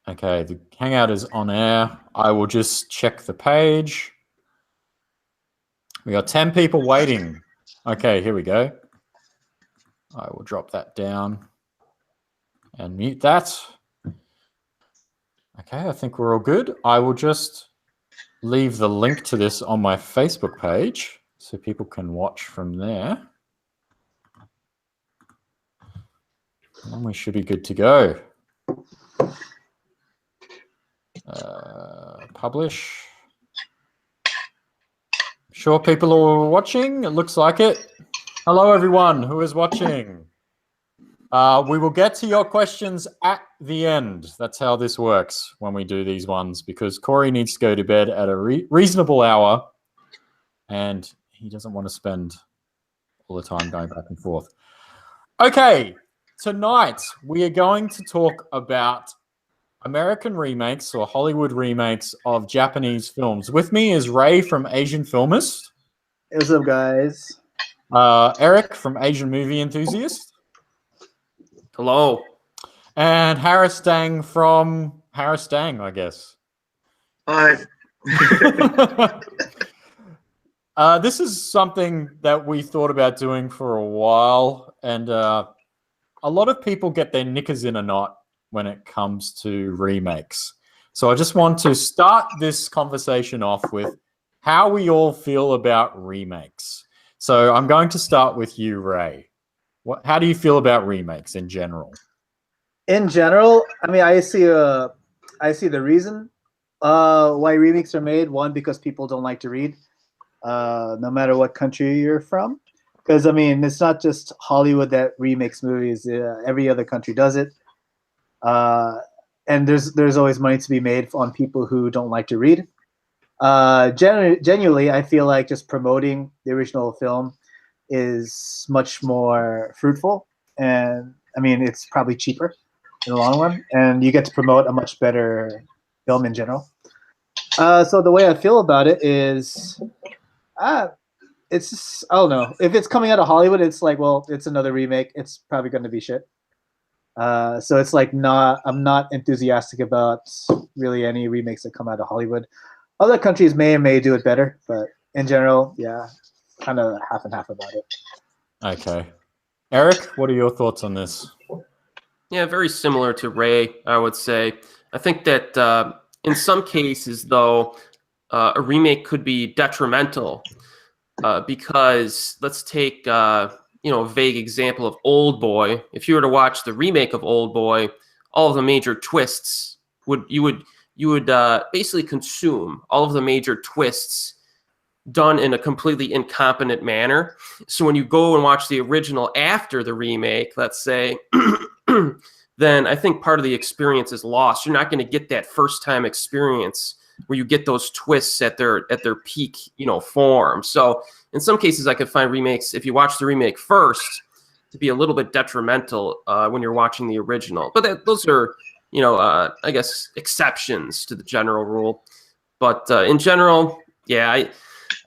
Okay, the Hangout is on air. I will just check the page. We got 10 people waiting. Okay, here we go. I will drop that down and mute that. Okay, I think we're all good. I will just leave the link to this on my Facebook page so people can watch from there. And we should be good to go. Publish. Sure people are watching. It looks like it. Hello, everyone who is watching. We will get to your questions at the end. That's how this works when we do these ones, because Corey needs to go to bed at a reasonable hour, and he doesn't want to spend all the time going back and forth. Okay, tonight we are going to talk about American remakes or Hollywood remakes of Japanese films. With me is Ray from Asian Filmist. Hey, what's up, guys? Erik from Asian Movie Enthusiast. Hello. And Harris Dang from Harris Dang, I guess. Hi. This is something that we thought about doing for a while, and a lot of people get their knickers in a knot when it comes to remakes. So I just want to start this conversation off with how we all feel about remakes. So I'm going to start with you, Ray. How do you feel about remakes in general? In general, I mean, I see the reason why remakes are made. One, because people don't like to read, no matter what country you're from. Because, I mean, it's not just Hollywood that remakes movies. Every other country does it. And there's always money to be made on people who don't like to read. Genuinely, I feel like just promoting the original film is much more fruitful, and I mean, it's probably cheaper in the long run, and you get to promote a much better film in general. So the way I feel about it is, it's just, I don't know. If it's coming out of Hollywood, it's like, well, it's another remake. It's probably going to be shit. So it's like I'm not enthusiastic about really any remakes that come out of Hollywood. Other countries may do it better, but in general, yeah, kind of half and half about it. Okay. Erik, what are your thoughts on this? Yeah, very similar to Ray, I would say. I think that in some cases, though, a remake could be detrimental because let's take a vague example of Old Boy. If you were to watch the remake of Old Boy, all of the major twists you would basically consume all of the major twists done in a completely incompetent manner. So when you go and watch the original after the remake, let's say, then I think part of the experience is lost. You're not going to get that first time experience where you get those twists at their peak, form. So in some cases, I could find remakes, if you watch the remake first, to be a little bit detrimental when you're watching the original. But those are, I guess, exceptions to the general rule. But in general, yeah,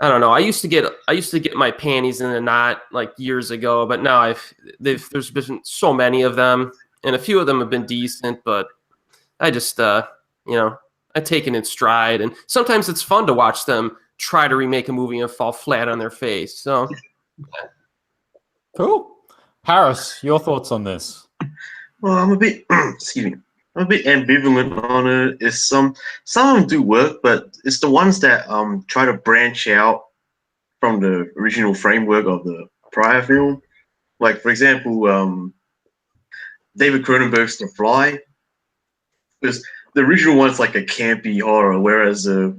I don't know. I used to get my panties in a knot like years ago, but now there's been so many of them, and a few of them have been decent. But I just I take it in stride, and sometimes it's fun to watch them try to remake a movie and fall flat on their face. So, yeah. Cool. Harris, your thoughts on this? Well, I'm a bit excuse me. I'm a bit ambivalent on it. It's some of them do work, but it's the ones that try to branch out from the original framework of the prior film. Like, for example, David Cronenberg's The Fly. Because the original one's like a campy horror, whereas the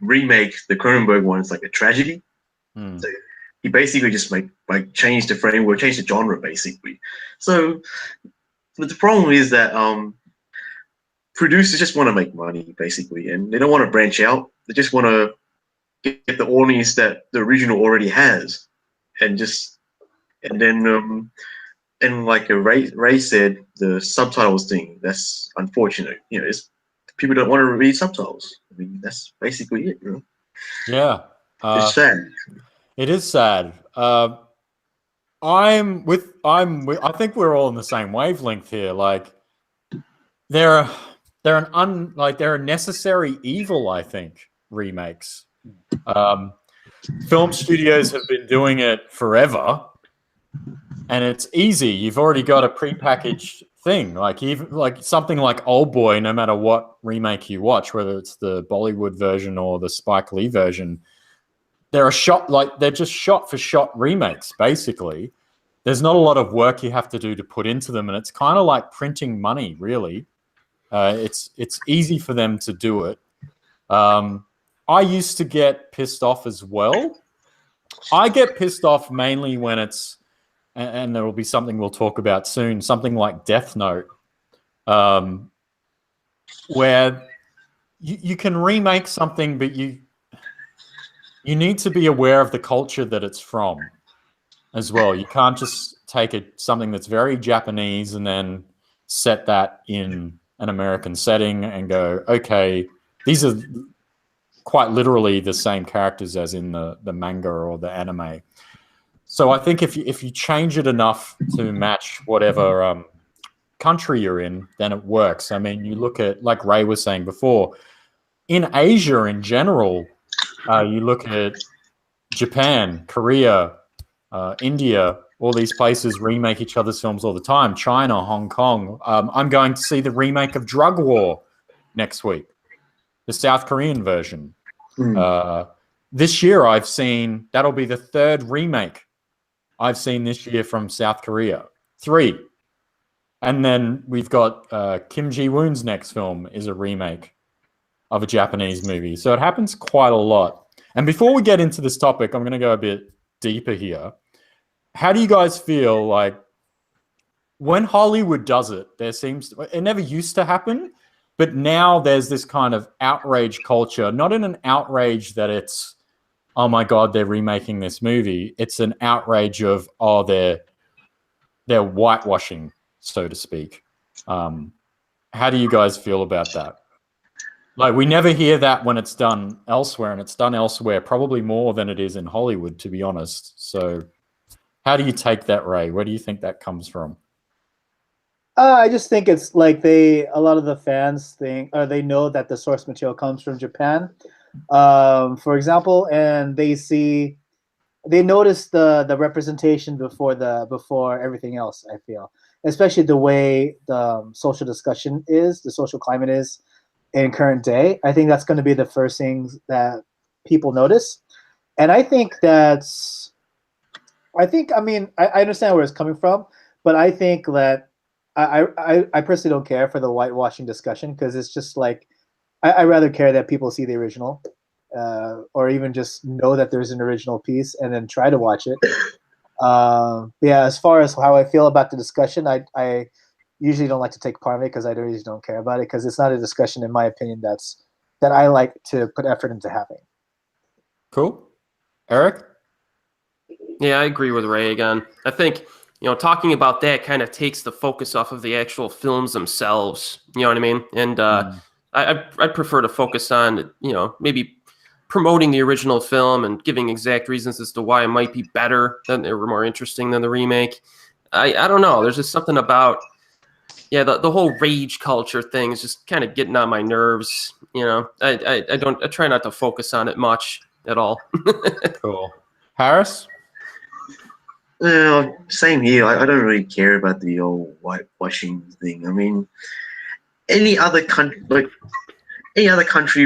remake, the Cronenberg one, is like a tragedy. So he basically just changed the framework, changed the genre, basically. So, but the problem is that producers just want to make money, basically, and they don't want to branch out. They just want to get the audience that the original already has, and then like Ray said, the subtitles thing, that's unfortunate. People don't want to read subtitles. I mean, that's basically it, bro. Yeah. It's sad. It is sad. I think we're all on the same wavelength here. Like, they're they're a necessary evil, I think, remakes. Film studios have been doing it forever, and it's easy. You've already got a prepackaged thing, even like something like Old Boy. No matter what remake you watch, whether it's the Bollywood version or the Spike Lee version, they're just shot for shot remakes. Basically, there's not a lot of work you have to do to put into them, and it's kind of like printing money, really. It's easy for them to do it. I used to get pissed off as well. I get pissed off mainly when it's, and there will be something we'll talk about soon, something like Death Note, where you can remake something, but you need to be aware of the culture that it's from as well. You can't just take something that's very Japanese and then set that in an American setting and go, okay, these are quite literally the same characters as in the manga or the anime. So I think if you change it enough to match whatever country you're in, then it works. I mean, you look at, like Ray was saying before, in Asia in general, you look at Japan, Korea, India, all these places remake each other's films all the time. China, Hong Kong. I'm going to see the remake of Drug War next week, the South Korean version. This year I've seen, that'll be the third remake I've seen this year from South Korea. 3. And then we've got Kim Ji-woon's next film is a remake of a Japanese movie. So it happens quite a lot. And before we get into this topic, I'm going to go a bit deeper here. How do you guys feel like when Hollywood does it, it never used to happen, but now there's this kind of outrage culture, not in an outrage that it's, oh my God, they're remaking this movie. It's an outrage of, oh, they're whitewashing, so to speak. How do you guys feel about that? Like, we never hear that when it's done elsewhere, and it's done elsewhere probably more than it is in Hollywood, to be honest. So how do you take that, Ray? Where do you think that comes from? I just think it's like a lot of the fans think, or they know that the source material comes from Japan, for example, and they notice the representation before everything else. I feel, especially the way the social discussion is, the social climate is in current day. I think that's going to be the first things that people notice, and I think I mean, I understand where it's coming from, but I think that I personally don't care for the whitewashing discussion, because it's just like I rather care that people see the original, or even just know that there's an original piece and then try to watch it. Yeah, as far as how I feel about the discussion, I usually don't like to take part of it because I really don't care about it, because it's not a discussion, in my opinion, that I like to put effort into having. Cool. Erik? Yeah, I agree with Ray again. I think, talking about that kind of takes the focus off of the actual films themselves. You know what I mean? And I prefer to focus on, maybe promoting the original film and giving exact reasons as to why it might be better than, or more interesting than the remake. I don't know. There's just something about, the whole rage culture thing is just kind of getting on my nerves. I try not to focus on it much at all. Cool. Harris? Same here. I don't really care about the old whitewashing thing. I mean, any other country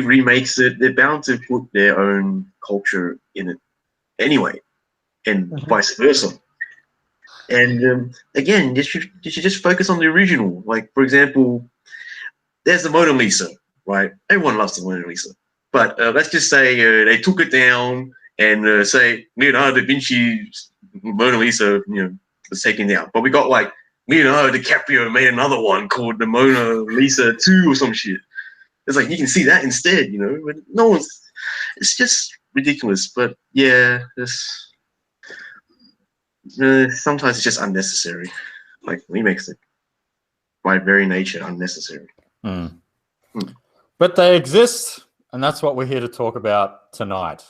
remakes it, they're bound to put their own culture in it anyway, and vice versa. And again, you should just focus on the original. Like, for example, there's the Mona Lisa, right? Everyone loves the Mona Lisa. But let's just say they took it down and say Leonardo da Vinci's Mona Lisa, was taken down. But we got like Leonardo DiCaprio made another one called the Mona Lisa 2 or some shit. It's like you can see that instead, but no one's. It's just ridiculous. But yeah, sometimes it's just unnecessary. Like remakes it by very nature unnecessary. But they exist, and that's what we're here to talk about tonight.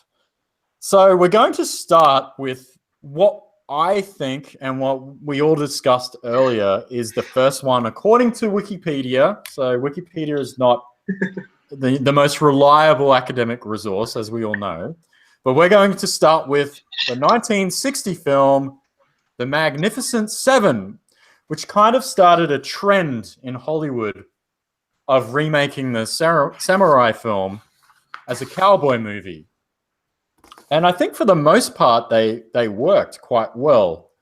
So we're going to start with what I think, and what we all discussed earlier, is the first one according to Wikipedia. So Wikipedia is not the most reliable academic resource, as we all know. But we're going to start with the 1960 film, The Magnificent Seven, which kind of started a trend in Hollywood of remaking the samurai film as a cowboy movie. And I think for the most part, they worked quite well.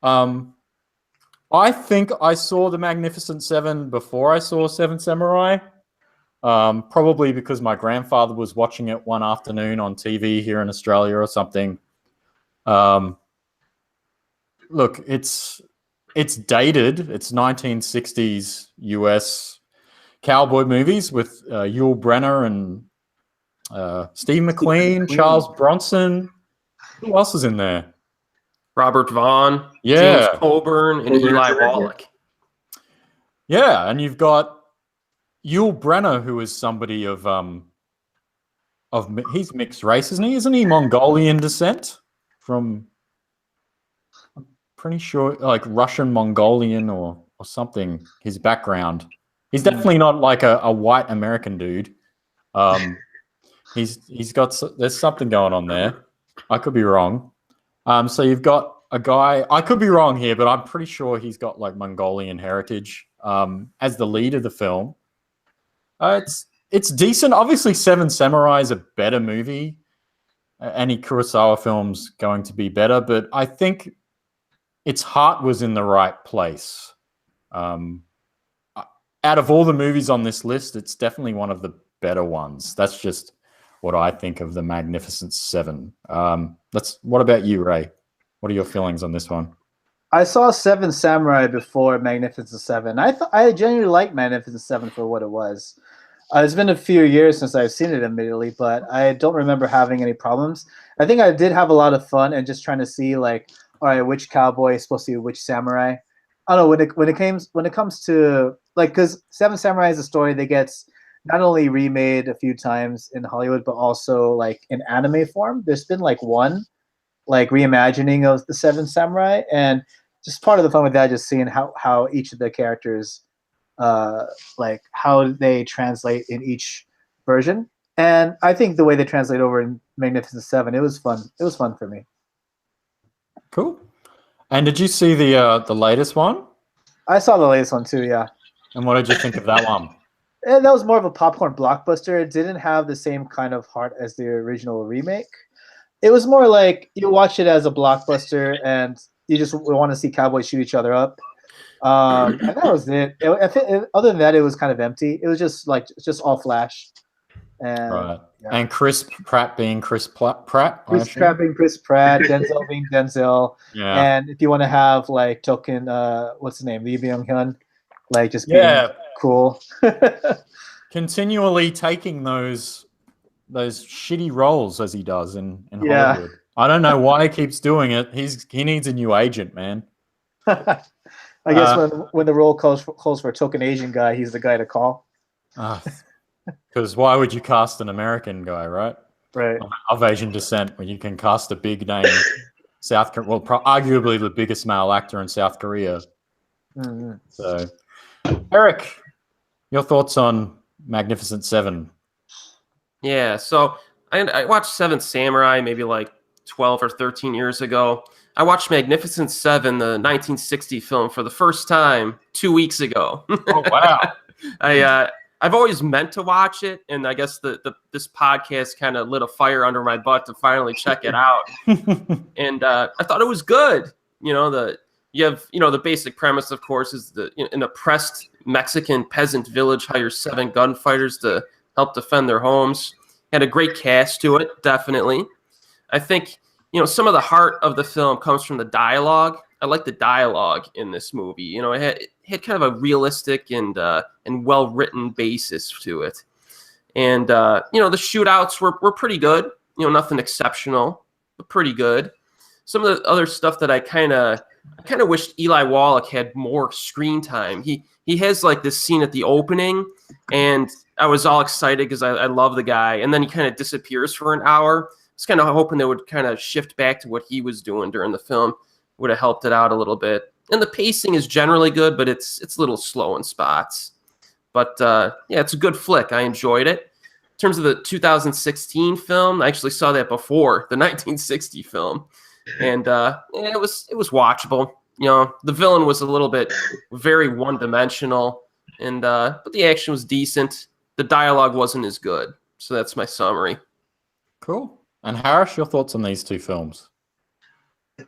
I think I saw The Magnificent Seven before I saw Seven Samurai, probably because my grandfather was watching it one afternoon on TV here in Australia or something. Look, it's dated. It's 1960s US cowboy movies with Yul Brynner and Steve McQueen, Charles Bronson. Who else is in there? Robert Vaughn, Yeah. James Coburn, and Eli Wallach. Yeah, and you've got Yul Brynner, who is somebody of he's mixed race, isn't he? Isn't he Mongolian descent? I'm pretty sure, like Russian Mongolian or something. His background. He's definitely not like a white American dude. He's got, there's something going on there. I could be wrong. So you've got a guy, I could be wrong here, but I'm pretty sure he's got like Mongolian heritage as the lead of the film. It's decent. Obviously, Seven Samurai is a better movie. Any Kurosawa film's going to be better, but I think its heart was in the right place. Out of all the movies on this list, it's definitely one of the better ones. That's just what I think of The Magnificent Seven. What about you, Ray? What are your feelings on this one? I saw Seven Samurai before Magnificent Seven. I genuinely liked Magnificent Seven for what it was. It's been a few years since I've seen it, admittedly, but I don't remember having any problems. I think I did have a lot of fun and just trying to see, like, all right, which cowboy is supposed to be which samurai. I don't know, when it comes to, like, because Seven Samurai is a story that gets not only remade a few times in Hollywood, but also like in anime form. There's been like one like reimagining of the Seven Samurai, and just part of the fun with that, just seeing how each of the characters, like how they translate in each version. And I think the way they translate over in Magnificent Seven, it was fun. It was fun for me. Cool. And did you see the latest one? I saw the latest one too, yeah. And what did you think of that one? And that was more of a popcorn blockbuster. It didn't have the same kind of heart as the original remake. It was more like you watch it as a blockbuster and you just want to see cowboys shoot each other up. And that was it. Other than that, it was kind of empty. It was just all flash. And, right. Yeah. And Chris Pratt being Chris Pratt. Chris Pratt being Chris Pratt, Denzel being Denzel. Yeah. And if you want to have like token, what's his name, Lee Byung-hun, like just being cool. Continually taking those shitty roles as he does in Hollywood. I don't know why he keeps doing it. He needs a new agent, man. I guess when the role calls for a token Asian guy, he's the guy to call. Because why would you cast an American guy, right? Right. Of Asian descent, when you can cast a big name South Korea, well, arguably the biggest male actor in South Korea. Mm-hmm. So, Erik, your thoughts on Magnificent Seven? Yeah, so I watched Seven Samurai maybe like 12 or 13 years ago. I watched Magnificent Seven, the 1960 film, for the first time 2 weeks ago. Oh, wow. I've always meant to watch it, and I guess this podcast kind of lit a fire under my butt to finally check it out. And I thought it was good. The basic premise, of course, is an oppressed Mexican peasant village hires 7 gunfighters to help defend their homes. Had a great cast to it, definitely. I think some of the heart of the film comes from the dialogue. I like the dialogue in this movie. It had kind of a realistic and well-written basis to it. And, the shootouts were pretty good. Nothing exceptional, but pretty good. Some of the other stuff that I kind of wished Eli Wallach had more screen time. He has like this scene at the opening, and I was all excited because I love the guy. And then he kind of disappears for an hour. I was kind of hoping they would kind of shift back to what he was doing during the film. would have helped it out a little bit. And the pacing is generally good, but it's a little slow in spots. But yeah, it's a good flick. I enjoyed it. In terms of the 2016 film, I actually saw that before the 1960 film, and yeah, it was watchable. You know, the villain was a little bit very one-dimensional, and but the action was decent. The dialogue wasn't as good. So that's my summary. Cool. And Harris, your thoughts on these two films?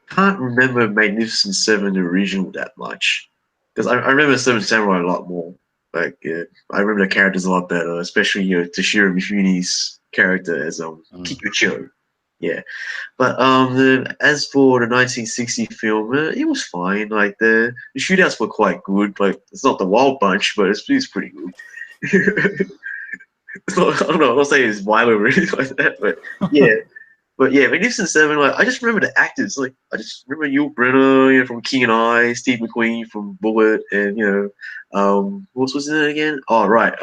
Can't remember Magnificent Seven the original that much, because I remember Seven Samurai a lot more. Like I remember the characters a lot better, especially Toshiro Mifune's character as Kikucho. Yeah, but as for the 1960 film, it was fine. Like the shootouts were quite good. Like it's not the Wild Bunch, but it's pretty good. It's not, I don't know. I'm not saying it's violent or anything like that, but yeah. But yeah, Magnificent Seven, like, I just remember the actors. Like, I just remember Yul Brynner, from King and I, Steve McQueen from Bullet, and, what was in it again? Oh, right.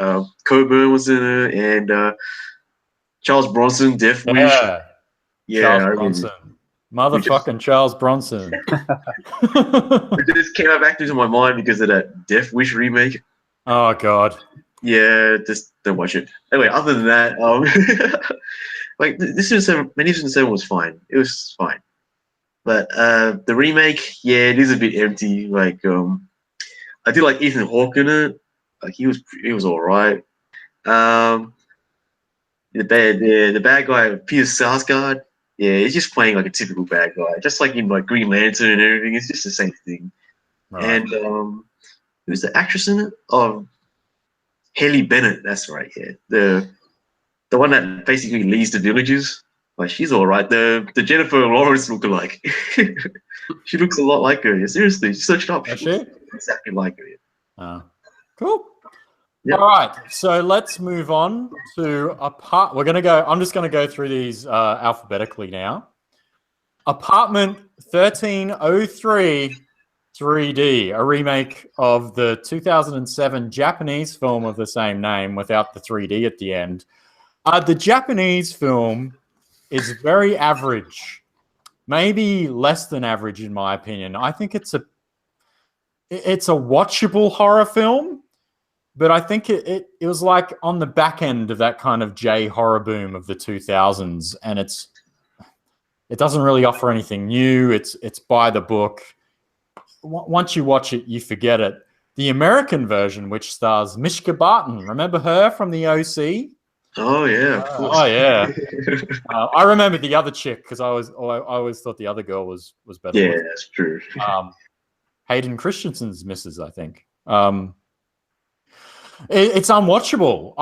Coburn was in it, and Charles Bronson, Death Wish. Yeah, Charles Bronson. Motherfucking Charles Bronson. It just came back into my mind because of that Death Wish remake. Oh, God. Yeah, just don't watch it. Anyway, other than that, like this is Magnificent Seven was fine. It was fine, but the remake, yeah, it is a bit empty. Like I did like Ethan Hawke in it. Like he was all right. The bad guy Peter Sarsgaard. Yeah, he's just playing like a typical bad guy, just like in like Green Lantern and everything. It's just the same thing. Right. And who's the actress in it? Oh, Haley Bennett. That's right. Yeah, the one that basically leads the villages. Like she's all right. The Jennifer Lawrence lookalike. She looks a lot like her. Yeah, seriously, search it up. She looks exactly like her. Yeah. Cool. Yep. All right, so let's move on to We're gonna go. I'm just gonna go through these alphabetically now. Apartment 1303 3D, a remake of the 2007 Japanese film of the same name without the 3D at the end. The Japanese film is very average, maybe less than average in my opinion. I think it's a watchable horror film, but I think it was like on the back end of that kind of J horror boom of the 2000s, and it doesn't really offer anything new. It's by the book. Once you watch it, you forget it. The American version, which stars Mishka Barton, remember her from the OC? Oh yeah, of course. Oh yeah. I remember the other chick because I always thought the other girl was better. Yeah, that's true. Hayden Christensen's missus, I think. It's unwatchable.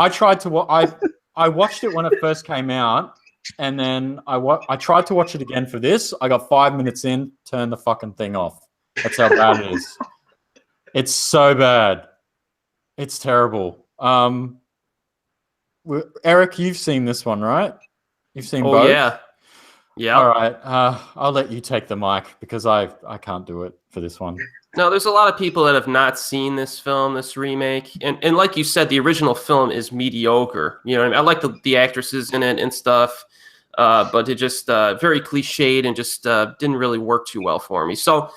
I watched it when it first came out, and then I tried to watch it again for this. I got 5 minutes in, turned the fucking thing off. That's how bad it is. It's so bad. It's terrible. Erik, you've seen this one, right? You've seen both? Yeah. Yeah. All right. I'll let you take the mic because I can't do it for this one. No, there's a lot of people that have not seen this film, this remake. And like you said, the original film is mediocre. You know what I mean? I like the actresses in it and stuff, but it just very cliched and just didn't really work too well for me. So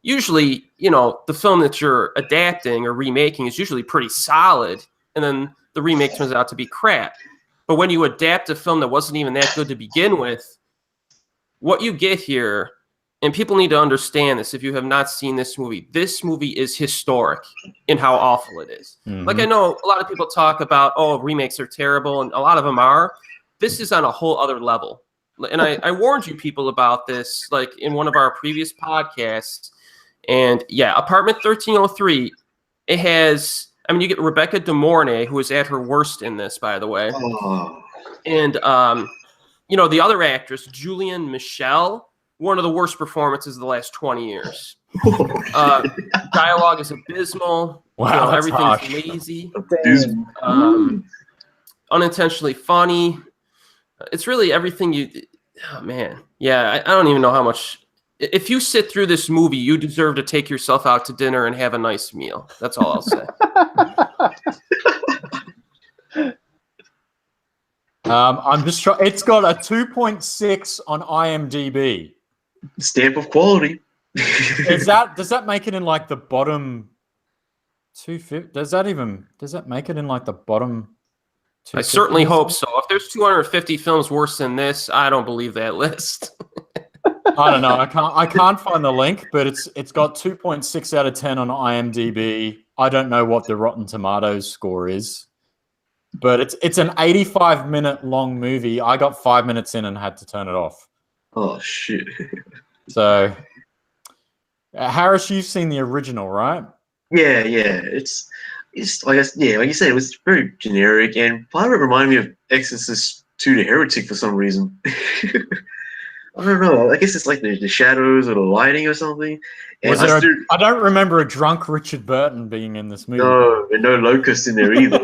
usually, the film that you're adapting or remaking is usually pretty solid, and then the remake turns out to be crap. But when you adapt a film that wasn't even that good to begin with, what you get here, and people need to understand this if you have not seen this movie is historic in how awful it is. Mm-hmm. Like I know a lot of people talk about, remakes are terrible, and a lot of them are. This is on a whole other level. And I warned you people about this, like in one of our previous podcasts. And yeah, Apartment 1303, it has, you get Rebecca De Mornay, who is at her worst in this, by the way. Oh. And, the other actress, Julian Michelle, one of the worst performances of the last 20 years. Dialogue is abysmal. Wow, everything's lazy. Unintentionally funny. It's really everything oh, man. Yeah, I don't even know how much. If you sit through this movie, you deserve to take yourself out to dinner and have a nice meal. That's all I'll say. I'm just It's got a 2.6 on IMDb. Stamp of quality. Does that make it in like the bottom 250? Does that make it in like the bottom? I certainly hope so. If there's 250 films worse than this, I don't believe that list. I don't know. I can't find the link, but it's got 2.6 out of 10 on IMDb. I don't know what the Rotten Tomatoes score is, but it's an 85-minute long movie. I got 5 minutes in and had to turn it off. Oh shit. So, Harris, you've seen the original, right? Yeah. It's like like you said, it was very generic, and part of it reminded me of Exorcist 2: The Heretic for some reason. I don't know. I guess it's like the shadows or the lighting or something. And I don't remember a drunk Richard Burton being in this movie. No, and no locust in there either.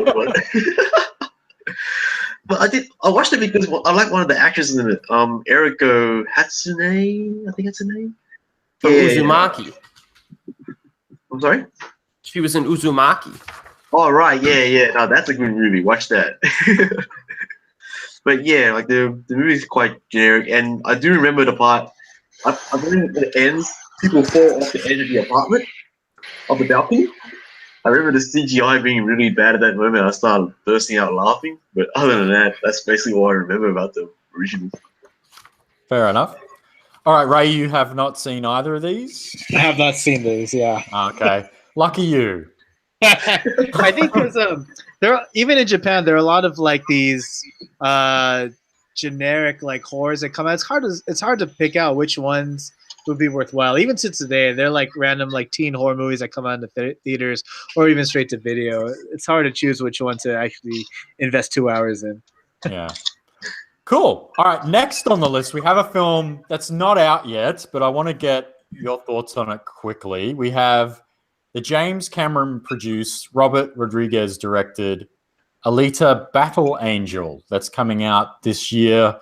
But I watched it because I like one of the actors in it. Eriko Hatsune, I think that's her name. From Uzumaki. I'm sorry? She was in Uzumaki. Oh, right. Yeah. No, that's a good movie. Watch that. But yeah, like the movie's quite generic, and I do remember the part. I believe it ends. People fall off the edge of the apartment, of the balcony. I remember the CGI being really bad at that moment. I started bursting out laughing. But other than that, that's basically what I remember about the original. Fair enough. All right, Ray, you have not seen either of these? I have not seen these. Yeah. Okay, lucky you. I think there even in Japan there are a lot of like these generic like horrors that come out. It's hard to pick out which ones would be worthwhile. Even to today, they're like random like teen horror movies that come out in the theaters or even straight to video. It's hard to choose which one to actually invest 2 hours in. Yeah. Cool. All right, next on the list, we have a film that's not out yet, but I want to get your thoughts on it quickly. We have the James Cameron produced, Robert Rodriguez directed Alita Battle Angel that's coming out this year.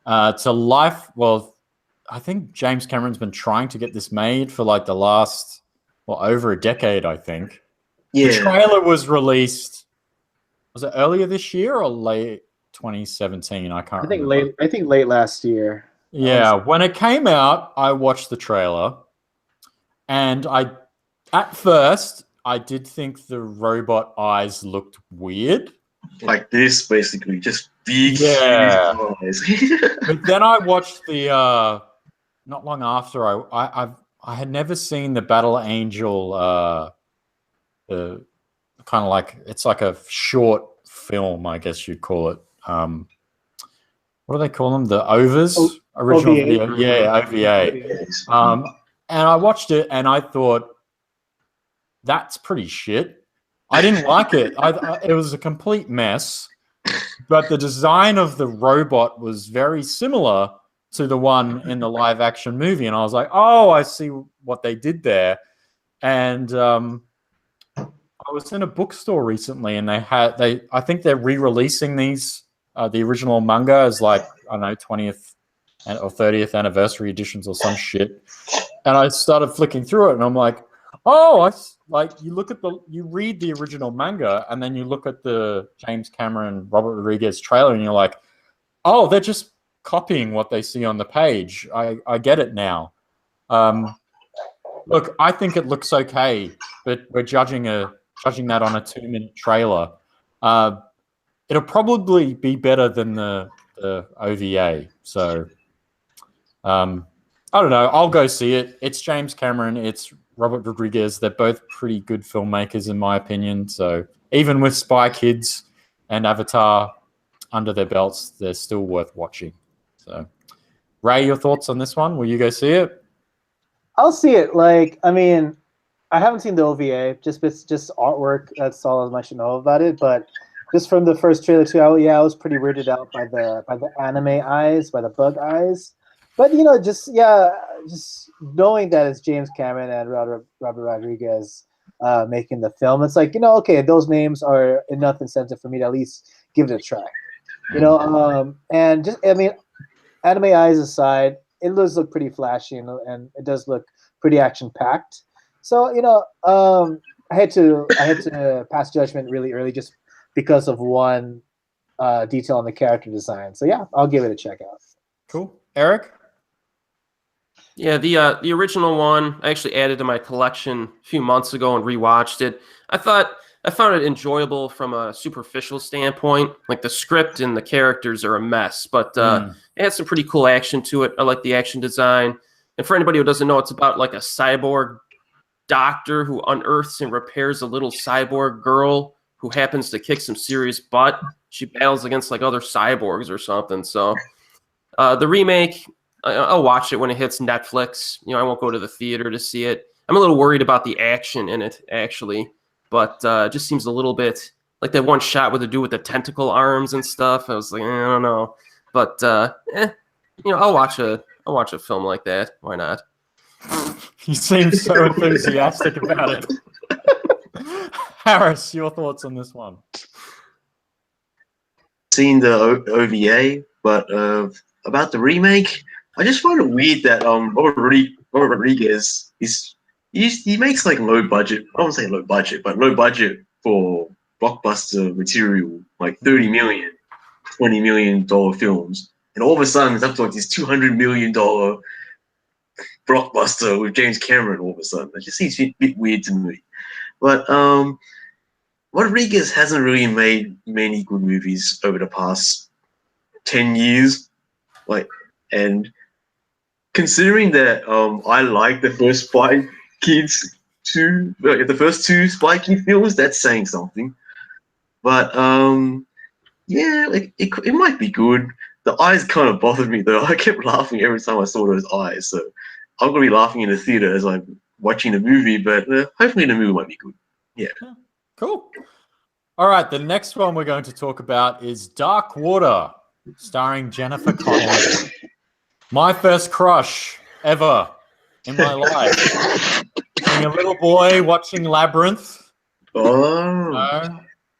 To life. Well, I think James Cameron's been trying to get this made for like the last, over a decade, I think. Yeah. The trailer was released, was it earlier this year or late 2017? I can't remember. I think late last year. Yeah, when it came out, I watched the trailer, and at first I did think the robot eyes looked weird. Like this, basically, just big Yeah. eyes. But then I watched the not long after I had never seen the Battle Angel the kind of like, it's like a short film, I guess you'd call it. What do they call them? The OVAs? Original OVA. video. Yeah, OVA. And I watched it and I thought, that's pretty shit. I didn't like it. It was a complete mess. But the design of the robot was very similar to the one in the live action movie. And I was like, oh, I see what they did there. And I was in a bookstore recently and I think they're re-releasing these, the original manga as like, I don't know, 20th or 30th anniversary editions or some shit. And I started flicking through it and I'm like, oh, you read the original manga and then you look at the James Cameron, Robert Rodriguez trailer and you're like, oh, they're just copying what they see on the page. I get it now. Look, I think it looks okay, but we're judging that on a 2-minute trailer. It'll probably be better than the OVA. So, I don't know. I'll go see it. It's James Cameron. It's Robert Rodriguez. They're both pretty good filmmakers, in my opinion. So even with Spy Kids and Avatar under their belts, they're still worth watching. So, Ray, your thoughts on this one? Will you go see it? I'll see it. Like, I mean, I haven't seen the OVA. Just artwork. That's all as much to know about it. But just from the first trailer too, I was pretty weirded out by the anime eyes, by the bug eyes. But just knowing that it's James Cameron and Robert Rodriguez making the film, it's like, okay, those names are enough incentive for me to at least give it a try. And just, I mean, anime eyes aside, it does look pretty flashy and it does look pretty action packed. So I had to pass judgment really early just because of one detail on the character design. So yeah, I'll give it a check out. Cool. Erik? Yeah, the original one I actually added to my collection a few months ago and rewatched it. I found it enjoyable from a superficial standpoint. Like the script and the characters are a mess, but it has some pretty cool action to it. I like the action design. And for anybody who doesn't know, it's about like a cyborg doctor who unearths and repairs a little cyborg girl who happens to kick some serious butt. She battles against like other cyborgs or something. So the remake, I'll watch it when it hits Netflix. You know, I won't go to the theater to see it. I'm a little worried about the action in it, actually, but it just seems a little bit like that one shot with the dude with the tentacle arms and stuff. I was like, I don't know, but you know, I'll watch a film like that. Why not? You seem so enthusiastic about it. Harris, your thoughts on this one? Seen the OVA, but about the remake, I just find it weird that Robert Rodriguez he makes like low budget. I won't say low budget, but low budget for blockbuster material, like 30 million, $20 million films, and all of a sudden it's up to like this $200 million blockbuster with James Cameron. All of a sudden, it just seems a bit weird to me. But Rodriguez hasn't really made many good movies over the past 10 years. And considering that I like the first Spy Kids the first two Spy Kid films, that's saying something. But yeah, it might be good. The eyes kind of bothered me though. I kept laughing every time I saw those eyes. So I'm gonna be laughing in the theater as I'm watching the movie. But hopefully the movie might be good. Yeah. Cool. All right, the next one we're going to talk about is Dark Water, starring Jennifer Connelly. My first crush ever in my life. Being a little boy watching Labyrinth. Oh.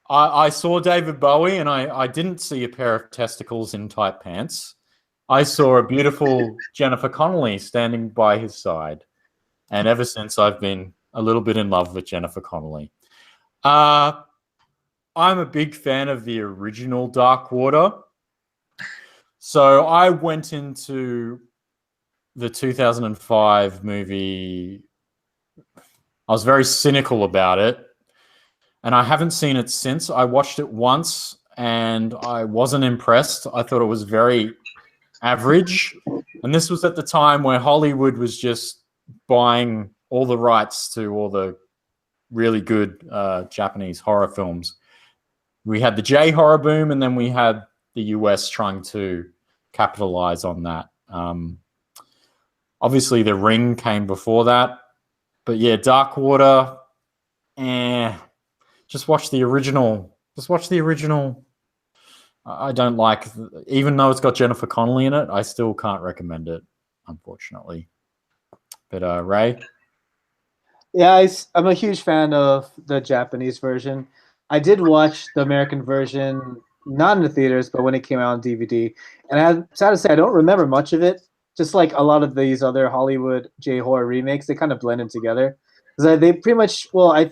I saw David Bowie and I didn't see a pair of testicles in tight pants. I saw a beautiful Jennifer Connelly standing by his side. And ever since, I've been a little bit in love with Jennifer Connelly. I'm a big fan of the original Dark Water. So I went into the 2005 movie. I was very cynical about it. And I haven't seen it since. I watched it once and I wasn't impressed. I thought it was very average. And this was at the time where Hollywood was just buying all the rights to all the really good Japanese horror films. We had the J horror boom, and then we had the US trying to capitalize on that. Obviously, The Ring came before that. But yeah, Dark Water, just watch the original. Just watch the original. I don't like, even though it's got Jennifer Connelly in it, I still can't recommend it, unfortunately. But Ray? Yeah, I'm a huge fan of the Japanese version. I did watch the American version, not in the theaters, but when it came out on DVD. And I'm sad to say, I don't remember much of it. Just like a lot of these other Hollywood J-horror remakes, they kind of blended together. Because they pretty much, well, I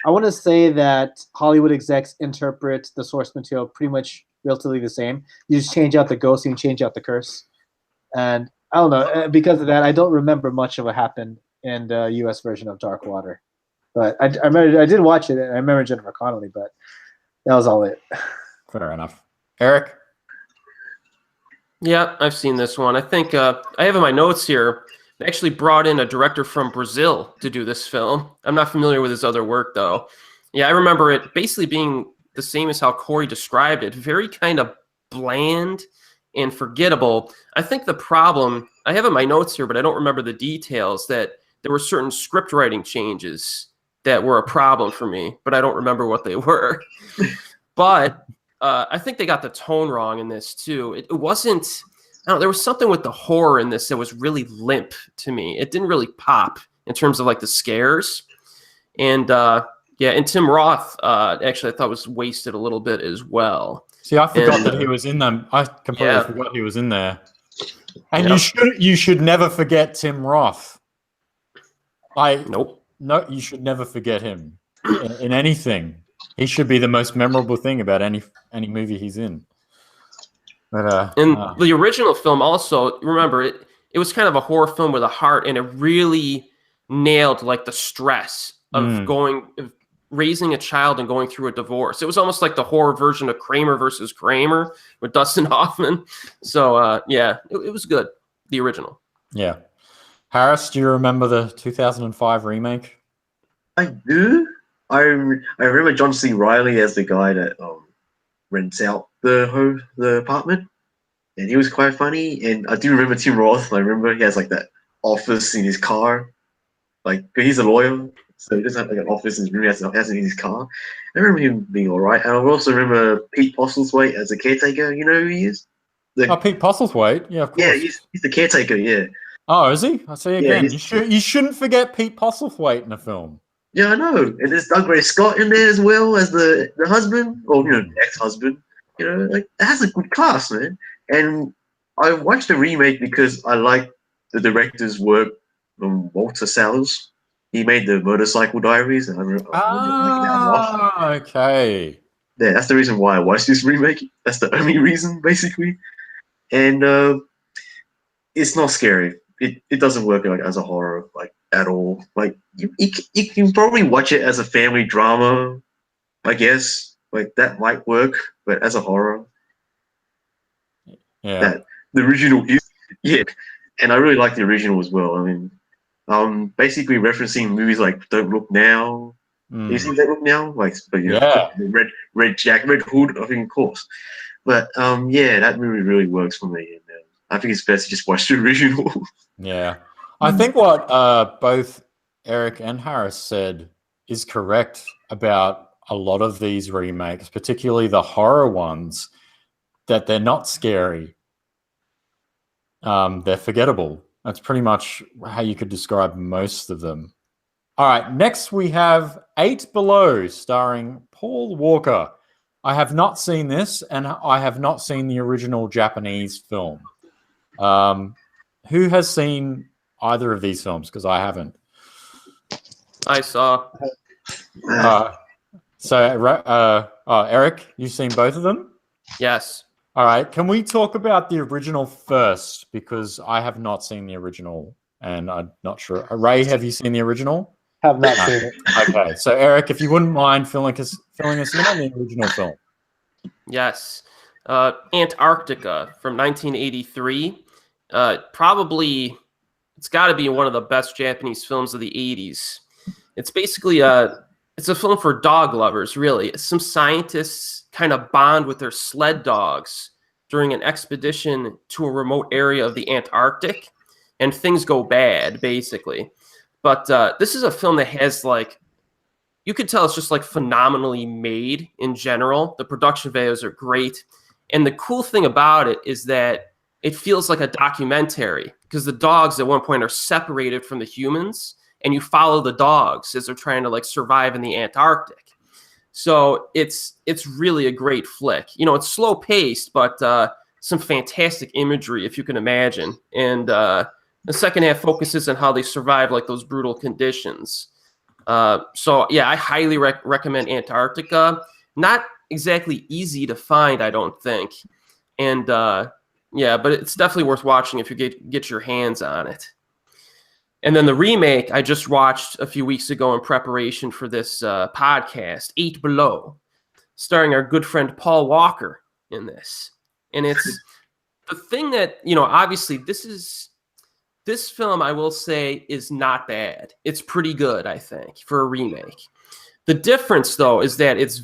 want to say that Hollywood execs interpret the source material pretty much relatively the same. You just change out the ghost and you change out the curse. And I don't know, because of that, I don't remember much of what happened in the US version of Dark Water. But I remember, I did watch it, and I remember Jennifer Connelly, but that was all it. Fair enough. Eric? Yeah, I've seen this one. I think I have in my notes here, they actually brought in a director from Brazil to do this film. I'm not familiar with his other work, though. Yeah, I remember it basically being the same as how Corey described it, very kind of bland and forgettable. I think the problem, I have in my notes here, but I don't remember the details, that there were certain script writing changes that were a problem for me, but I don't remember what they were. But I think they got the tone wrong in this too. It wasn't, I don't know, there was something with the horror in this that was really limp to me. It didn't really pop in terms of like the scares. And yeah, and Tim Roth actually I thought was wasted a little bit as well. See, I forgot that he was in them. I completely forgot he was in there. And you should never forget Tim Roth. Nope. No, you should never forget him in anything. He should be the most memorable thing about any movie he's in. But and the original film also, remember, it was kind of a horror film with a heart, and it really nailed like the stress of raising a child and going through a divorce. It was almost like the horror version of Kramer versus Kramer with Dustin Hoffman. So yeah, it was good, the original. Yeah. Harris, do you remember the 2005 remake? I do. I remember John C. Reilly as the guy that rents out the apartment, and he was quite funny. And I do remember Tim Roth. I remember he has like that office in his car, like he's a lawyer, so he doesn't have like an office in his room. He has it in his car. I remember him being all right. And I also remember Pete Postlethwaite as a caretaker. You know who he is? Pete Postlethwaite. Yeah, of course. Yeah, he's the caretaker. Yeah. Oh, is he? I see again. Yeah, You shouldn't forget Pete Postlethwaite in a film. Yeah, I know. And there's Douglas Scott in there as well as the husband, or ex-husband. Like it has a good cast, man. And I watched the remake because I like the director's work from Walter Salles. He made the Motorcycle Diaries, and I remember liking that a lot. Okay. Yeah, that's the reason why I watched this remake. That's the only reason, basically. And it's not scary. It doesn't work like as a horror like at all. Like you can probably watch it as a family drama, I guess. Like that might work, but as a horror, yeah, the original is and I really like the original as well. I mean, basically referencing movies like Don't Look Now. You seen Don't Look Now? Like, but the red hood, I think, of course. But yeah, that movie really works for me. And I think it's best to just watch the original. Yeah. I think what both Erik and Harris said is correct about a lot of these remakes, particularly the horror ones, that they're not scary. They're forgettable. That's pretty much how you could describe most of them. All right, next we have 8 Below, starring Paul Walker. I have not seen this, and I have not seen the original Japanese film. Who has seen either of these films? Because I haven't. I saw. Erik, you've seen both of them? Yes. All right. Can we talk about the original first? Because I have not seen the original, and I'm not sure. Ray, have you seen the original? Have not seen it. Okay. So, Erik, if you wouldn't mind filling us in on the original film. Yes. Antarctica from 1983. Probably, it's got to be one of the best Japanese films of the 80s. It's basically it's a film for dog lovers, really. Some scientists kind of bond with their sled dogs during an expedition to a remote area of the Antarctic, and things go bad, basically. But this is a film that has, like, you could tell it's just, like, phenomenally made in general. The production values are great. And the cool thing about it is that it feels like a documentary, because the dogs at one point are separated from the humans, and you follow the dogs as they're trying to, like, survive in the Antarctic. So it's really a great flick. It's slow paced, but some fantastic imagery, if you can imagine. And the second half focuses on how they survive, like, those brutal conditions. So yeah, I highly recommend Antarctica. Not exactly easy to find, I don't think. And yeah, but it's definitely worth watching if you get your hands on it. And then the remake I just watched a few weeks ago in preparation for this podcast, 8 Below, starring our good friend Paul Walker in this. And it's the thing that, obviously this film, I will say, is not bad. It's pretty good, I think, for a remake. The difference, though, is that it's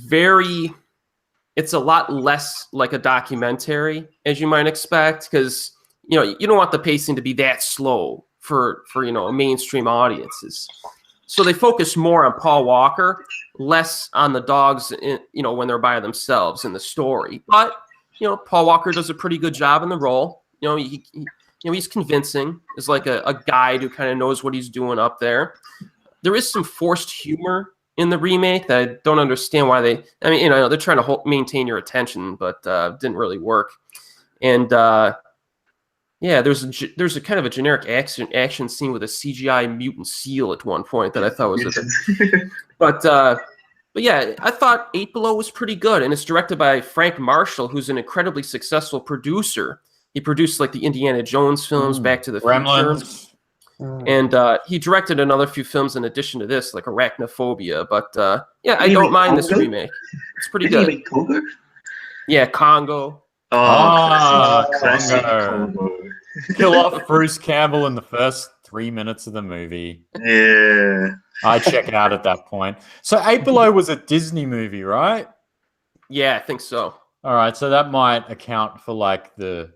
a lot less like a documentary, as you might expect, because, you don't want the pacing to be that slow for mainstream audiences. So they focus more on Paul Walker, less on the dogs, when they're by themselves in the story. But, Paul Walker does a pretty good job in the role. He's convincing as like a guide who kind of knows what he's doing up there. There is some forced humor in the remake that I don't understand why they're trying to maintain your attention, but didn't really work. And yeah, there's a kind of a generic action scene with a CGI mutant seal at one point that I thought was but yeah, I thought 8 Below was pretty good, and it's directed by Frank Marshall, who's an incredibly successful producer. He produced like the Indiana Jones films, Back to the Future. Gremlins. And he directed another few films in addition to this, like Arachnophobia. But yeah, I don't mind this remake. It's pretty Didn't good. he make Congo? Yeah, Congo. Ah, classic Congo. Congo. Kill off Bruce Campbell in the first 3 minutes of the movie. Yeah. I check out at that point. So Eight Below was a Disney movie, right? Yeah, I think so. All right, so that might account for like the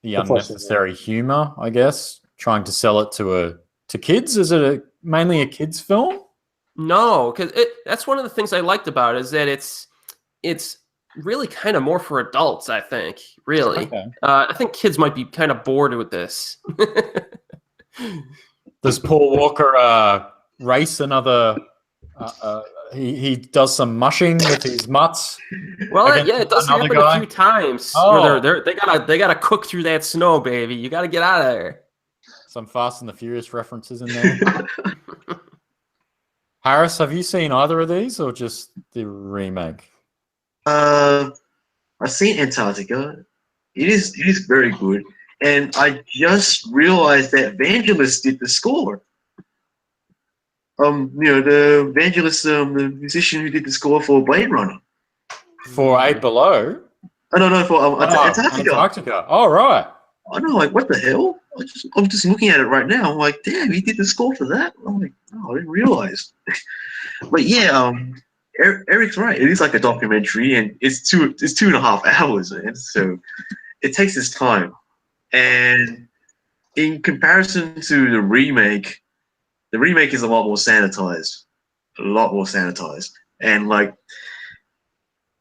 unnecessary humor, I guess. Trying to sell it to kids. Is it mainly a kids film? No, because that's one of the things I liked about it is that it's really kind of more for adults. I think really. Okay. I think kids might be kind of bored with this. Does Paul Walker race another? He does some mushing with his mutts. Well, yeah, it does happen a few times Oh. where they gotta cook through that snow, baby. You gotta get out of there. Some Fast and the Furious references in there. Harris, have you seen either of these or just the remake? I've seen Antarctica. It is very good, and I just realized that Vangelis did the score. The Vangelis, the musician who did the score for Blade Runner. For Eight Below? Oh no, for Antarctica. Antarctica. Oh, right. I know, like, what the hell? I'm just looking at it right now. I'm like, damn, he did the score for that. I'm like, oh, I didn't realize. But yeah, Eric's right. It is like a documentary, and it's 2.5 hours, man. So it takes its time. And in comparison to the remake is a lot more sanitized. And like,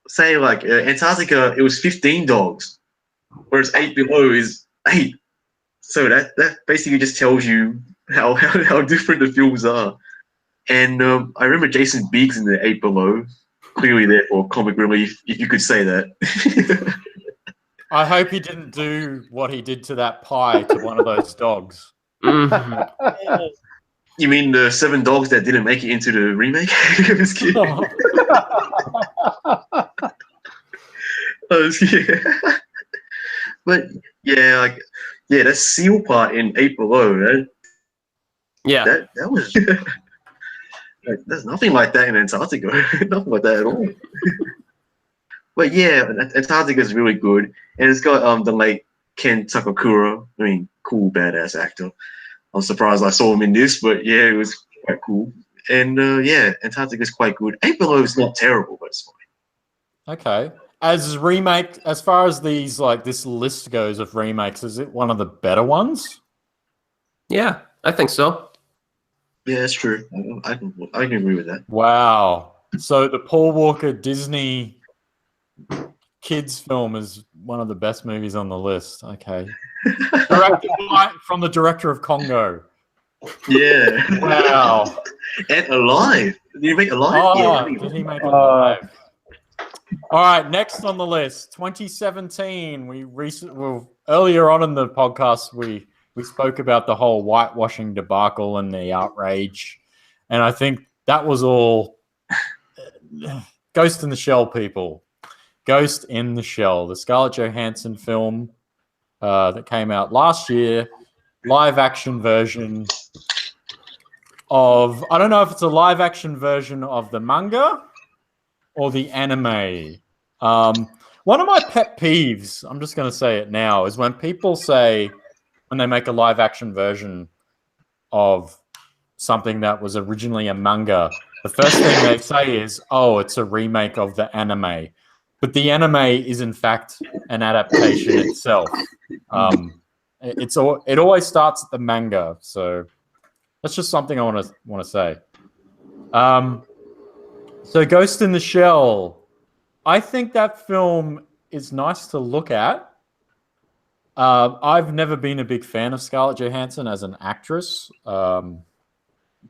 say like Antarctica, it was 15 dogs, whereas 8 Below is 8. So that basically just tells you how different the films are. And I remember Jason Biggs in the 8 Below, clearly there for comic relief, if you could say that. I hope he didn't do what he did to that pie to one of those dogs. Mhm. You mean the 7 dogs that didn't make it into the remake? I was kidding. But yeah, that seal part in 8 Below, Yeah. that was there's nothing like that in Antarctica. Nothing like that at all. But yeah, Antarctica is really good, and it's got the late Ken Takakura. I mean, cool, badass actor. I'm surprised I saw him in this, but yeah, it was quite cool. And yeah, Antarctica is quite good. 8 Below is not terrible, but it's fine. Okay. As far as these, like, this list goes of remakes, is it one of the better ones? Yeah, I think so. Yeah, that's true. I can agree with that. Wow. So the Paul Walker Disney kids film is one of the best movies on the list. Okay. From the director of Congo. Yeah. Wow. And Alive. Did you make Alive? Oh, Yeah. did he make it live? All right, next on the list, 2017. Earlier on in the podcast, we spoke about the whole whitewashing debacle and the outrage, and I think that was all Ghost in the Shell, people. Ghost in the Shell, the Scarlett Johansson film that came out last year, live action version of, I don't know if it's a live action version of the manga or the anime. One of my pet peeves, I'm just going to say it now, is when people say, when they make a live action version of something that was originally a manga, the first thing they say is, oh, it's a remake of the anime. But the anime is, in fact, an adaptation itself. It always starts at the manga, so that's just something I want to say. So Ghost in the Shell, I think that film is nice to look at. I've never been a big fan of Scarlett Johansson as an actress.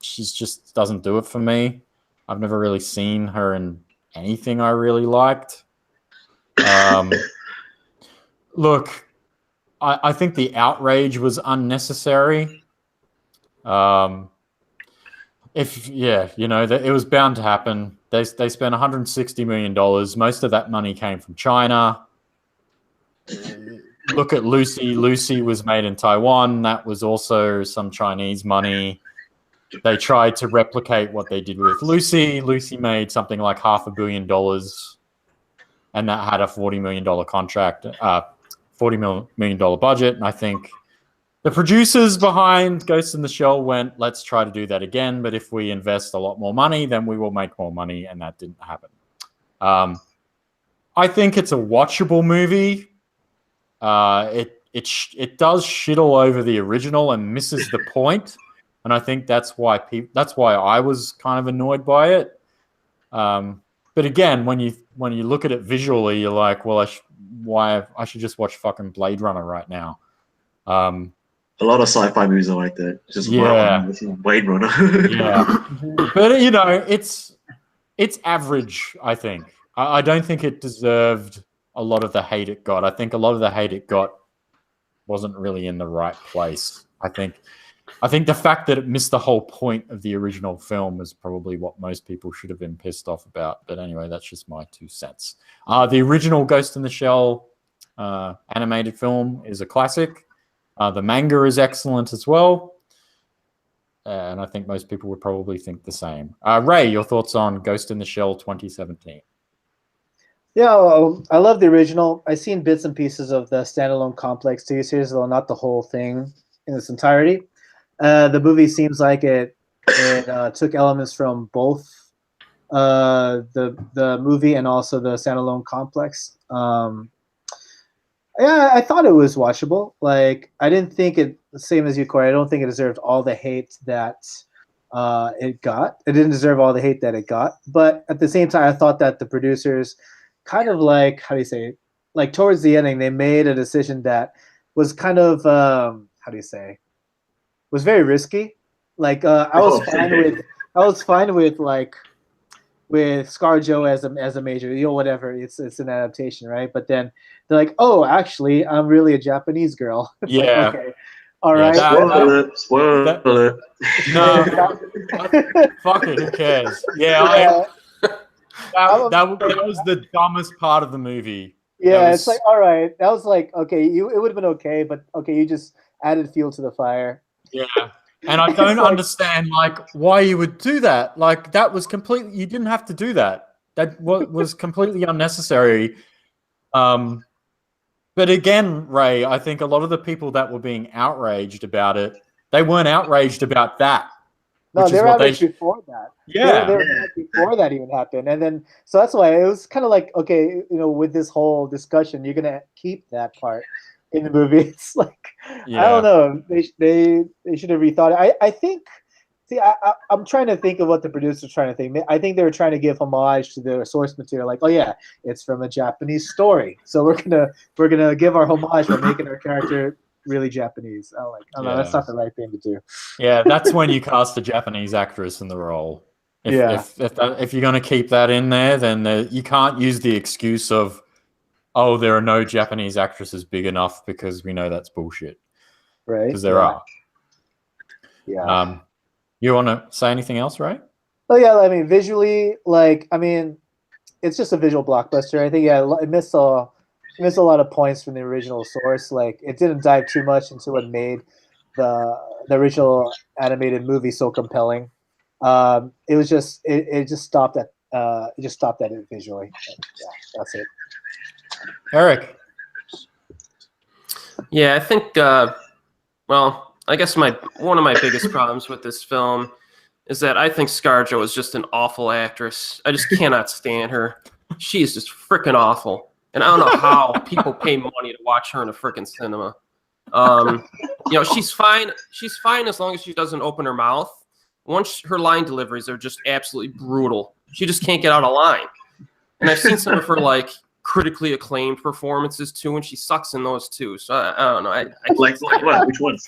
She just doesn't do it for me. I've never really seen her in anything I really liked. Look, I think the outrage was unnecessary. It was bound to happen. They spent $160 million. Most of that money came from China. look at Lucy. Lucy was made in Taiwan. That was also some Chinese money. They tried to replicate what they did with Lucy. Lucy made something like $500 million, and that had a $40 million contract, $40 million budget. And I think the producers behind Ghost in the Shell went, let's try to do that again. But if we invest a lot more money, then we will make more money. And that didn't happen. I think it's a watchable movie. It does shit all over the original and misses the point. And I think that's why I was kind of annoyed by it. But again, when you look at it visually, you're like, well, I should just watch fucking Blade Runner right now. A lot of sci-fi movies are like that. Just Blade Runner. Yeah, but you know, it's average. I think. I don't think it deserved a lot of the hate it got. I think a lot of the hate it got wasn't really in the right place. I think the fact that it missed the whole point of the original film is probably what most people should have been pissed off about. But anyway, that's just my 2 cents. The original Ghost in the Shell animated film is a classic. The manga is excellent as well. And I think most people would probably think the same. Ray, your thoughts on Ghost in the Shell 2017? Yeah, well, I love the original. I've seen bits and pieces of the standalone Complex TV series, though not the whole thing in its entirety. The movie seems like it took elements from both the movie and also the standalone Complex. Yeah, I thought it was watchable. Like, I didn't think it, same as you, Corey, I don't think it deserved all the hate that it got. It didn't deserve all the hate that it got. But at the same time, I thought that the producers kind of like, how do you say, like towards the ending, they made a decision that was kind of, was very risky. Like, I was fine with like, with ScarJo as a major, you know, whatever. It's an adaptation, right? But then they're like, oh, actually, I'm really a Japanese girl. It's Yeah. like, okay, all right. Spoiler alert. No, fuck it. Who cares? Yeah. That was the dumbest part of the movie. Yeah, it's like, all right. That was like, okay, it would have been okay, but okay, you just added fuel to the fire. Yeah. And I don't understand, like, why you would do that. Like, that was completely, you didn't have to do that. That was completely unnecessary. But again, Ray, I think a lot of the people that were being outraged about it, they weren't outraged about that. No, they were outraged before that. Yeah. They were before that even happened. And then, so that's why it was kind of like, okay, you know, with this whole discussion, you're going to keep that part in the movie. It's like, I don't know. They should have rethought it. I think, see, I'm trying to think of what the producers are trying to think. I think they were trying to give homage to the source material. Like, oh yeah, it's from a Japanese story, so we're gonna give our homage by making our character really Japanese. I'm like, oh no, that's not the right thing to do. Yeah, that's when you cast a Japanese actress in the role. If you're gonna keep that in there, then you can't use the excuse of, oh, there are no Japanese actresses big enough, because we know that's bullshit. Right. Because there are. Yeah. You want to say anything else, Ray? Oh yeah, I mean, visually, like, I mean, it's just a visual blockbuster. I think, yeah, it missed a lot of points from the original source. Like, it didn't dive too much into what made the original animated movie so compelling. It was just it just stopped at it visually. Yeah, that's it. Erik. Yeah, I think. Well, I guess one of my biggest problems with this film is that I think ScarJo is just an awful actress. I just cannot stand her. She is just freaking awful, and I don't know how people pay money to watch her in a freaking cinema. You know, she's fine. She's fine as long as she doesn't open her mouth. Once her line deliveries are just absolutely brutal. She just can't get out of line. And I've seen some of her like critically acclaimed performances too, and she sucks in those too. So I don't know. I like what? Which ones?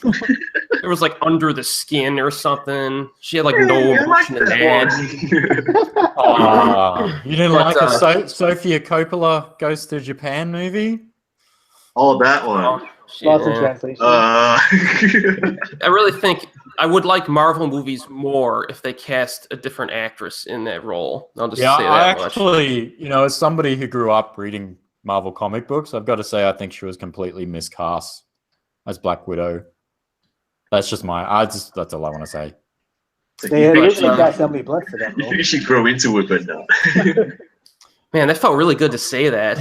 There was like Under the Skin or something. She had like no emotion in that. You didn't like a Sofia Coppola Goes to Japan movie? Oh, that one. Lots of translation. I really think I would like Marvel movies more if they cast a different actress in that role. I'll just say that I much. actually, you know, as somebody who grew up reading Marvel comic books. I've got to say, I think she was completely miscast as Black Widow. That's just that's all I want to say. They had But, originally cast Emily Blunt for that You role. think you should grow into it, but no. Man, that felt really good to say that.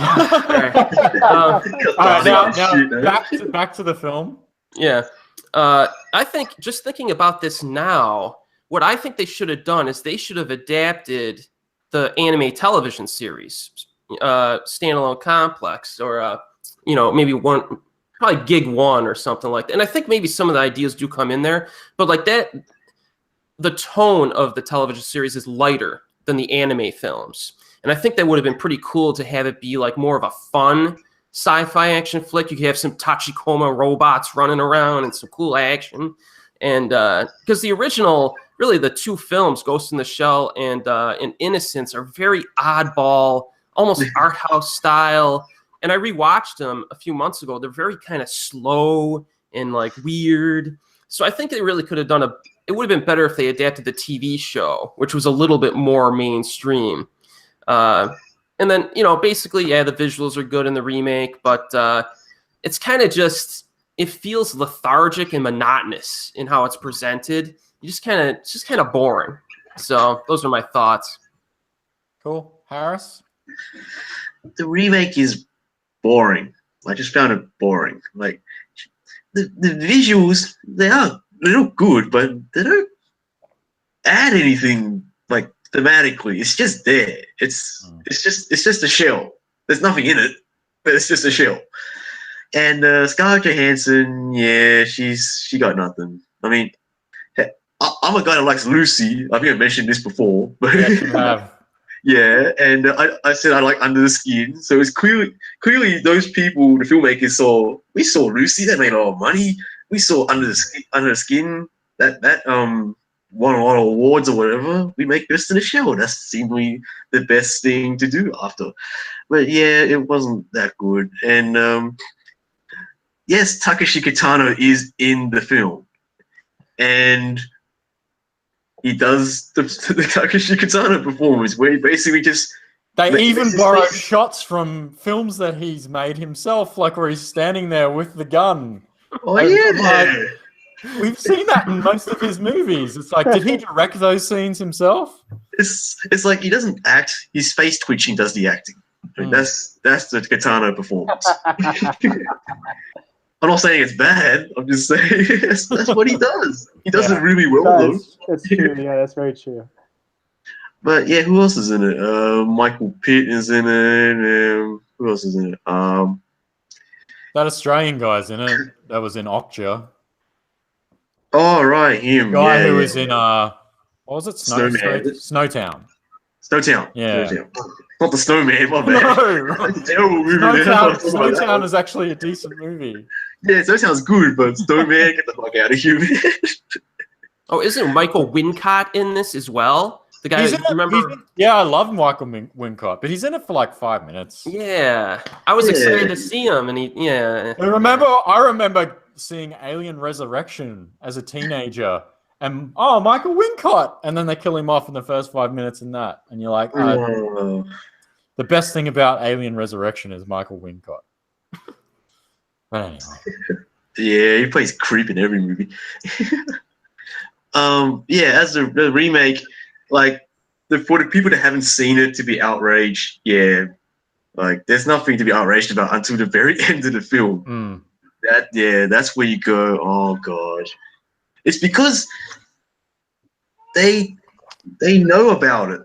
All right, now Shit, back to the film. Yeah. I think just thinking about this now, what I think they should have done is they should have adapted the anime television series, Standalone Complex, or maybe probably Gig One or something like that. And I think maybe some of the ideas do come in there, but like that, the tone of the television series is lighter than the anime films. And I think that would have been pretty cool to have it be like more of a fun sci-fi action flick. You could have some Tachikoma robots running around and some cool action. And because the original, really the two films, Ghost in the Shell and Innocence, are very oddball, almost art house style. And I rewatched them a few months ago. They're very kind of slow and like weird. So I think they really could have done it would have been better if they adapted the TV show, which was a little bit more mainstream. And then, basically, yeah, the visuals are good in the remake, but it's kind of it feels lethargic and monotonous in how it's presented. It's just kind of boring. So those are my thoughts. Cool. Harris? The remake is boring. I just found it boring. Like, the visuals, they look good, but they don't add anything like thematically. It's just there. It's just a shell. There's nothing in it, but it's just a shell. And Scarlett Johansson, yeah, she got nothing. I mean, I'm a guy that likes Lucy. I think I mentioned this before. But Yes, you have. yeah, and I said I like Under the Skin. So it's clearly those people, the filmmakers saw Lucy, that made a lot of money. We saw Under the Skin, that won a lot of awards or whatever. We make Ghost in the Shell. That seemed to be the best thing to do after. But yeah, it wasn't that good. And yes, Takeshi Kitano is in the film, and he does the Takeshi Kitano performance where he basically just. They even borrow shots from films that he's made himself, like where he's standing there with the gun. Oh yeah. We've seen that in most of his movies. It's like, did he direct those scenes himself? It's like he doesn't act; his face twitching does the acting. I mean, that's the Kitano performance. I'm not saying it's bad. I'm just saying that's what he does. He does it really well, though. That's true. Yeah, that's very true. But yeah, who else is in it? Michael Pitt is in it. Who else is in it? That Australian guy's in it. That was in Okja. Oh right, him. The guy who was in what was it? Snowtown. Snowtown. Yeah. Snowtown. Not the Snowman, my bad. No. That's a terrible movie. Snowtown is actually a decent movie. Yeah, Snowtown's good, but Snowman, get the fuck out of here, man. Oh, isn't Michael Wincott in this as well? The guy, yeah, I love Michael Wincott, but he's in it for like 5 minutes. Yeah, I was excited to see him, and I remember seeing Alien Resurrection as a teenager, and Michael Wincott, and then they kill him off in the first 5 minutes in that, and you're like, the best thing about Alien Resurrection is Michael Wincott. But anyway. Yeah, he plays creep in every movie. Yeah, as the remake, like for the people that haven't seen it to be outraged, yeah, like there's nothing to be outraged about until the very end of the film. That's where you go, oh god. It's because they know about it.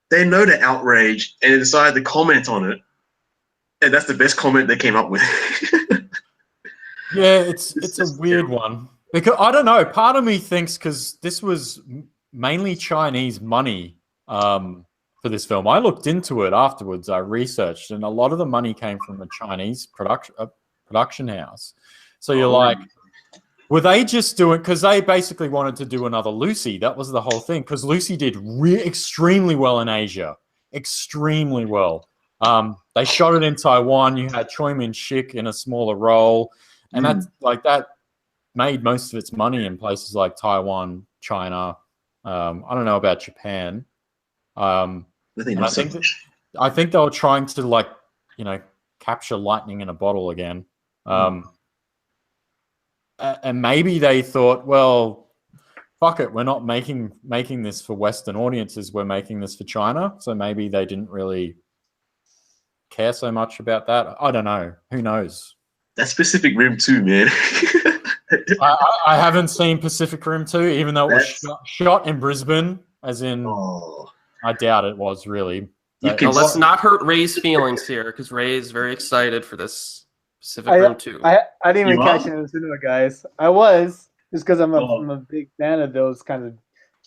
They know the outrage and they decided to comment on it. And that's the best comment they came up with. Yeah, it's a weird one. Because I don't know, part of me thinks because this was mainly Chinese money for this film. I looked into it afterwards. I researched, and a lot of the money came from a Chinese production house. So you're like, were they just doing? Because they basically wanted to do another Lucy. That was the whole thing. Because Lucy did extremely well in Asia, extremely well. They shot it in Taiwan. You had Choi Min-sik in a smaller role, and that made most of its money in places like Taiwan, China. I don't know about Japan. I think they were trying to capture lightning in a bottle again. And maybe they thought, well, fuck it, we're not making this for Western audiences, we're making this for China. So maybe they didn't really care so much about that. I don't know. Who knows? That's Pacific Rim 2, man. I haven't seen Pacific Rim 2, even though it was shot in Brisbane, as in, I doubt it was really. Let's not hurt Ray's feelings here, because Ray is very excited for this Pacific Rim 2. I didn't even catch it in the cinema, guys. I was, just because I'm a big fan of those kind of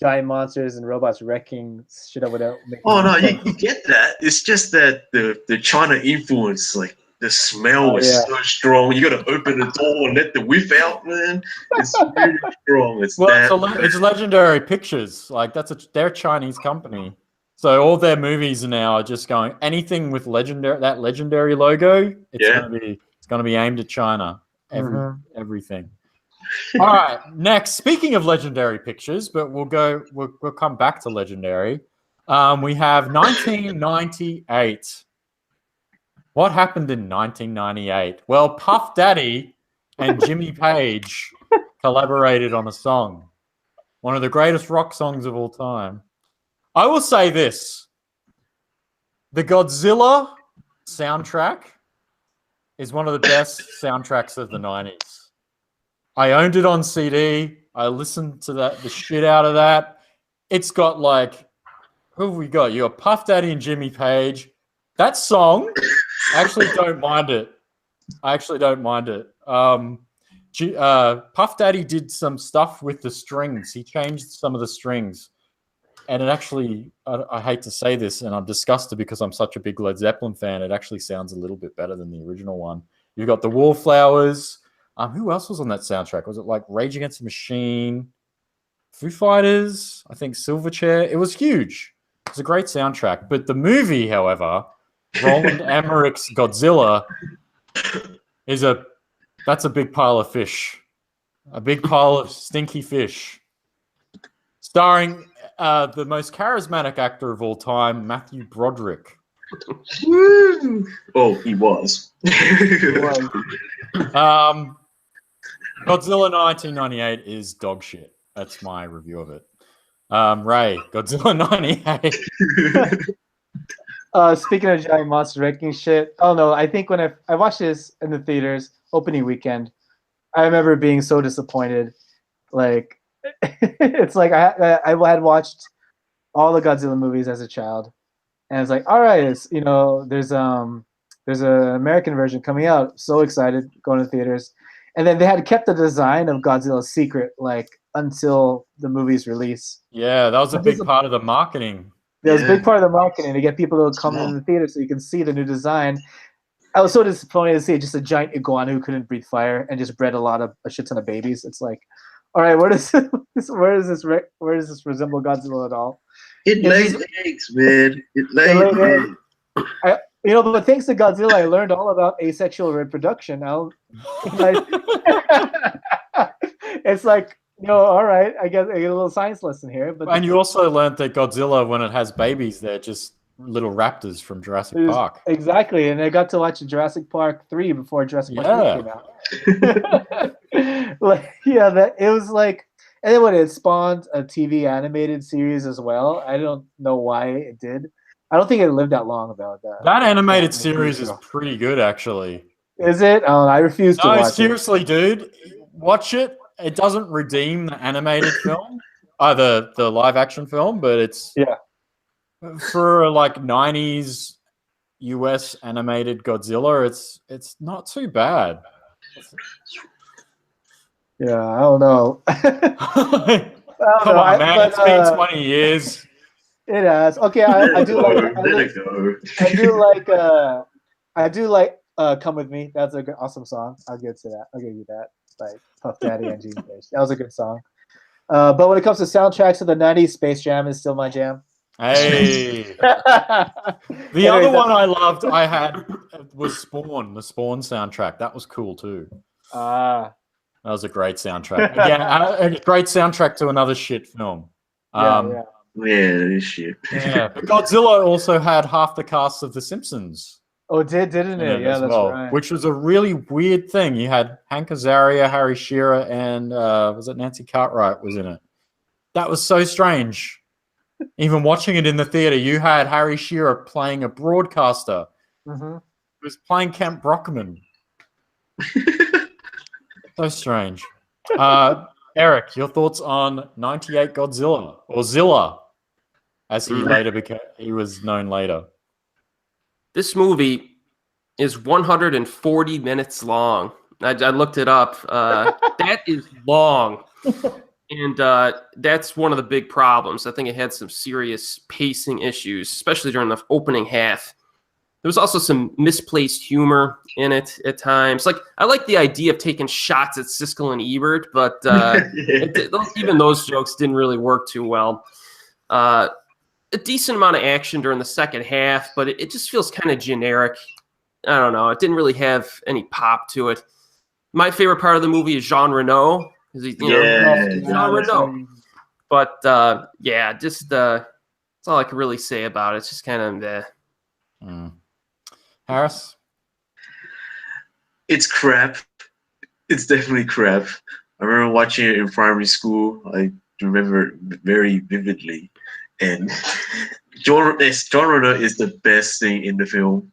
giant monsters and robots wrecking shit up without making no, you get that. It's just that the China influence, like the smell is so strong. You got to open the door and let the whiff out, man. It's really strong. It's Legendary Pictures. Like they're a Chinese company, so all their movies now are just going anything with legendary logo. It's gonna be aimed at China. Everything. All right. Next, speaking of Legendary Pictures, but we'll come back to Legendary. We have 1998. What happened in 1998? Well, Puff Daddy and Jimmy Page collaborated on a song, one of the greatest rock songs of all time. I will say this: the Godzilla soundtrack is one of the best soundtracks of the 90s. I owned it on CD. I listened to the shit out of that. It's got like, who have we got? You got Puff Daddy and Jimmy Page. That song, I actually don't mind it. Puff Daddy did some stuff with the strings. He changed some of the strings. And it actually, I hate to say this, and I'm disgusted because I'm such a big Led Zeppelin fan, it actually sounds a little bit better than the original one. You've got the Wallflowers. Who else was on that soundtrack? Was it like Rage Against the Machine, Foo Fighters, I think Silverchair? It was huge. It was a great soundtrack. But the movie, however, Roland Emmerich's Godzilla, that's a big pile of fish. A big pile of stinky fish. Starring the most charismatic actor of all time, Matthew Broderick. Woo! Oh, he was. Godzilla 1998 is dog shit. That's my review of it. Ray, Godzilla 98. Speaking of giant monster wrecking shit, I don't know. I think when I watched this in the theaters opening weekend, I remember being so disappointed. Like, it's like I had watched all the Godzilla movies as a child, and it's like, all right, there's an American version coming out. So excited, going to the theaters, and then they had kept the design of Godzilla secret, like until the movie's release. Yeah, that was a big part of the marketing. That was a big part of the marketing to get people to come in the theater so you can see the new design. I was so disappointed to see just a giant iguana who couldn't breathe fire and just bred a shit ton of babies. It's like, all right, where does this resemble Godzilla at all? It lays eggs, man. It lays eggs. But thanks to Godzilla, I learned all about asexual reproduction. It's like, all right, I get a little science lesson here. And you also learned that Godzilla, when it has babies, they're just little raptors from Jurassic Park. Exactly, and I got to watch Jurassic Park 3 before Jurassic Park 3 came out. It was like, and then it spawned a TV animated series as well. I don't know why it did. I don't think it lived that long about that. That animated series is pretty good, actually. Is it? Oh, I refuse to watch it. No, seriously, dude. Watch it. It doesn't redeem the animated film, the live action film, but it's for like 90s US animated Godzilla. It's not too bad. Yeah, I don't know. Come on, man! It's been 20 years. It has. Okay, I do like "Come With Me." That's a good, awesome song. I'll give you that. Like Puff Daddy and Jimmy Page. That was a good song. But when it comes to soundtracks of the 90s, Space Jam is still my jam. Hey. The other one I loved was Spawn, the Spawn soundtrack. That was cool too. That was a great soundtrack. Again, a great soundtrack to another shit film. This shit. Yeah, but Godzilla also had half the cast of The Simpsons Oh, didn't in it? it Yeah, as that's well, right. which was a really weird thing. You had Hank Azaria, Harry Shearer, and was it Nancy Cartwright was in it? That was so strange. Even watching it in the theater, you had Harry Shearer playing a broadcaster Mm-hmm. who was playing Kent Brockman. So strange. Erik, your thoughts on 98 Godzilla, or Zilla, as he was known later. This movie is 140 minutes long. I looked it up. That is long. And that's one of the big problems. I think it had some serious pacing issues, especially during the opening half. There was also some misplaced humor in it at times. Like, I like the idea of taking shots at Siskel and Ebert, but even those jokes didn't really work too well. A decent amount of action during the second half, but it just feels kind of generic. I don't know. It didn't really have any pop to it. My favorite part of the movie is Jean Reno. Jean Reno. But that's all I can really say about it. It's just kind of Harris? It's crap. It's definitely crap. I remember watching it in primary school. I remember it very vividly. And John Reno is the best thing in the film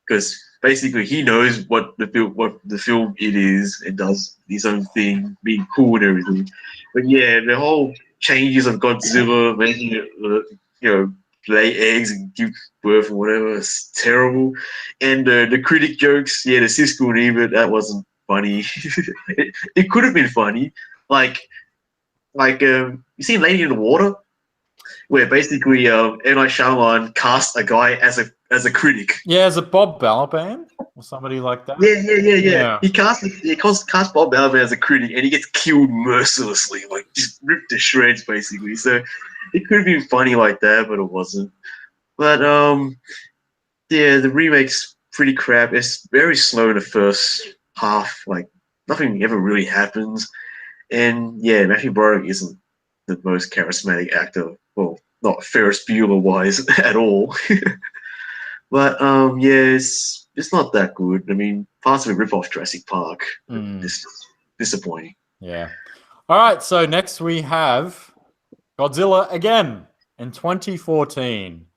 because basically he knows what the film it is and does his own thing, being cool and everything. But yeah, the whole changes of Godzilla, making it lay eggs and give birth or whatever, it's terrible. And the critic jokes, the Siskel and Ebert, that wasn't funny. it could have been funny, like you seen Lady in the Water, where basically M. Night Shyamalan cast a guy as a critic. Yeah, is it Bob Balaban or somebody like that? Yeah. He cast Bob Balaban as a critic, and he gets killed mercilessly, like just ripped to shreds, basically. So it could have been funny like that, but it wasn't. But the remake's pretty crap. It's very slow in the first half. Like nothing ever really happens, and yeah, Matthew Broderick isn't the most charismatic actor. Well, not Ferris Bueller wise at all. But it's not that good. I mean, parts of it rip off Jurassic Park. It's disappointing. Yeah. All right. So next we have Godzilla again in 2014.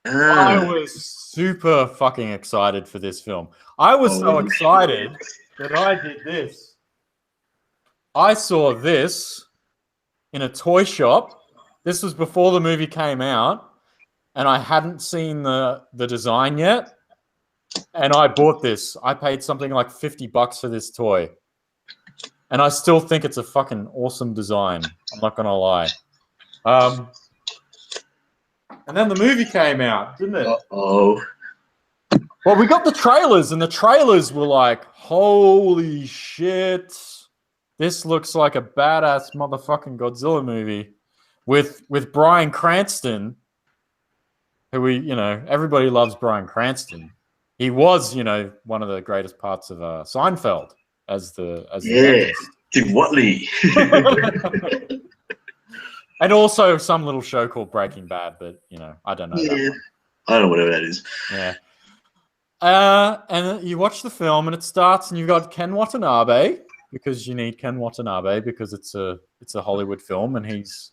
I was super fucking excited for this film. I was so excited that I did this. I saw this in a toy shop. This was before the movie came out, and I hadn't seen the design yet. And I bought this. I paid something like $50 for this toy. And I still think it's a fucking awesome design. I'm not going to lie. And then the movie came out, didn't it? Uh-oh. Well, we got the trailers, and the trailers were like, holy shit. This looks like a badass motherfucking Godzilla movie with Bryan Cranston, who everybody loves Bryan Cranston. He was, one of the greatest parts of Seinfeld as the dentist. Tim Watley. And also some little show called Breaking Bad, but I don't know that one. I don't know whatever that is. Yeah. And you watch the film, and it starts, and you've got Ken Watanabe, because you need Ken Watanabe because it's a Hollywood film, and he's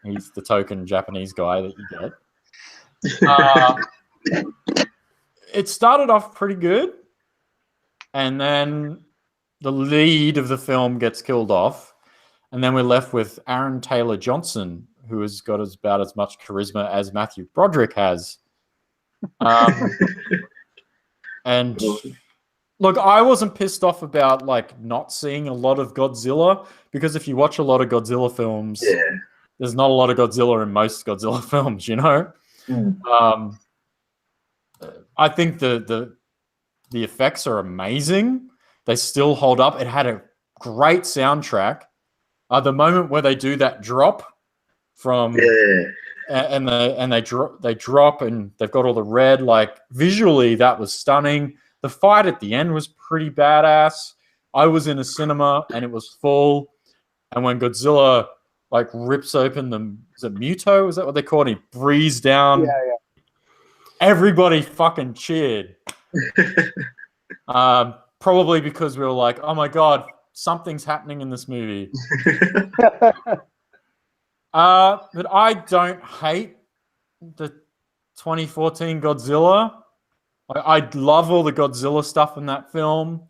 the token Japanese guy that you get. It started off pretty good, and then the lead of the film gets killed off, and then we're left with Aaron Taylor Johnson, who has got about as much charisma as Matthew Broderick has. And look, I wasn't pissed off about not seeing a lot of Godzilla, because if you watch a lot of Godzilla films, there's not a lot of Godzilla in most Godzilla films, I think the effects are amazing. They still hold up. It had a great soundtrack. The moment where they do that drop from and they drop and they've got all the red, visually that was stunning. The fight at the end was pretty badass. I was in a cinema and it was full, and when Godzilla rips open is it Muto? Is that what they call it? He breathes down. Yeah. Everybody fucking cheered. Probably because we were like, oh my god, something's happening in this movie. But I don't hate the 2014 Godzilla. I love all the Godzilla stuff in that film.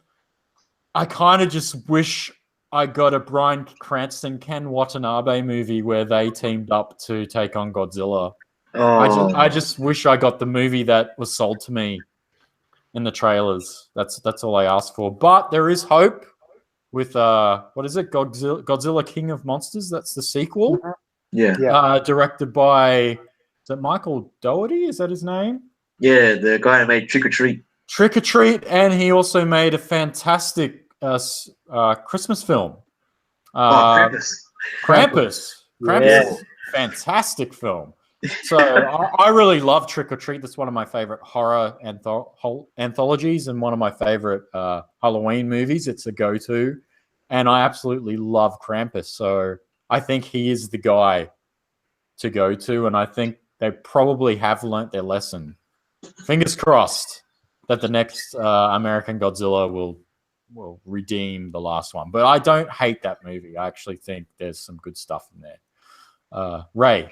I kind of just wish I got a Bryan Cranston, Ken Watanabe movie where they teamed up to take on Godzilla. I just wish I got the movie that was sold to me in the trailers. That's all I asked for. But there is hope with what is it? Godzilla King of Monsters. That's the sequel. Yeah. Directed by, is it Michael Dougherty? Is that his name? Yeah, the guy who made Trick or Treat. Trick or Treat, and he also made a fantastic Christmas film. Krampus. Krampus. Yeah. Is a fantastic film. So I really love Trick or Treat. That's one of my favorite horror anthologies and one of my favorite Halloween movies. It's a go-to. And I absolutely love Krampus. So I think he is the guy to go to. And I think they probably have learnt their lesson. Fingers crossed that the next American Godzilla will redeem the last one. But I don't hate that movie. I actually think there's some good stuff in there. Ray,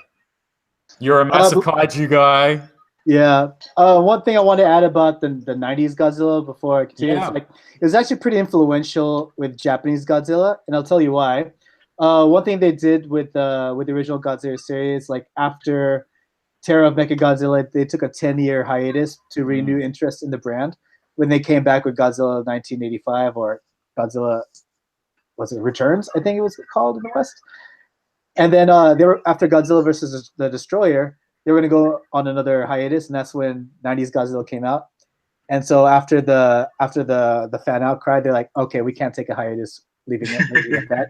you're a massive kaiju guy. Yeah. One thing I want to add about the 90s Godzilla before I continue is it was actually pretty influential with Japanese Godzilla, and I'll tell you why. One thing they did with the original Godzilla series, like after Terror of Mechagodzilla, they took a 10-year hiatus to renew interest in the brand when they came back with Godzilla 1985 or Godzilla, was it Returns? I think it was called in the West. And then they were after Godzilla versus the Destroyer, they were going to go on another hiatus, and that's when 90s Godzilla came out. And so after the fan outcry, they're like, okay, we can't take a hiatus, leaving it like that.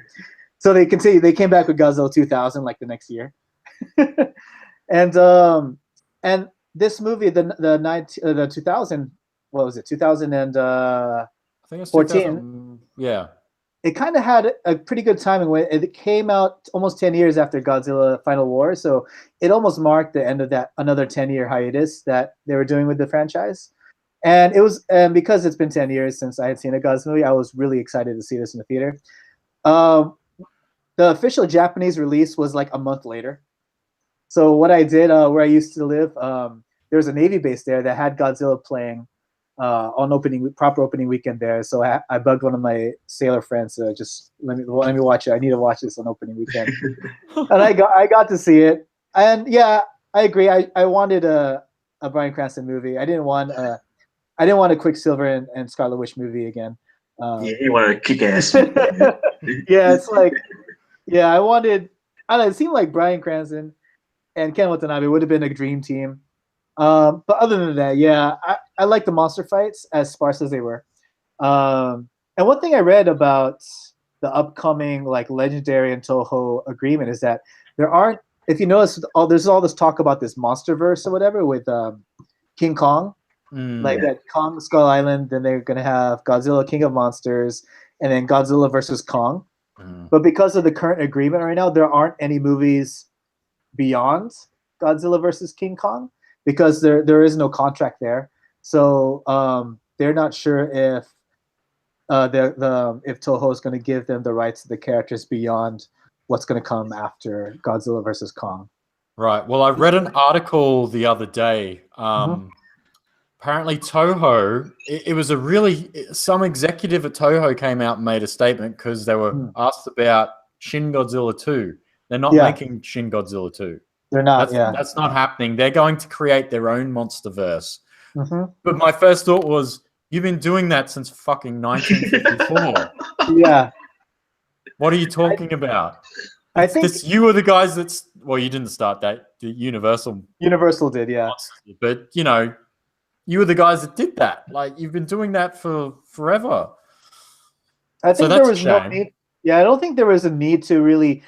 So they continued. They came back with Godzilla 2000 like the next year. And this movie, the 2000, what was it? 2000 and I think it's 14. Yeah. It kind of had a pretty good timing when it came out almost 10 years after Godzilla Final War. So it almost marked the end of that another 10-year hiatus that they were doing with the franchise. And because it's been 10 years since I had seen a Godzilla movie, I was really excited to see this in the theater. The official Japanese release was like a month later. So what I did, where I used to live, there was a Navy base there that had Godzilla playing on proper opening weekend there. So I bugged one of my sailor friends to just let me watch it. I need to watch this on opening weekend, and I got to see it. And yeah, I agree. I wanted a Bryan Cranston movie. I didn't want a Quicksilver and Scarlet Witch movie again. Yeah, you want to kick ass. Yeah, it's like, yeah, I don't know, it seemed like Bryan Cranston and Ken Watanabe would have been a dream team. But other than that, yeah, I like the monster fights as sparse as they were. And one thing I read about the upcoming like Legendary and Toho agreement is that there aren't, if you notice, there's all this talk about this MonsterVerse or whatever with King Kong, like that Kong Skull Island. Then they're gonna have Godzilla King of Monsters, and then Godzilla versus Kong. But because of the current agreement right now, there aren't any movies beyond Godzilla versus King Kong because there is no contract there. So they're not sure if if Toho is going to give them the rights to the characters beyond what's going to come after Godzilla versus Kong. Right. Well, I read an article the other day. Apparently Toho, it was some executive at Toho came out and made a statement because they were asked about Shin Godzilla 2. They're not making Shin Godzilla 2. They're not, That's not happening. They're going to create their own MonsterVerse. But my first thought was, you've been doing that since fucking 1954. Yeah. What are you talking about? I think you were the guys you didn't start that. Universal did, yeah. But, you were the guys that did that. Like, you've been doing that for forever. I think there was no need. Yeah, I don't think there was a need to really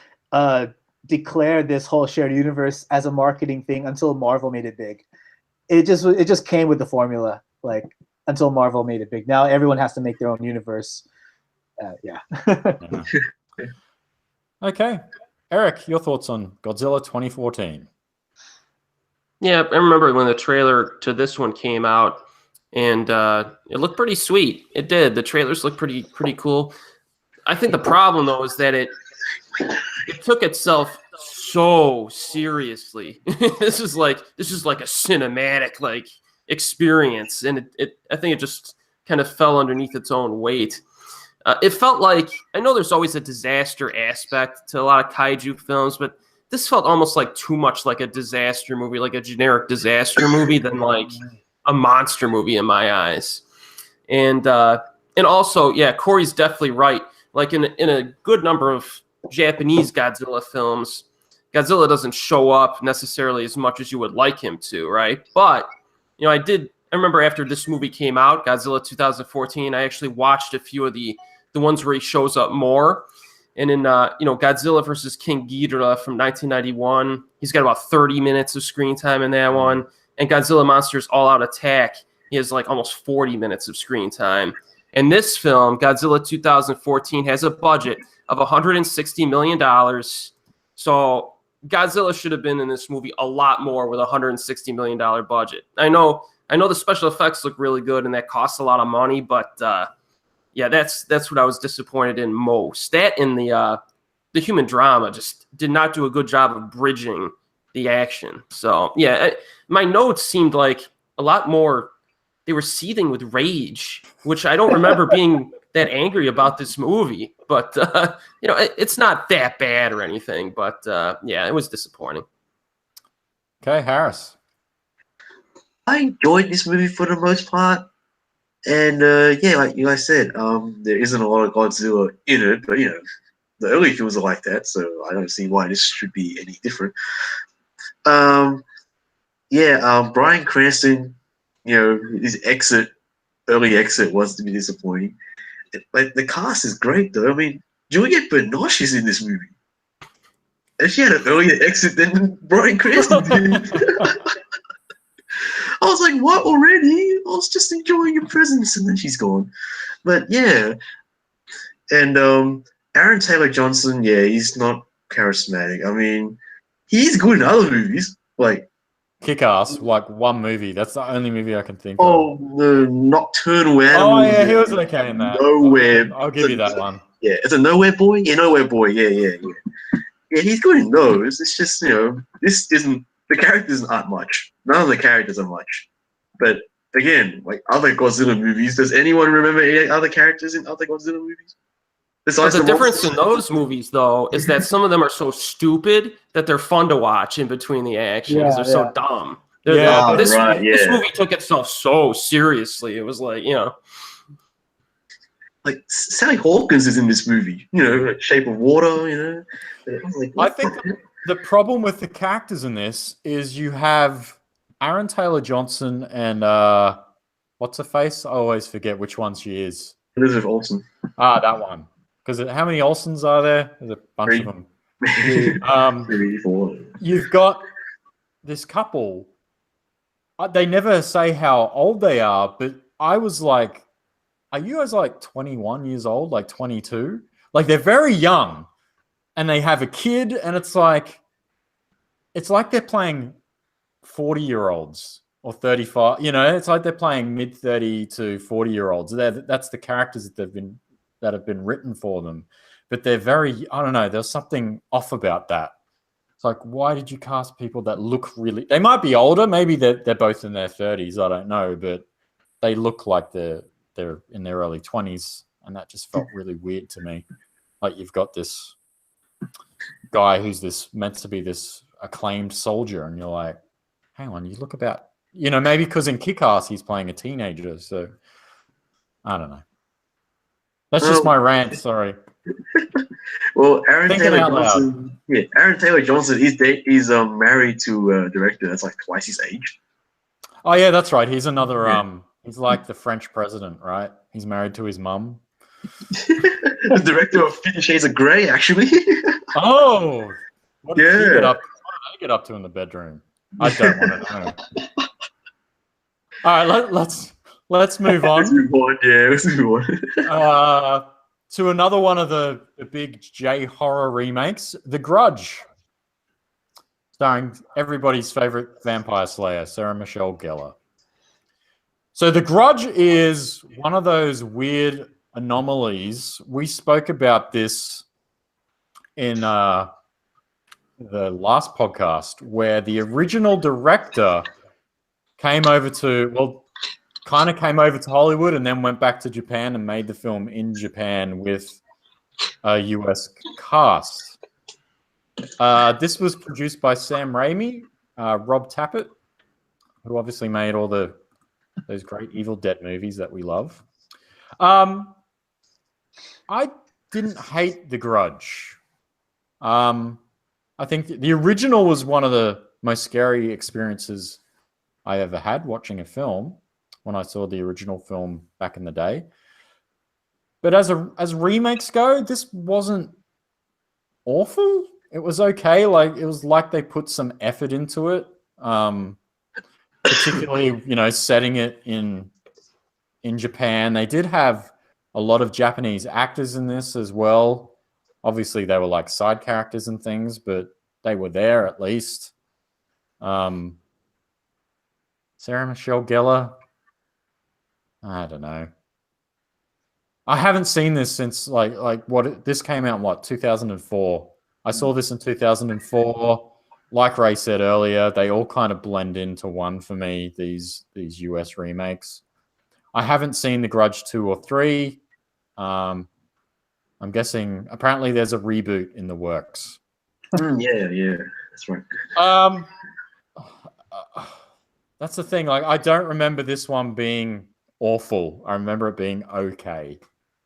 declare this whole shared universe as a marketing thing until Marvel made it big. It just came with the formula, like until Marvel made it big. Now everyone has to make their own universe. Yeah. Okay. Erik, your thoughts on Godzilla 2014? Yeah, I remember when the trailer to this one came out, and it looked pretty sweet. It did. The trailers looked pretty cool. I think the problem though is that it took itself so seriously. This is like a cinematic like experience, and I think it just kind of fell underneath its own weight. It felt like, I know there's always a disaster aspect to a lot of kaiju films, but this felt almost like too much like a disaster movie, like a generic disaster movie, than like a monster movie in my eyes. And also, yeah, Corey's definitely right. Like in a good number of Japanese Godzilla films, Godzilla doesn't show up necessarily as much as you would like him to, right? But I remember after this movie came out, Godzilla 2014, I actually watched a few of the ones where he shows up more. And in Godzilla versus King Ghidorah from 1991, he's got about 30 minutes of screen time in that one. And Godzilla Monsters All Out Attack, he has like almost 40 minutes of screen time. And this film, Godzilla 2014, has a budget of $160 million. So Godzilla should have been in this movie a lot more with a $160 million budget. I know the special effects look really good and that costs a lot of money, but yeah, that's what I was disappointed in most. That and the human drama just did not do a good job of bridging the action. So yeah, my notes seemed like a lot more. They were seething with rage, which I don't remember being that angry about this movie. But it's not that bad or anything. But yeah, it was disappointing. Okay, Harris. I enjoyed this movie for the most part. And yeah, like you guys said, there isn't a lot of Godzilla in it, but the early films are like that, so I don't see why this should be any different. Bryan Cranston, his early exit was to be disappointing. Like the cast is great though. I mean, Juliette Binoche is in this movie, and she had an earlier exit than Bryan Cranston did. I was like, what already? I was just enjoying your presence, and then she's gone. But yeah, and Aaron Taylor Johnson, yeah, he's not charismatic. I mean, he's good in other movies, like Kick-Ass, like one movie. That's the only movie I can think of. Oh, the Nocturnal Animals. Oh yeah, he was okay in that. Nowhere. I'll give you that one. Yeah, it's a Nowhere Boy. Yeah, Nowhere Boy. Yeah. Yeah, he's good in those. It's just this isn't, the characters aren't much. None of the characters are much. But again, like other Godzilla movies, does anyone remember any other characters in other Godzilla movies? But the difference in those movies, though, is that some of them are so stupid that they're fun to watch in between the action because they're so dumb. This movie took itself so seriously. It was like, like Sally Hawkins is in this movie. Like Shape of Water. I think the problem with the characters in this is you have Aaron Taylor Johnson and what's her face? I always forget which one she is. Elizabeth Olsen. Ah, that one. Because how many Olsens are there? There's a bunch of them. 3, 4. You've got this couple. They never say how old they are, but I was like, are you guys like 21 years old, like 22? Like they're very young and they have a kid, and it's like they're playing 40-year-olds or 35. It's like they're playing mid-30 to 40-year-olds. That's the characters that have been written for them, but they're very, I don't know, there's something off about that. It's like, why did you cast people that look really, they might be older, maybe they're both in their 30s, I don't know, but they look like they're in their early 20s, and that just felt really weird to me. Like you've got this guy who's meant to be this acclaimed soldier, and you're like, hang on, you look about, maybe because in Kick-Ass he's playing a teenager, so I don't know. That's just my rant. Sorry. Well, Aaron Taylor Johnson. Yeah, Aaron Taylor Johnson. He's married to a director that's like twice his age. Oh yeah, that's right. He's another. He's like the French president, right? He's married to his mum. The director of 50 Shades of Grey, actually. Oh. What did he get up? What did they get up to in the bedroom? I don't want to know. All right, let's move on. Let's move on. To another one of the big J horror remakes, The Grudge, starring everybody's favorite vampire slayer, Sarah Michelle Gellar. So The Grudge is one of those weird anomalies. We spoke about this in the last podcast, where the original director came over to Hollywood and then went back to Japan and made the film in Japan with a US cast. This was produced by Sam Raimi, Rob Tappert, who obviously made all those great Evil Dead movies that we love. I didn't hate The Grudge. I think the original was one of the most scary experiences I ever had watching a film when I saw the original film back in the day. But as remakes go, this wasn't awful. It was okay. Like, it was like they put some effort into it. Particularly, setting it in Japan. They did have a lot of Japanese actors in this as well. Obviously, they were like side characters and things, but they were there at least. Sarah Michelle Gellar. I don't know. I haven't seen this since this came out in 2004. I saw this in 2004. Like Ray said earlier, they all kind of blend into one for me, these US remakes. I haven't seen The Grudge 2 or 3. I'm guessing apparently there's a reboot in the works. Yeah, that's right. That's the thing. Like, I don't remember this one being awful. I remember it being okay,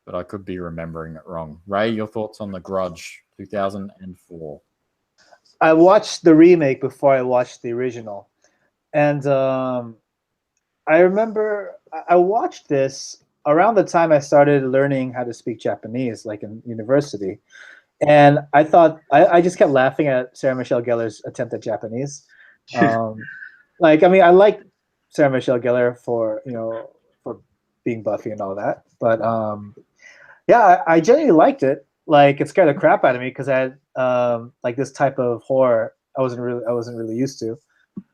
but I could be remembering it wrong. Ray, your thoughts on The Grudge 2004? I watched the remake before I watched the original, and I remember I watched this around the time I started learning how to speak Japanese, like in university. And I thought I just kept laughing at Sarah Michelle Gellar's attempt at Japanese. I like Sarah Michelle Gellar for being Buffy and all that, but I genuinely liked it. Like, it scared the crap out of me because I had like this type of horror I wasn't really used to.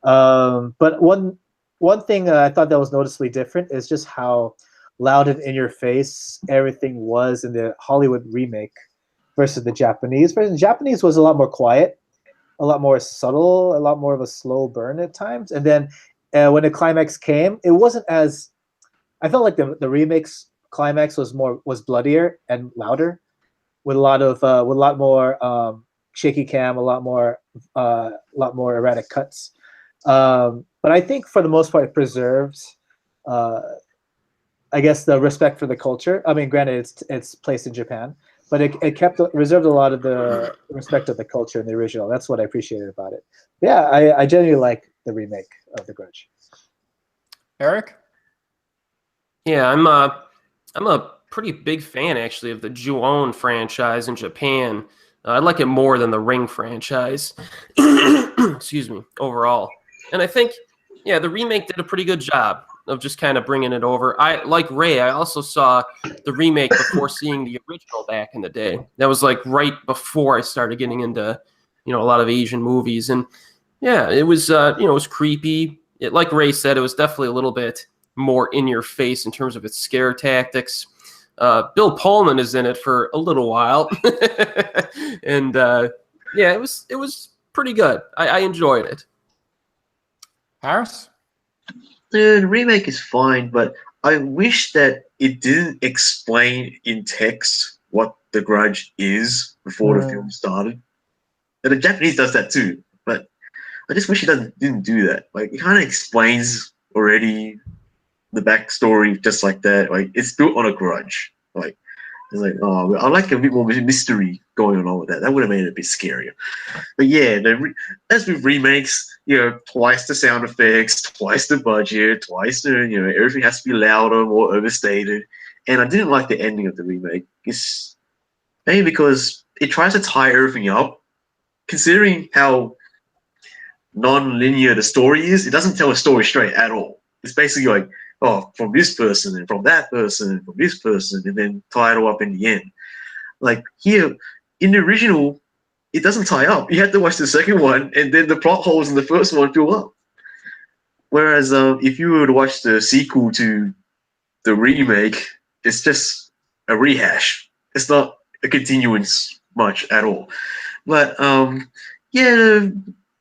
But one thing I thought that was noticeably different is just how loud and in your face everything was in the Hollywood remake versus the Japanese. Versus the Japanese was a lot more quiet, a lot more subtle, a lot more of a slow burn at times. And then when the climax came, it wasn't as, I felt like the remake's climax was bloodier and louder, with a lot more shaky cam, a lot more erratic cuts. But I think for the most part, it preserves, I guess, the respect for the culture. I mean, granted, it's placed in Japan, but it reserved a lot of the respect of the culture in the original. That's what I appreciated about it. But yeah, I genuinely like the remake of The Grudge. Erik? Yeah, I'm a pretty big fan, actually, of the Ju-On franchise in Japan. I like it more than the Ring franchise. Excuse me, overall. And I think, the remake did a pretty good job of just kind of bringing it over. Like Ray, I also saw the remake before seeing the original back in the day. That was like right before I started getting into, a lot of Asian movies. And yeah, it was, it was creepy. Like Ray said, it was definitely a little bit more in your face in terms of its scare tactics. Bill Pullman is in it for a little while. And it was pretty good. I enjoyed it. Harris? The remake is fine, but I wish that it didn't explain in text what The Grudge is before the film started. And the Japanese does that too, but I just wish it didn't do that. Like, it kind of explains already the backstory just like that. Like, it's built on a grudge. Like, it's like, oh, I like a bit more mystery going on with that. That would have made it a bit scarier. But yeah, as with remakes, twice the sound effects, twice the budget, twice the, everything has to be louder, more overstated. And I didn't like the ending of the remake. It's maybe because it tries to tie everything up. Considering how non-linear the story is, it doesn't tell a story straight at all. It's basically like, oh, from this person and from that person and from this person, and then tie it all up in the end. Like, here, in the original, it doesn't tie up. You have to watch the second one, and then the plot holes in the first one fill up. Whereas if you were to watch the sequel to the remake, it's just a rehash. It's not a continuance much at all. But yeah,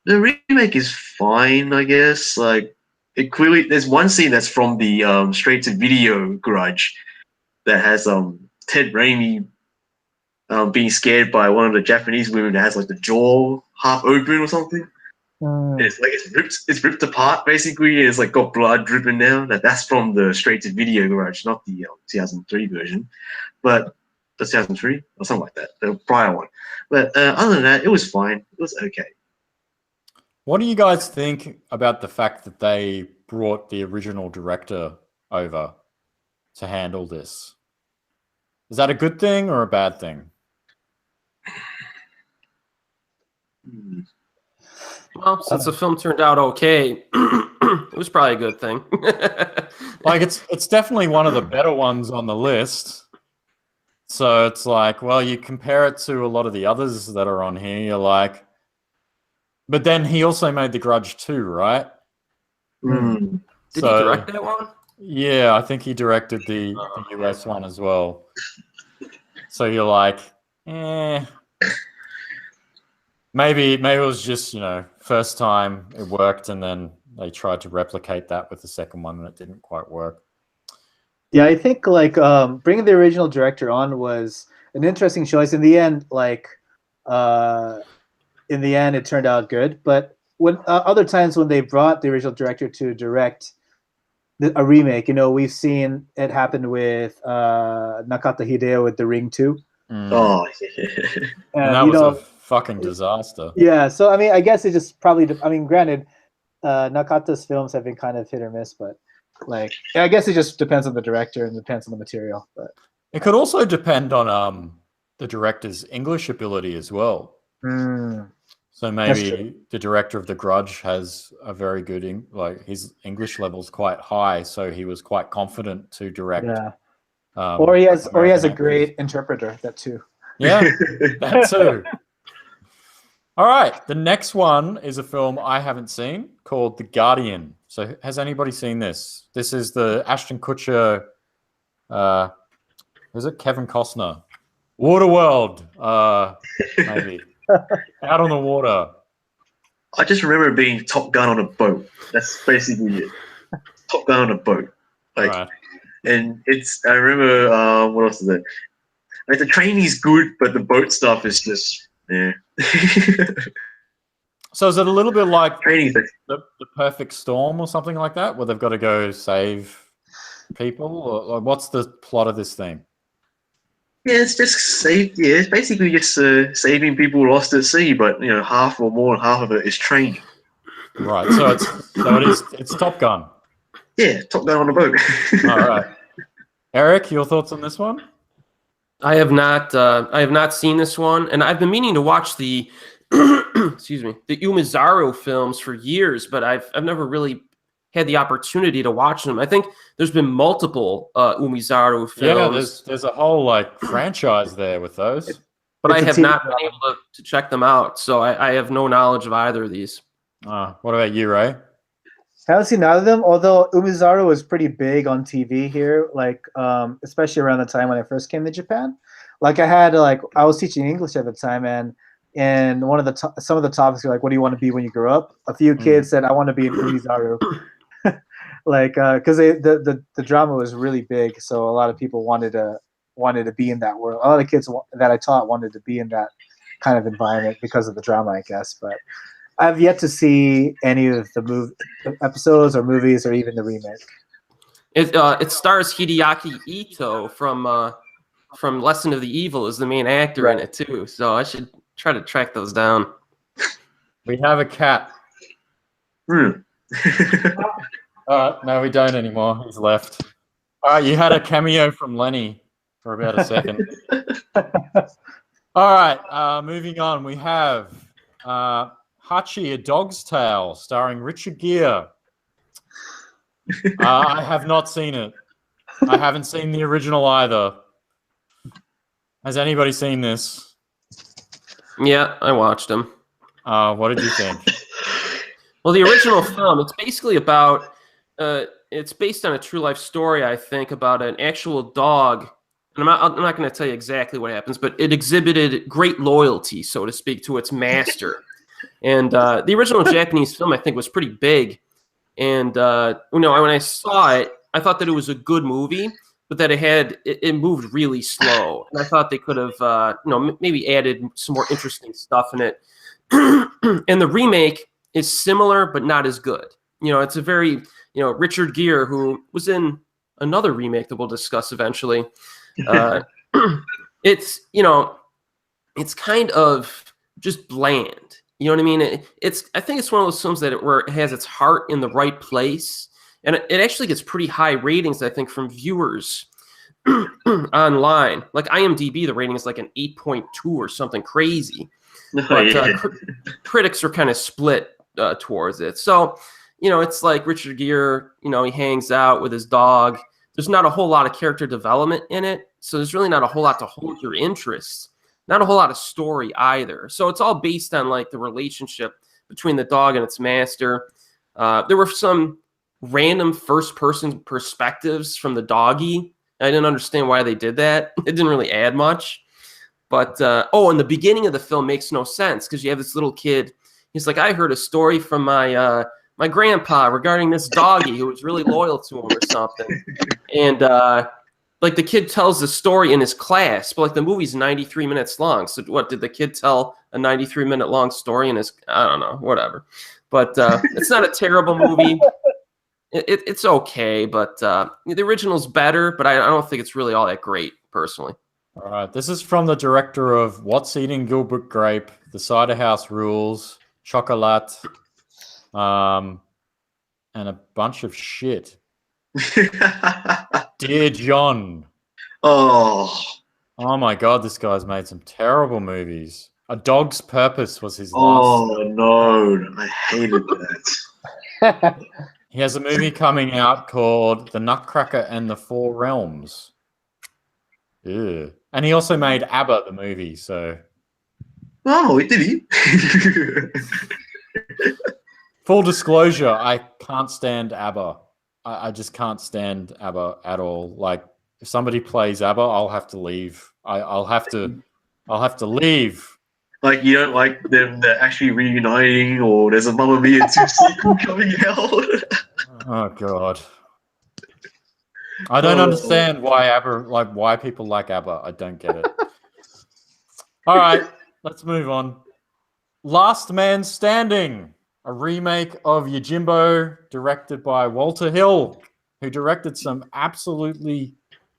the remake is fine, I guess. Like it clearly, there's one scene that's from the straight to video Grudge that has Ted Raimi being scared by one of the Japanese women that has like the jaw half open or something. It's like it's ripped apart basically. And it's like got blood dripping down. That's from the straight to video Grudge, not the 2003 version, but the 2003 or something like that, the prior one. But other than that, it was fine. It was okay. What do you guys think about the fact that they brought the original director over to handle this? Is that a good thing or a bad thing? Well, since the film turned out okay, it was probably a good thing. Like it's definitely one of the better ones on the list. So it's like, well, you compare it to a lot of the others that are on here, you're like, but then he also made The Grudge 2, right? Mm. Did he direct that one? Yeah, I think he directed the US one as well. So you're like, maybe it was just, you know, first time it worked and then they tried to replicate that with the second one and it didn't quite work. Yeah, I think like bringing the original director on was an interesting choice. In the end, it turned out good. But when other times when they brought the original director to direct a remake, you know, we've seen it happen with Nakata Hideo with The Ring 2. Oh, yeah. And that was a fucking disaster. Yeah, so I mean, I guess it just probably. I mean, granted, Nakata's films have been kind of hit or miss, but like, I guess it just depends on the director and depends on the material. But it could also depend on the director's English ability as well. So maybe the director of The Grudge has a very good, like his English level's quite high, so he was quite confident to direct. Yeah. Or he has a great interpreter. That too. Yeah, that too. All right, the next one is a film I haven't seen called The Guardian. So has anybody seen this? This is the Ashton Kutcher, is it Kevin Costner? Waterworld, maybe. Out on the water. I just remember it being Top Gun on a boat. That's basically it. Top Gun on a boat. Like, Right. And I remember, what else is it? Like the training's good, but the boat stuff is just, yeah. So is it a little bit like Training's the Perfect Storm or something like that, where they've got to go save people? Or what's the plot of this thing? Yeah, it's just it's basically just saving people lost at sea, but you know, half or more than half of it is training. Right. So it's Top Gun. Yeah, Top Gun on a boat. All right. Erik, your thoughts on this one? I have not seen this one, and I've been meaning to watch the excuse me, the Umezaru films for years, but I've never really had the opportunity to watch them. I think there's been multiple Umezaru films. Yeah, there's a whole like franchise there with those. But I have not been able to check them out, so I have no knowledge of either of these. What about you, Ray? I haven't seen none of them, although Umezaru was pretty big on TV here, like especially around the time when I first came to Japan. Like I was teaching English at the time, and one of some of the topics were like, what do you want to be when you grow up? A few kids said, I want to be in Umezaru. Like because the drama was really big, so a lot of people wanted to be in that world. A lot of kids that I taught wanted to be in that kind of environment because of the drama, I guess. But I've yet to see any of the episodes or movies or even the remake. It stars Hideaki Ito from Lesson of the Evil as the main actor in it too. So I should try to track those down. We have a cat. No, we don't anymore. He's left. All right, you had a cameo from Lenny for about a second. All right, moving on. We have Hachi, A Dog's Tale, starring Richard Gere. I have not seen it. I haven't seen the original either. Has anybody seen this? Yeah, I watched them. What did you think? Well, the original film, it's basically about, it's based on a true life story, I think, about an actual dog. And I'm not going to tell you exactly what happens, but it exhibited great loyalty, so to speak, to its master. And the original Japanese film, I think, was pretty big. And when I saw it, I thought that it was a good movie, but that it moved really slow. And I thought they could have, maybe added some more interesting stuff in it. And the remake is similar, but not as good. It's a very, Richard Gere, who was in another remake that we'll discuss eventually. It's kind of just bland. You know what I mean? I think it's one of those films where it has its heart in the right place, and it actually gets pretty high ratings, I think, from viewers online. Like IMDb, the rating is like an 8.2 or something crazy. But critics are kind of split towards it. So, it's like Richard Gere, he hangs out with his dog. There's not a whole lot of character development in it, so there's really not a whole lot to hold your interest. Not a whole lot of story either. So it's all based on like the relationship between the dog and its master. There were some random first-person perspectives from the doggy. I didn't understand why they did that. It didn't really add much. But, and the beginning of the film makes no sense because you have this little kid. He's like, I heard a story from my grandpa regarding this doggy who was really loyal to him or something. And like the kid tells the story in his class, but like the movie's 93 minutes long. So what, did the kid tell a 93-minute long story in his, I don't know, whatever. But it's not a terrible movie. It's okay, but the original's better, but I don't think it's really all that great, personally. All right, this is from the director of What's Eating Gilbert Grape, The Cider House Rules, Chocolat, and a bunch of shit. Dear John. Oh my God, this guy's made some terrible movies. A Dog's Purpose was his last. Oh no, I hated that. He has a movie coming out called The Nutcracker and the Four Realms. Ew. And he also made ABBA, the movie, so. Oh, did he? Full disclosure, I can't stand ABBA. I just can't stand ABBA at all. Like, if somebody plays ABBA, I'll have to leave. I'll have to leave. Like, you don't like them, they're actually reuniting, or there's a Mamma Mia 2 sequel coming out. Oh God. I don't understand why why people like ABBA. I don't get it. All right, let's move on. Last Man Standing, a remake of Yojimbo, directed by Walter Hill, who directed some absolutely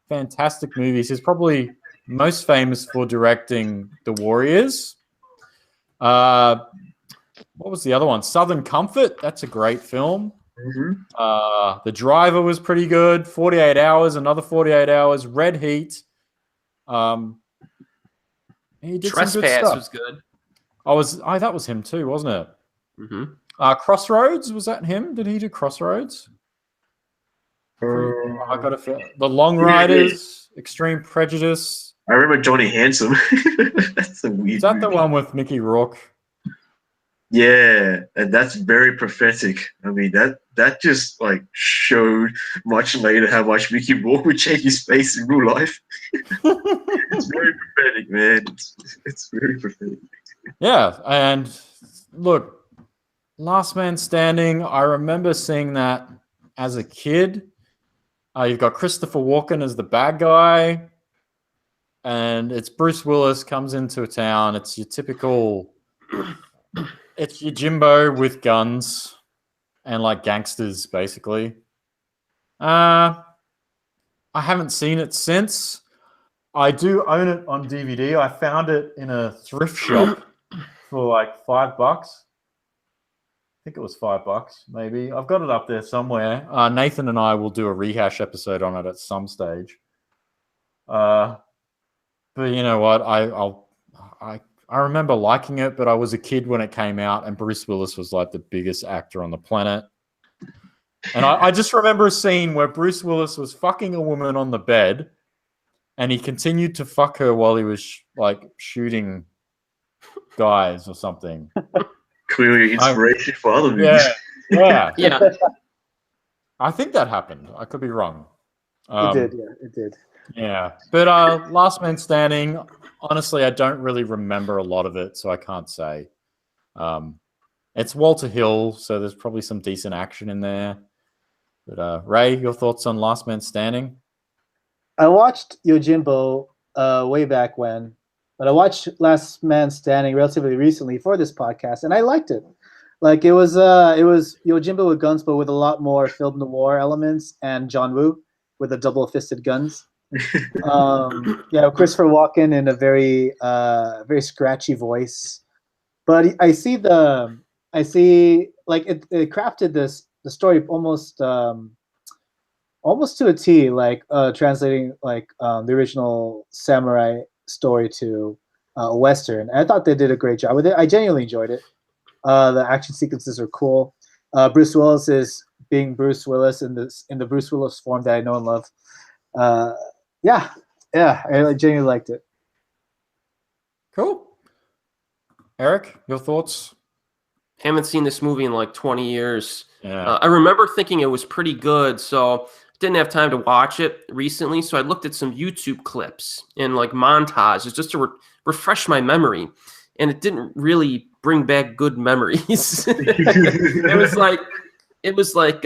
fantastic movies. He's probably most famous for directing The Warriors. What was the other one? Southern Comfort. That's a great film. Mm-hmm. The Driver was pretty good. 48 Hours, another 48 Hours. Red Heat. He did some good Trespass stuff. was good. That was him too, wasn't it? Mm-hmm. Crossroads, was that him? Did he do Crossroads? I got The Long Riders, Extreme Prejudice. I remember Johnny Handsome. That's a weird. Is that the movie. one with Mickey Rourke? Yeah, and that's very prophetic. I mean, that just like showed much later how much Mickey Rourke would change his face in real life. It's very prophetic, man. It's very prophetic. Yeah, and look, Last Man Standing, I remember seeing that as a kid. You've got Christopher Walken as the bad guy, and it's Bruce Willis comes into a town. It's your typical... It's Yojimbo with guns and like gangsters, basically. I haven't seen it since. I do own it on DVD. I found it in a thrift shop for like $5. I think it was $5, maybe. I've got it up there somewhere. Nathan and I will do a rehash episode on it at some stage. But you know what? I remember liking it, but I was a kid when it came out, and Bruce Willis was like the biggest actor on the planet. And I just remember a scene where Bruce Willis was fucking a woman on the bed, and he continued to fuck her while he was like shooting guys or something. clearly inspiration for other movies. Yeah. Yeah. I think that happened. I could be wrong. It did, yeah, it did. Yeah. But Last Man Standing, honestly, I don't really remember a lot of it, so I can't say. It's Walter Hill, so there's probably some decent action in there. But Ray, your thoughts on Last Man Standing? I watched Yojimbo way back when, but I watched Last Man Standing relatively recently for this podcast, and I liked it. Like it was Yojimbo with guns, but with a lot more film noir elements, and John Woo with the double-fisted guns. Yeah, Christopher Walken in a very very scratchy voice, but I see like it crafted the story almost almost to a T, like translating like the original samurai story to a western. And I thought they did a great job with it. I genuinely enjoyed it. The action sequences are cool. Bruce Willis is being Bruce Willis in the Bruce Willis form that I know and love. Yeah, I genuinely liked it. Cool. Erik, your thoughts? Haven't seen this movie in like 20 years. Yeah. I remember thinking it was pretty good, so didn't have time to watch it recently. So I looked at some YouTube clips and like montages just to refresh my memory, and it didn't really bring back good memories. it was like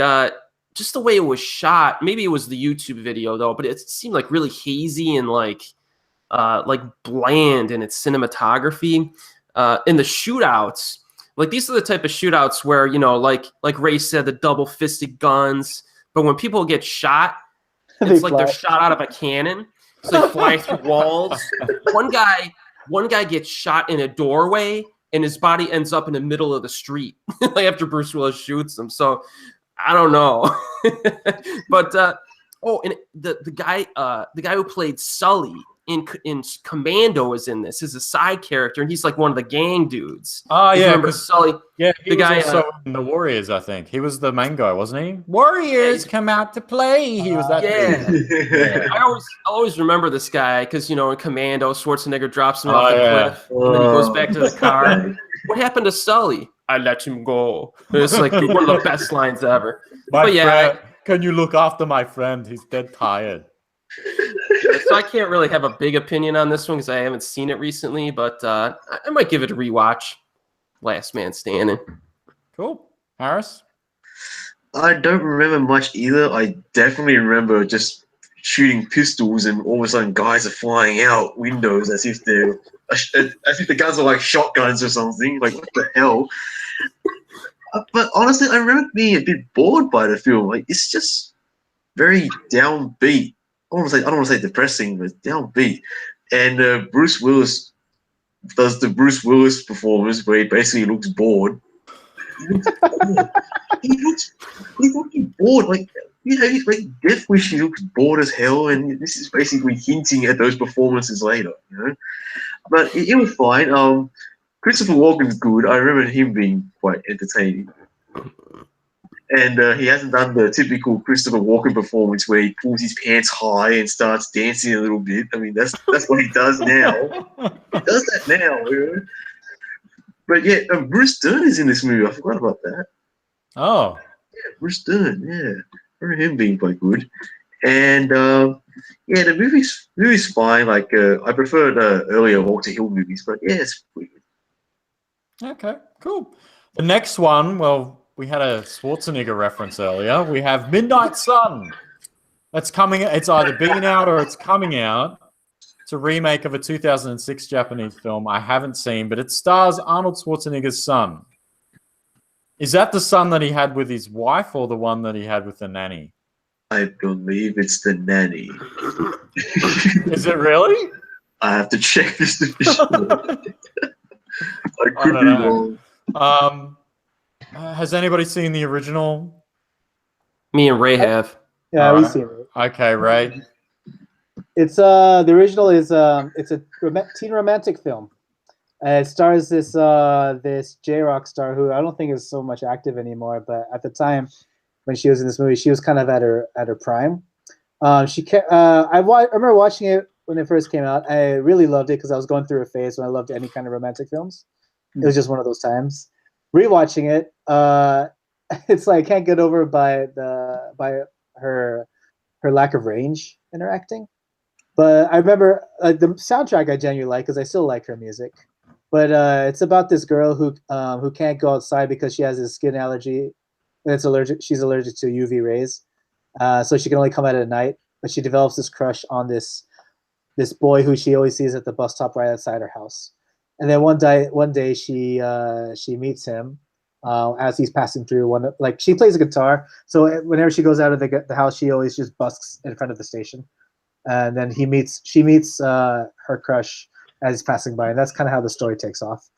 just the way it was shot. Maybe it was the YouTube video though, but it seemed like really hazy and like bland in its cinematography. In the shootouts, like these are the type of shootouts where, you know, like Ray said, the double-fisted guns. But when people get shot, it's like they're shot out of a cannon. So they fly through walls. One guy gets shot in a doorway, and his body ends up in the middle of the street like after Bruce Willis shoots him. So I don't know. But and the guy who played Sully in Commando is in this. Is a side character, and he's like one of the gang dudes. Oh, yeah. Remember Sully? Yeah, he the was guy also in the Warriors, I think. He was the main guy, wasn't he? Warriors come out to play. He was that dude. Yeah. I always remember this guy because, you know, in Commando, Schwarzenegger drops him off the cliff, and then he goes back to the car. What happened to Sully? I let him go. It's like one of the best lines ever. But yeah, can you look after my friend? He's dead tired. So I can't really have a big opinion on this one because I haven't seen it recently, but I might give it a rewatch. Last Man Standing. Cool. Harris? I don't remember much either. I definitely remember just shooting pistols and all of a sudden guys are flying out windows as if the guns are like shotguns or something. Like, what the hell? But honestly, I remember being a bit bored by the film. Like, it's just very downbeat. I don't want to say depressing, but downbeat. And Bruce Willis does the Bruce Willis performance where he basically looks bored. He looks bored. Like, you know, he's like Death Wish. He looks bored as hell, and this is basically hinting at those performances later. You know, but it was fine. Christopher Walken's good. I remember him being quite entertaining. And he hasn't done the typical Christopher Walken performance where he pulls his pants high and starts dancing a little bit. I mean, that's what he does now. He does that now. You know? But yeah, Bruce Dern is in this movie. I forgot about that. Oh. Yeah, Bruce Dern. Yeah, I remember him being quite good. And yeah, the movie's fine. Like I preferred earlier Walter Hill movies, but yeah, it's pretty good. Okay, cool. The next one, well, we had a Schwarzenegger reference earlier. We have Midnight Sun. That's coming. It's either been out or it's coming out. It's a remake of a 2006 Japanese film I haven't seen, but it stars Arnold Schwarzenegger's son. Is that the son that he had with his wife or the one that he had with the nanny? I believe it's the nanny. Is it really? I have to check this officially. I could don't be know. wrong. Has anybody seen the original? Me and Ray have. Yeah, we've seen it. Okay, Ray. It's the original is it's a teen romantic film. It stars this J-Rock star who I don't think is so much active anymore, but at the time when she was in this movie, she was kind of at her prime. I remember watching it when it first came out. I really loved it because I was going through a phase when I loved any kind of romantic films. It was just one of those times. rewatching it, it's like I can't get over by her lack of range in her acting. But I remember the soundtrack I genuinely like because I still like her music. But it's about this girl who can't go outside because she has a skin allergy. And it's allergic. She's allergic to UV rays, so she can only come out at night. But she develops this crush on this boy who she always sees at the bus stop right outside her house. And then one day she meets him as he's passing through. Like she plays a guitar, so whenever she goes out of the house, she always just busks in front of the station. And then she meets her crush as he's passing by, and that's kind of how the story takes off.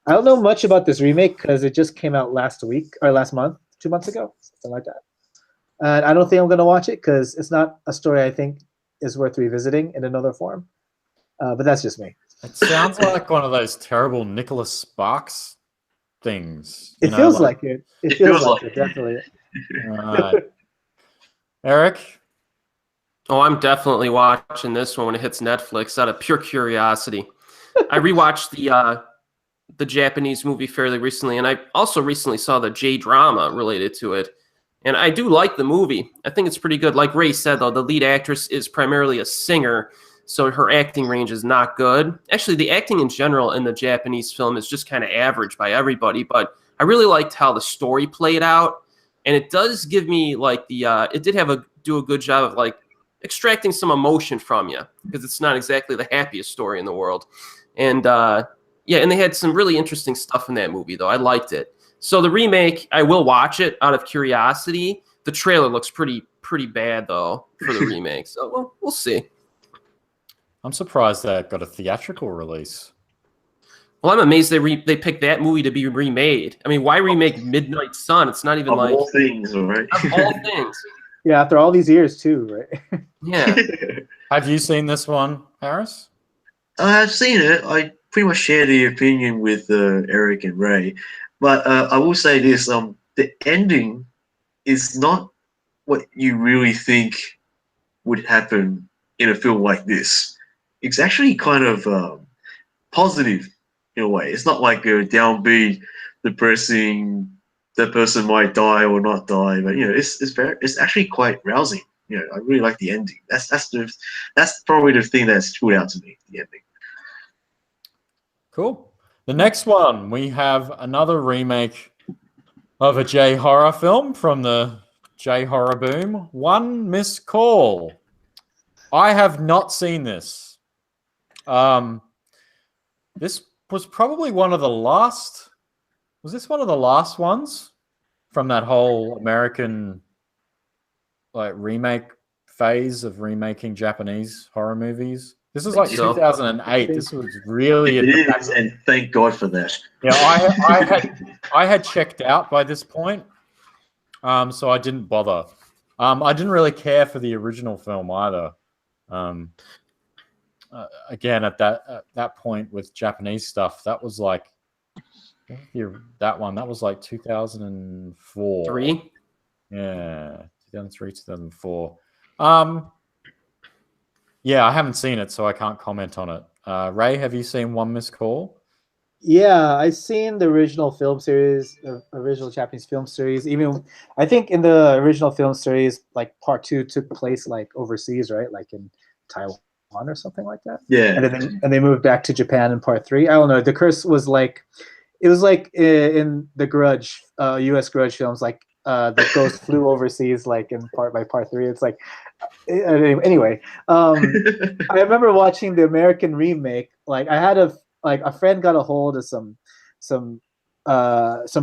I don't know much about this remake because it just came out last month, 2 months ago, something like that. And I don't think I'm going to watch it because it's not a story I think is worth revisiting in another form. But that's just me. It sounds like one of those terrible Nicholas Sparks things. It feels like it. It feels like it, definitely. Right. Erik? Oh, I'm definitely watching this one when it hits Netflix out of pure curiosity. I rewatched the Japanese movie fairly recently, and I also recently saw the J-drama related to it. And I do like the movie. I think it's pretty good. Like Ray said, though, the lead actress is primarily a singer, so her acting range is not good. Actually, the acting in general in the Japanese film is just kind of average by everybody, but I really liked how the story played out. And it does give me, like, it did do a good job of, like, extracting some emotion from you, because it's not exactly the happiest story in the world. And, yeah, and they had some really interesting stuff in that movie, though. I liked it. So the remake, I will watch it out of curiosity. The trailer looks pretty bad, though, for the remake. So we'll see. I'm surprised that got a theatrical release. Well, I'm amazed they picked that movie to be remade. I mean, why remake Midnight Sun? It's not even Of all things, right? Of all things. Yeah, after all these years too, right? Yeah. Have you seen this one, Harris? I've seen it. I pretty much share the opinion with Erik and Ray. But I will say this, the ending is not what you really think would happen in a film like this. It's actually kind of positive in a way. It's not like a downbeat, depressing, that person might die or not die, but it's actually quite rousing. I really like the ending. That's probably the thing that stood out to me, the ending. Cool. The next one, we have another remake of a J-horror film from the J-horror boom, One Missed Call. I have not seen this. This was probably one of the last... Was this one of the last ones from that whole American remake phase of remaking Japanese horror movies? This was like 2008. This was really... It is, and thank God for that. Yeah, I had checked out by this point, so I didn't bother. I didn't really care for the original film either. Again, at that point with Japanese stuff, that was like that was like 2004. 3? Yeah, 2003, 2004. Yeah, I haven't seen it, so I can't comment on it. Ray, have you seen One Missed Call? Yeah, I've seen the original film series, the original Japanese film series. Even I think in the original film series, like part 2 took place like overseas, right? Like in Taiwan or something like that. Yeah. And they moved back to Japan in part 3. I don't know. The curse was like, it was like in the Grudge, U.S. Grudge films, like the ghost flew overseas, like in by part 3. It's like, anyway. I remember watching the American remake. Like I had a friend got a hold of some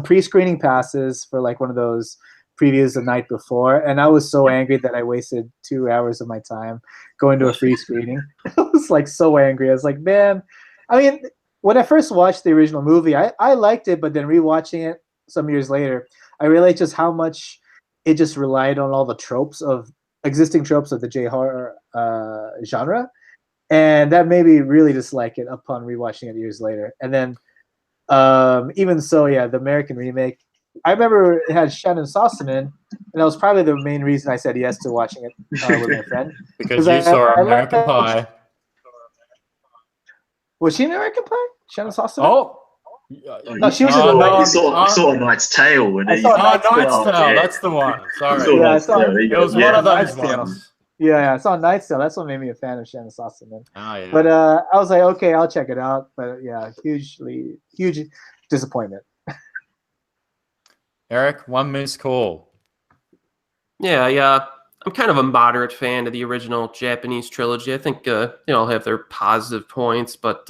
pre-screening passes for like one of those previews the night before, and I was so angry that I wasted 2 hours of my time going to a free screening. I was like so angry. I was like, man, I mean, when I first watched the original movie, I liked it, but then rewatching it some years later, I realized just how much it just relied on all the existing tropes of the J-horror genre. And that made me really dislike it upon rewatching it years later. And then, even so, yeah, the American remake, I remember it had Shannon Sossamon, and that was probably the main reason I said yes to watching it with my friend. Because you saw American Pie. Was she in American Pie? Shannon Sossamon? Oh, No, she was in Oh, the no, you saw A Knight's Tale. And I then saw Oh, Knight's Knight's Tale. Tale. Yeah. That's the one. Sorry. So Yeah, I that's- saw there it. you go. It was Yeah. one of those Knight's Tale. ones. Yeah, I saw Knight's Tale. That's what made me a fan of Shannon Sossaman. Oh, yeah. But I was like, okay, I'll check it out. But yeah, huge disappointment. Eric, one missed call. Yeah, I'm kind of a moderate fan of the original Japanese trilogy. I think they all have their positive points, but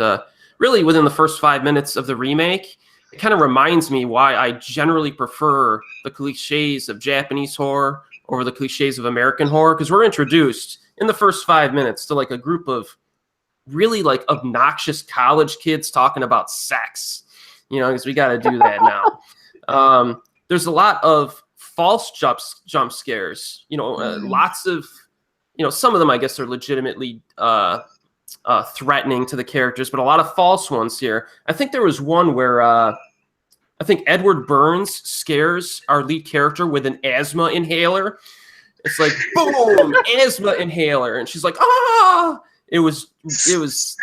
really within the first 5 minutes of the remake, it kind of reminds me why I generally prefer the cliches of Japanese horror over the cliches of American horror, because we're introduced in the first 5 minutes to like a group of really like obnoxious college kids talking about sex, because we got to do that now. There's a lot of false jump scares, lots of, some of them I guess are legitimately threatening to the characters, but a lot of false ones here. I think there was one where I think Edward Burns scares our lead character with an asthma inhaler. It's like, boom, asthma inhaler. And she's like, ah! It was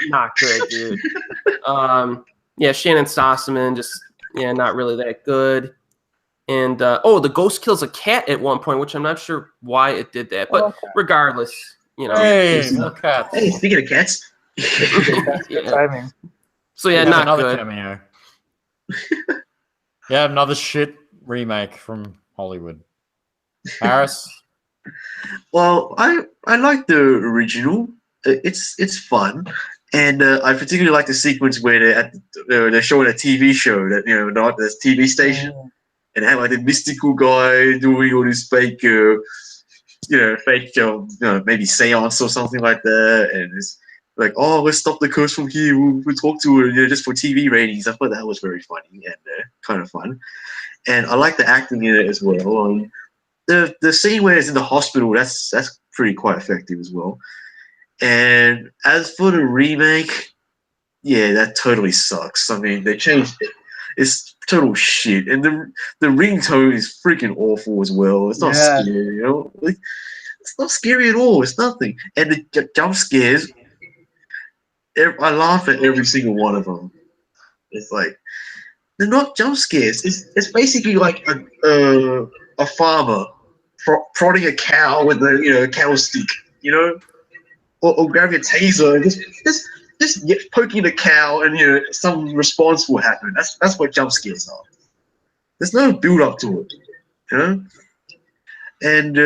not good, dude. Yeah, Shannon Sossaman, just, not really that good. And, the ghost kills a cat at one point, which I'm not sure why it did that. But regardless, Hey, more cats. Hey, speaking of cats. Good timing. So, yeah, There's not another good. cameo. Yeah, another shit remake from Hollywood. Harris? Well, I like the original. It's fun, and I particularly like the sequence where they're showing a TV show that not this TV station, and have like the mystical guy doing all this fake, maybe seance or something like that, and it's like, oh, let's stop the curse from here. We'll talk to her, just for TV ratings. I thought that was very funny and kind of fun, and I like the acting in it as well. The scene where it's in the hospital, that's pretty quite effective as well. And as for the remake, yeah, that totally sucks. I mean, they changed it. It's total shit, and the ringtone is freaking awful as well. It's not scary, Like, it's not scary at all. It's nothing. And the jump scares, I laugh at every single one of them. It's like, they're not jump scares. It's basically like a farmer prodding a cow with a cow stick, or grabbing a taser and just poking the cow, and some response will happen. That's what jump scares are. There's no build up to it, And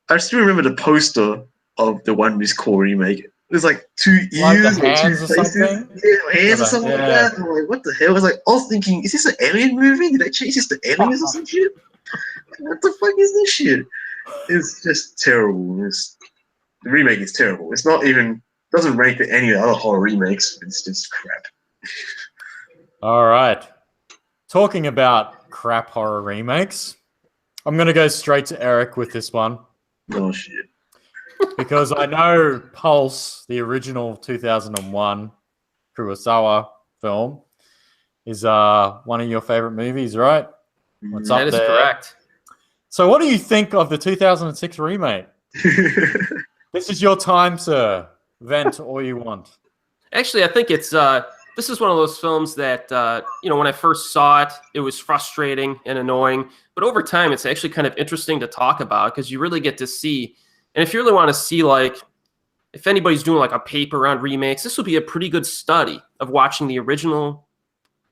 I still remember the poster of the One Miss Core remake. There's like 2 ears, Like the or 2 hands or faces. something? Yeah, hands or something like that. I'm like, what the hell? I was thinking, is this an alien movie? Did I change this to aliens or some shit? What the fuck is this shit? It's just terrible. The remake is terrible. It's not even, doesn't rank to any of the other horror remakes. It's just crap. All right. Talking about crap horror remakes, I'm going to go straight to Eric with this one. Oh shit. Because I know Pulse, the original 2001 Kurosawa film, is one of your favorite movies, right? What's up That is there? correct. So what do you think of the 2006 remake? This is your time, sir. Vent all you want. Actually, I think it's this is one of those films that when I first saw it, it was frustrating and annoying. But over time, it's actually kind of interesting to talk about because you really get to see. And if you really want to see, like, if anybody's doing like a paper on remakes, this would be a pretty good study of watching the original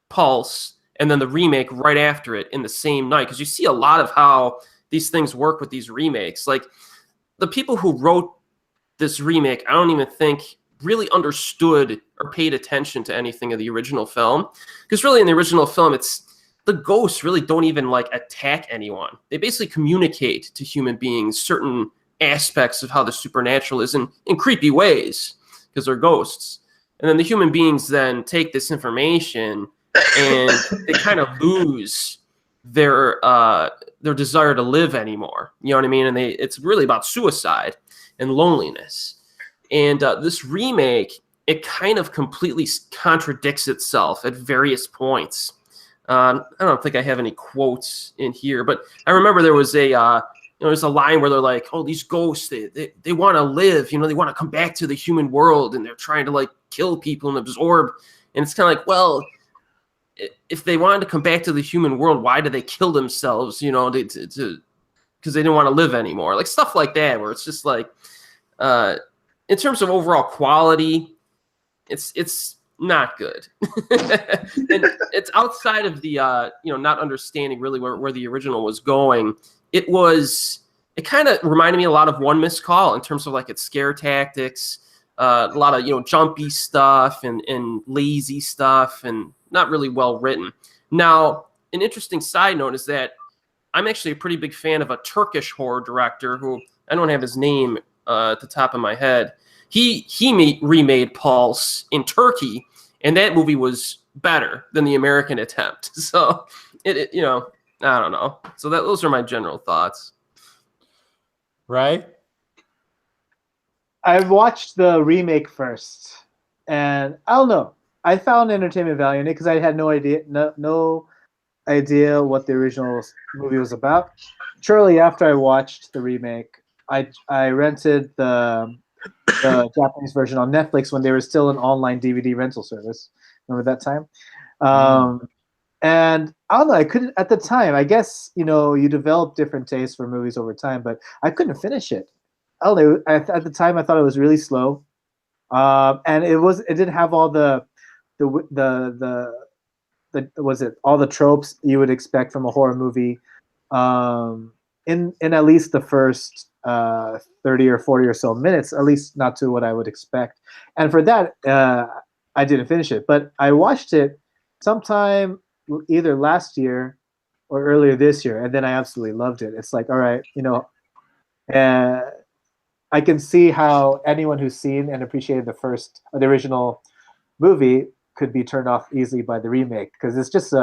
Pulse and then the remake right after it in the same night, because you see a lot of how these things work with these remakes. Like, the people who wrote this remake, I don't even think really understood or paid attention to anything of the original film, because really in the original film, it's the ghosts really don't even like attack anyone. They basically communicate to human beings certain aspects of how the supernatural is in creepy ways, because they're ghosts. And then the human beings then take this information and they kind of lose their desire to live anymore. You know what I mean? And it's really about suicide and loneliness. And this remake, it kind of completely contradicts itself at various points. I don't think I have any quotes in here, but I remember there was there's a line where they're like, oh, these ghosts, they want to live, they want to come back to the human world, and they're trying to like kill people and absorb. And it's kind of like, well, if they wanted to come back to the human world, why did they kill themselves? You know, because they didn't want to live anymore. Like stuff like that, where it's just like, in terms of overall quality, it's not good. And it's outside of the not understanding really where the original was going. It kind of reminded me a lot of One Missed Call in terms of like its scare tactics, a lot of jumpy stuff and lazy stuff and not really well written. Now, an interesting side note is that I'm actually a pretty big fan of a Turkish horror director who I don't have his name at the top of my head. He remade Pulse in Turkey, and that movie was better than the American attempt. So it I don't know. So those are my general thoughts. Ray? I watched the remake first, and I don't know. I found entertainment value in it because I had no idea what the original movie was about. Shortly after I watched the remake, I rented the Japanese version on Netflix when they were still an online DVD rental service. Remember that time? And I don't know. I couldn't at the time. I guess you develop different tastes for movies over time, but I couldn't finish it. I don't know. At the time, I thought it was really slow, and it didn't have all the all the tropes you would expect from a horror movie. In at least the first 30 or 40 or so minutes, at least not to what I would expect. And for that, I didn't finish it. But I watched it sometime either last year or earlier this year, and then I absolutely loved it. It's like, all right, I can see how anyone who's seen and appreciated the original movie could be turned off easily by the remake, because it's just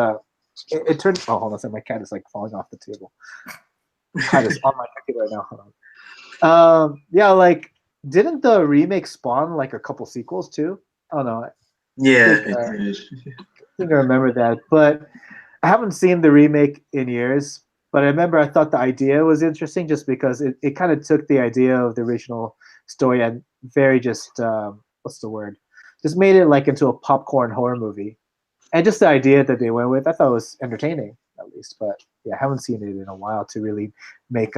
it turned. Oh, hold on a second, my cat is like falling off the table. Cat is on my computer right now. Hold on. Yeah, like didn't the remake spawn like a couple sequels too? Oh no. Yeah, I think I remember that, but I haven't seen the remake in years. But I remember I thought the idea was interesting just because it kind of took the idea of the original story and very just what's the word? Just made it like into a popcorn horror movie. And just the idea that they went with, I thought was entertaining at least. But yeah, I haven't seen it in a while to really make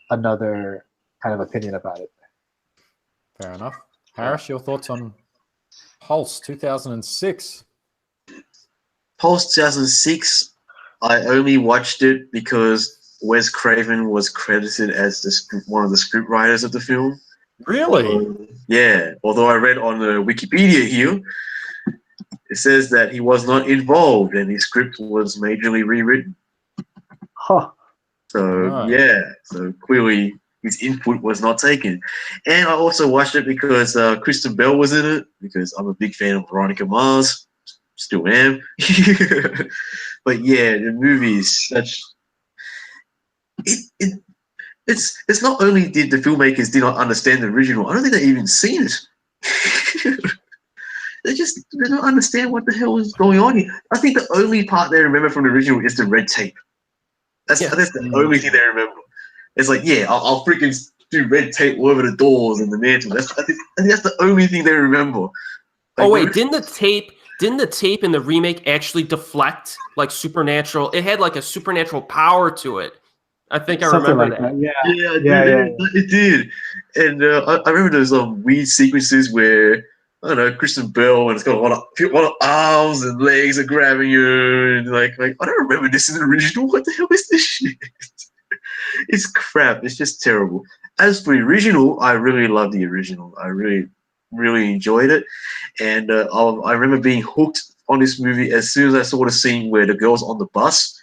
another kind of opinion about it. Fair enough. Harris, your thoughts on Pulse 2006? Pulse 2006. I only watched it because Wes Craven was credited as one of the script writers of the film. Really? Yeah. Although I read on the Wikipedia here, it says that he was not involved and his script was majorly rewritten. Huh. So yeah. So clearly his input was not taken. And I also watched it because Kristen Bell was in it, because I'm a big fan of Veronica Mars. Still am. But yeah, the movie is such. It's not only did the filmmakers did not understand the original, I don't think they even seen it. They don't understand what the hell is going on here. I think the only part they remember from the original is the red tape. That's the only thing they remember. It's like, yeah, I'll freaking do red tape all over the doors and the mantle. I think that's the only thing they remember. Like, oh wait, didn't the tape in the remake actually deflect like supernatural? It had like a supernatural power to it. I think Something I remember like that. Yeah. It did. And I remember those weird sequences where, I don't know, Kristen Bell, and it's got a lot of arms and legs are grabbing you, and like I don't remember this in the original. What the hell is this shit? It's crap. It's just terrible. As for the original, I really love the original. I really enjoyed it, and I remember being hooked on this movie as soon as I saw the scene where the girl's on the bus,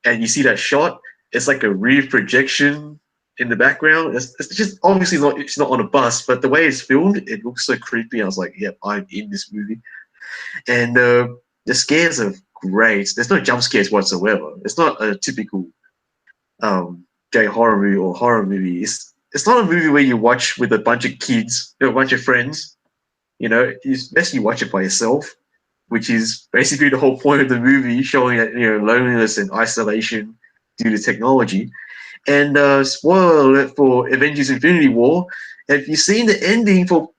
and you see that shot. It's like a rear projection in the background. It's just obviously it's not on a bus, but the way it's filmed, it looks so creepy. I was like, yep, I'm in this movie. And the scares are great. There's no jump scares whatsoever. It's not a typical gay horror movie or horror movie. It's not a movie where you watch with a bunch of kids, a bunch of friends. It's best you watch it by yourself, which is basically the whole point of the movie, showing that loneliness and isolation due to technology. And spoiler alert for Avengers Infinity War, if you've seen the ending for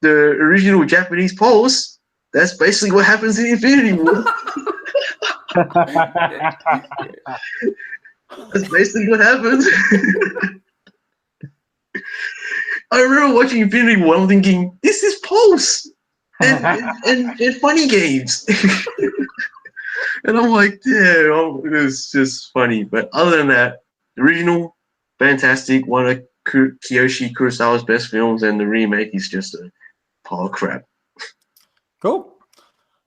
the original Japanese pose, that's basically what happens in Infinity War. That's basically what happens. I remember watching Infinity War, I'm thinking, this is Pulse and funny games. And I'm like, yeah, it was just funny. But other than that, the original, fantastic, one of Kiyoshi Kurosawa's best films, and the remake is just a pile of crap. Cool.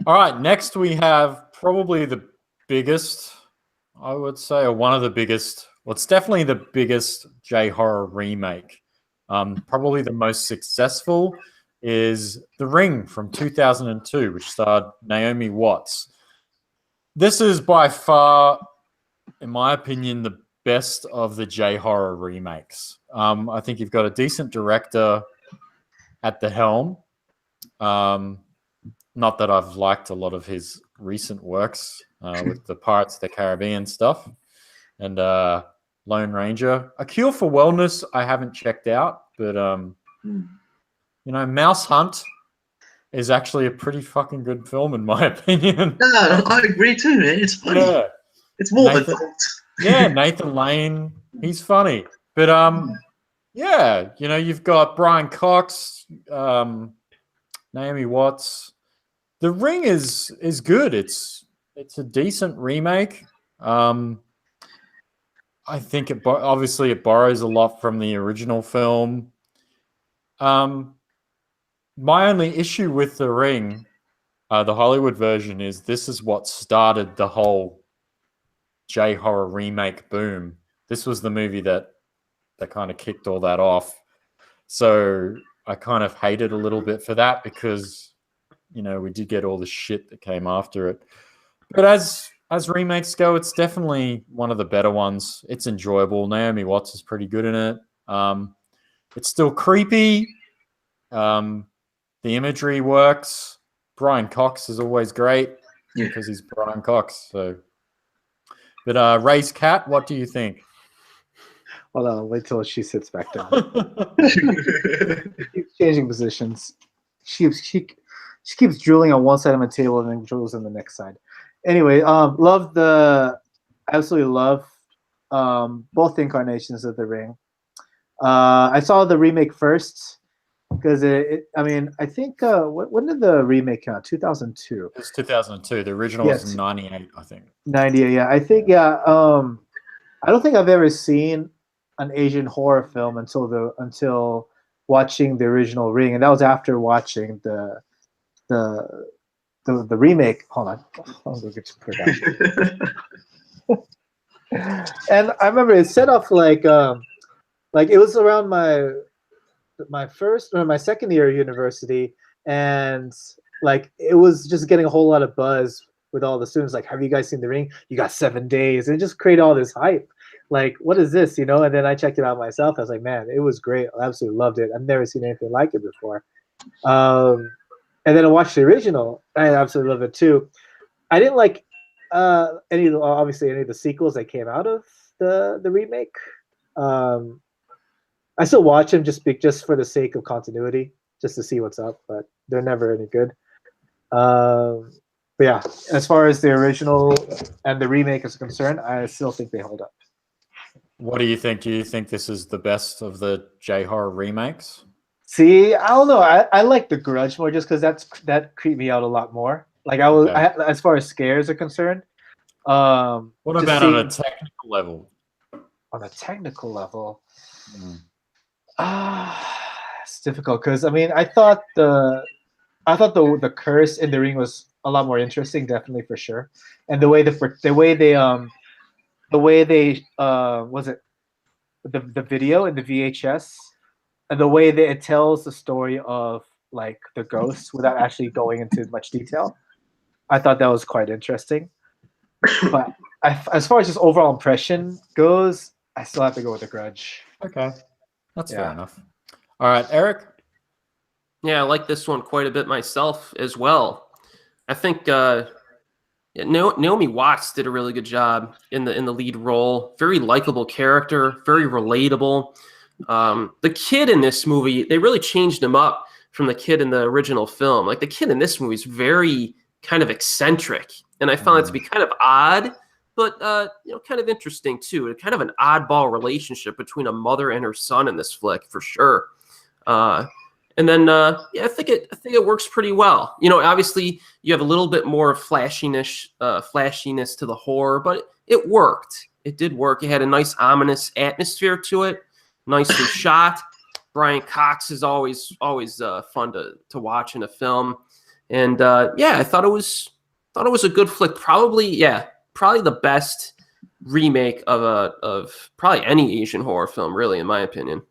All right, next we have probably the biggest, I would say, or one of the biggest. Well, it's definitely the biggest J-horror remake. Probably the most successful is The Ring from 2002, which starred Naomi Watts. This is by far, in my opinion, the best of the J-horror remakes. I think you've got a decent director at the helm. Not that I've liked a lot of his recent works with the Pirates of the Caribbean stuff and Lone Ranger. A Cure for Wellness I haven't checked out, but Mouse Hunt is actually a pretty fucking good film in my opinion. No, I agree too, man. It's funny. Yeah. It's more adult. Yeah, Nathan Lane, he's funny. But yeah, you've got Brian Cox, Naomi Watts. The Ring is good. It's a decent remake. I think it borrows a lot from the original film. My only issue with The Ring, the Hollywood version, is this is what started the whole J-horror remake boom. This was the movie that kind of kicked all that off. So I kind of hate it a little bit for that because, we did get all the shit that came after it. But as remakes go, it's definitely one of the better ones. It's enjoyable. Naomi Watts is pretty good in it. It's still creepy. The imagery works. Brian Cox is always great because he's Brian Cox. So, but Ray's cat, what do you think? Hold on, wait till she sits back down. She keeps changing positions. She keeps drooling on one side of my table and then drools on the next side. Anyway, absolutely love both incarnations of The Ring. I saw the remake first because I think when did the remake come out? 2002. It's 2002. The original was 98, I think. 98, yeah. I think, yeah. I don't think I've ever seen an Asian horror film until watching the original Ring, and that was after watching the remake. Hold on, I'll go get your production. And I remember it set off like it was around my first or my second year of university, and like it was just getting a whole lot of buzz with all the students. Like, have you guys seen The Ring? You got 7 days, and it just created all this hype. Like, what is this, And then I checked it out myself. I was like, man, it was great. I absolutely loved it. I've never seen anything like it before. And then I watched the original. I absolutely love it too. I didn't like any of the sequels that came out of the remake. I still watch them just for the sake of continuity, just to see what's up, but they're never any good. But yeah, as far as the original and the remake is concerned, I still think they hold up. What do you think? Do you think this is the best of the J-horror remakes? See, I don't know. I like the Grudge more just because that creeped me out a lot more. Like as far as scares are concerned. What about on a technical level? On a technical level, it's difficult because I thought the curse in The Ring was a lot more interesting, definitely for sure, and the way they was it the video in the VHS. And the way that it tells the story of like the ghosts without actually going into much detail, I thought that was quite interesting. But as far as just overall impression goes, I still have to go with The Grudge. Okay, that's fair enough. All right, Erik. Yeah, I like this one quite a bit myself as well. I think Naomi Watts did a really good job in the lead role. Very likable character, very relatable. The kid in this movie, they really changed him up from the kid in the original film. Like the kid in this movie is very kind of eccentric, and I found it to be kind of odd, but kind of interesting too. Kind of an oddball relationship between a mother and her son in this flick for sure. And then I think it works pretty well. Obviously you have a little bit more flashiness to the horror, but it worked. It did work. It had a nice ominous atmosphere to it, nicely shot. Brian Cox is always fun to watch in a film, and I thought it was a good flick. Probably the best remake of probably any Asian horror film, really, in my opinion.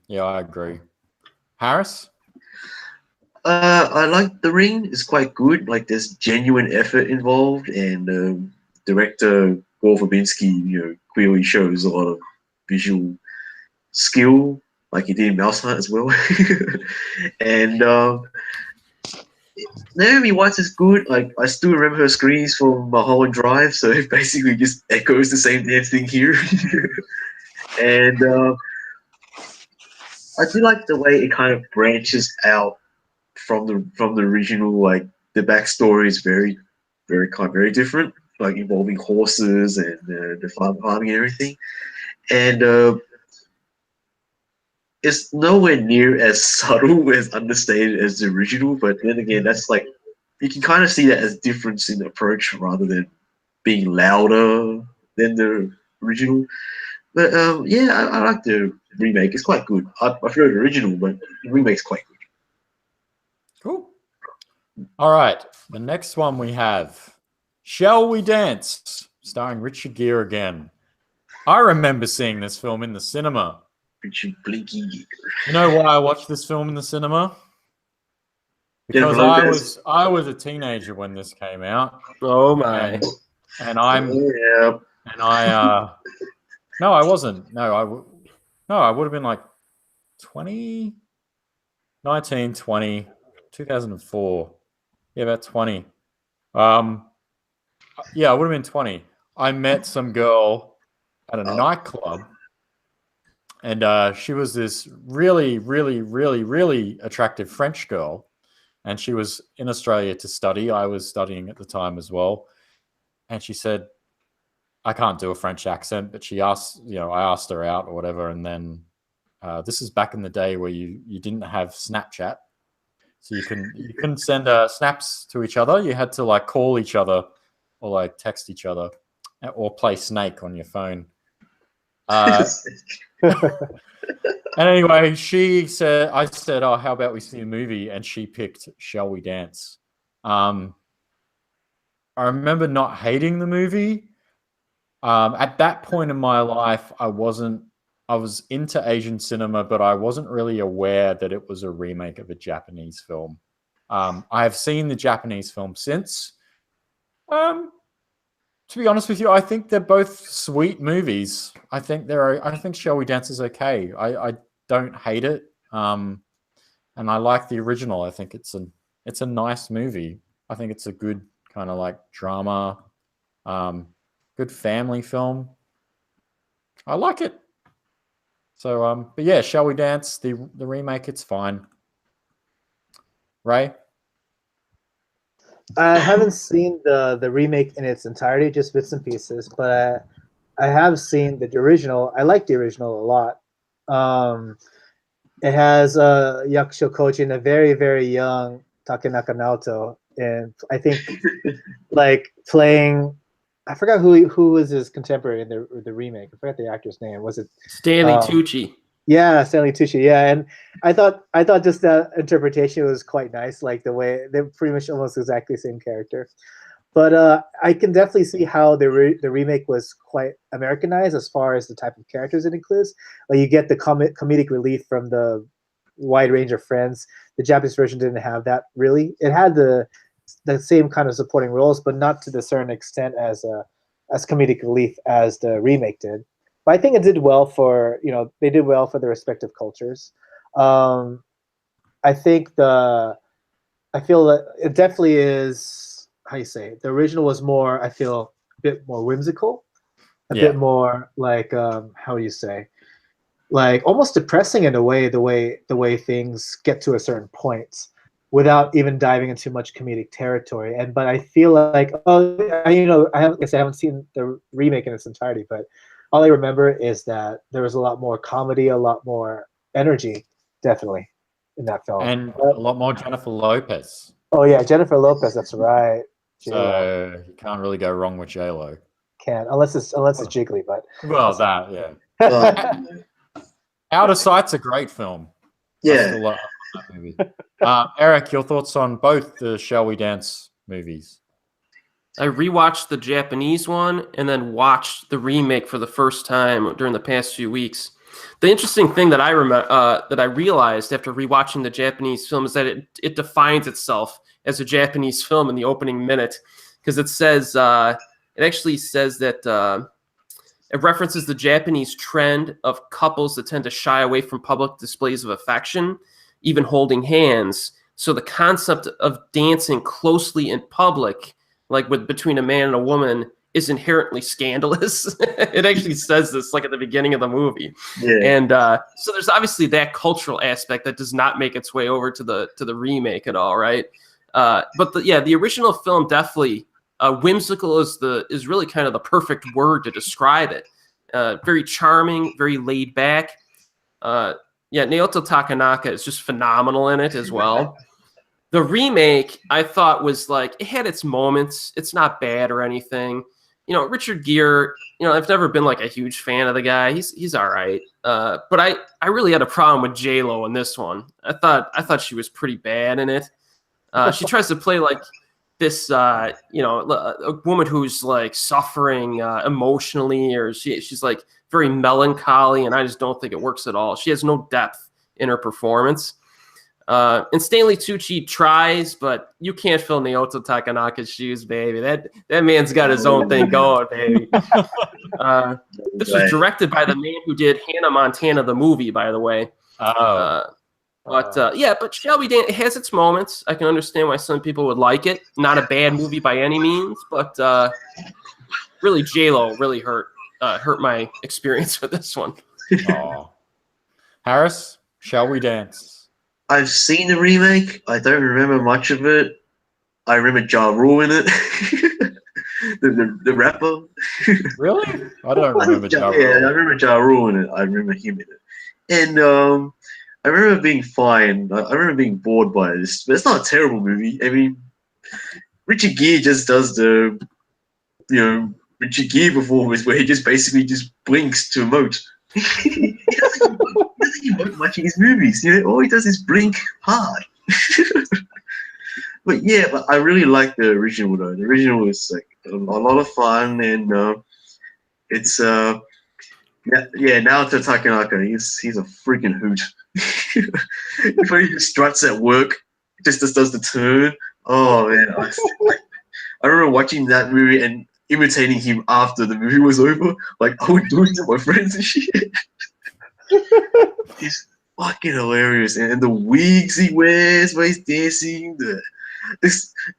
Yeah, I agree. Harris? I like The Ring. It's quite good. Like there's genuine effort involved, and director Gore Verbinski, clearly shows a lot of visual skill, like he did in Mouse Hunt as well. And Naomi Watts is good. Like I still remember her screams from Mulholland Drive, so it basically just echoes the same damn thing here. And I do like the way it kind of branches out from the original. Like the backstory is very different, like involving horses and the farming and everything. And it's nowhere near as subtle as understated as the original. But then again, that's like you can kind of see that as difference in approach rather than being louder than the original. But I like the remake. It's quite good. I prefer the original, but the remake's quite good. Cool. All right. The next one we have Shall We Dance? Starring Richard Gere again. I remember seeing this film in the cinema. Richard Blinky Gere. You know why I watched this film in the cinema? Because I was a teenager when this came out. Oh my! And I'm yeah. And no, I wasn't. No, I would have been like 20, 19, 20, 2004. Yeah, about 20. Yeah, I would have been 20. I met some girl at a nightclub, and she was this really, really, really, really attractive French girl, and she was in Australia to study. I was studying at the time as well, and she said, I can't do a French accent, but she asked, I asked her out or whatever. And then this is back in the day where you didn't have Snapchat. So you couldn't send snaps to each other. You had to like call each other or like text each other or play Snake on your phone. And anyway, I said, oh, how about we see a movie? And she picked Shall We Dance? I remember not hating the movie. At that point in my life, I was into Asian cinema, but I wasn't really aware that it was a remake of a Japanese film. I have seen the Japanese film since. To be honest with you, I think they're both sweet movies. I think Shall We Dance is okay. I don't hate it. And I like the original. I think it's a nice movie. I think it's a good kind of like drama. Good family film. I like it. So, but yeah, Shall We Dance? The remake, it's fine. Ray? I haven't seen the remake in its entirety, just bits and pieces, but I have seen the original. I like the original a lot. It has Yakusho Koji and a very, very young Takenaka Naoto, and I think like playing. I forgot who was his contemporary in the remake. I forgot the actor's name. Was it Stanley Tucci? Yeah, Stanley Tucci. Yeah, and I thought just that interpretation was quite nice. Like the way they're pretty much almost exactly the same character. But I can definitely see how the remake was quite Americanized as far as the type of characters it includes. Like you get the comedic relief from the wide range of friends. The Japanese version didn't have that really. It had the same kind of supporting roles, but not to the certain extent as comedic relief as the remake did. But I think it did well for they did well for the respective cultures. I feel that it definitely is. How you say it? The original was more. I feel a bit more whimsical, a bit more like how do you say? like almost depressing in a way, the way things get to a certain point without even diving into much comedic territory. But I feel like, I haven't seen the remake in its entirety, but all I remember is that there was a lot more comedy, a lot more energy, definitely, in that film. And a lot more Jennifer Lopez. Oh yeah, Jennifer Lopez. That's right. J-Lo. So you can't really go wrong with J-Lo. Can't unless it's Jiggly, but Well, that, yeah. Out of Sight's a great film. I still love that movie. Erik, your thoughts on both the Shall We Dance movies? I rewatched the Japanese one and then watched the remake for the first time during the past few weeks. The interesting thing that I realized after rewatching the Japanese film is that it defines itself as a Japanese film in the opening minute, because it says it actually says that it references the Japanese trend of couples that tend to shy away from public displays of affection, even holding hands. So the concept of dancing closely in public, like between a man and a woman, is inherently scandalous. It actually says this like at the beginning of the movie. Yeah. And so there's obviously that cultural aspect that does not make its way over to the remake at all, right? But the original film definitely whimsical is really kind of the perfect word to describe it. Very charming, very laid back. Naoto Takanaka is just phenomenal in it as well. The remake, I thought, was like, it had its moments. It's not bad or anything. Richard Gere, I've never been like a huge fan of the guy. He's all right. But I really had a problem with J-Lo in this one. I thought she was pretty bad in it. She tries to play like this, a woman who's like suffering emotionally, or she's like very melancholy, and I just don't think it works at all. She has no depth in her performance. And Stanley Tucci tries, but you can't fill Naoto Takanaka's shoes, baby. That man's got his own thing going, baby. This was directed by the man who did Hannah Montana, the movie, by the way. But Shall We Dance, it has its moments. I can understand why some people would like it. Not a bad movie by any means, but really J-Lo really hurt my experience with this one. Harris, Shall We Dance? I've seen the remake. I don't remember much of it. I remember Ja Rule in it. the rapper. Really? I don't remember Ja Rule. Yeah, I remember Ja Rule in it. I remember him in it. And I remember being fine. I remember being bored by this. But it's not a terrible movie. I mean, Richard Gere just does the, Richard Gere performance where he just basically just blinks to emote. He doesn't emote much in his movies. All he does is blink hard. But I really like the original though. The original is like a lot of fun, and it's Naoto Takanaka. He's a freaking hoot. Before he just struts at work, just does the turn. Oh man, I remember watching that movie and imitating him after the movie was over. Like I would do it to my friends and shit. He's fucking hilarious, and the wigs he wears while he's dancing,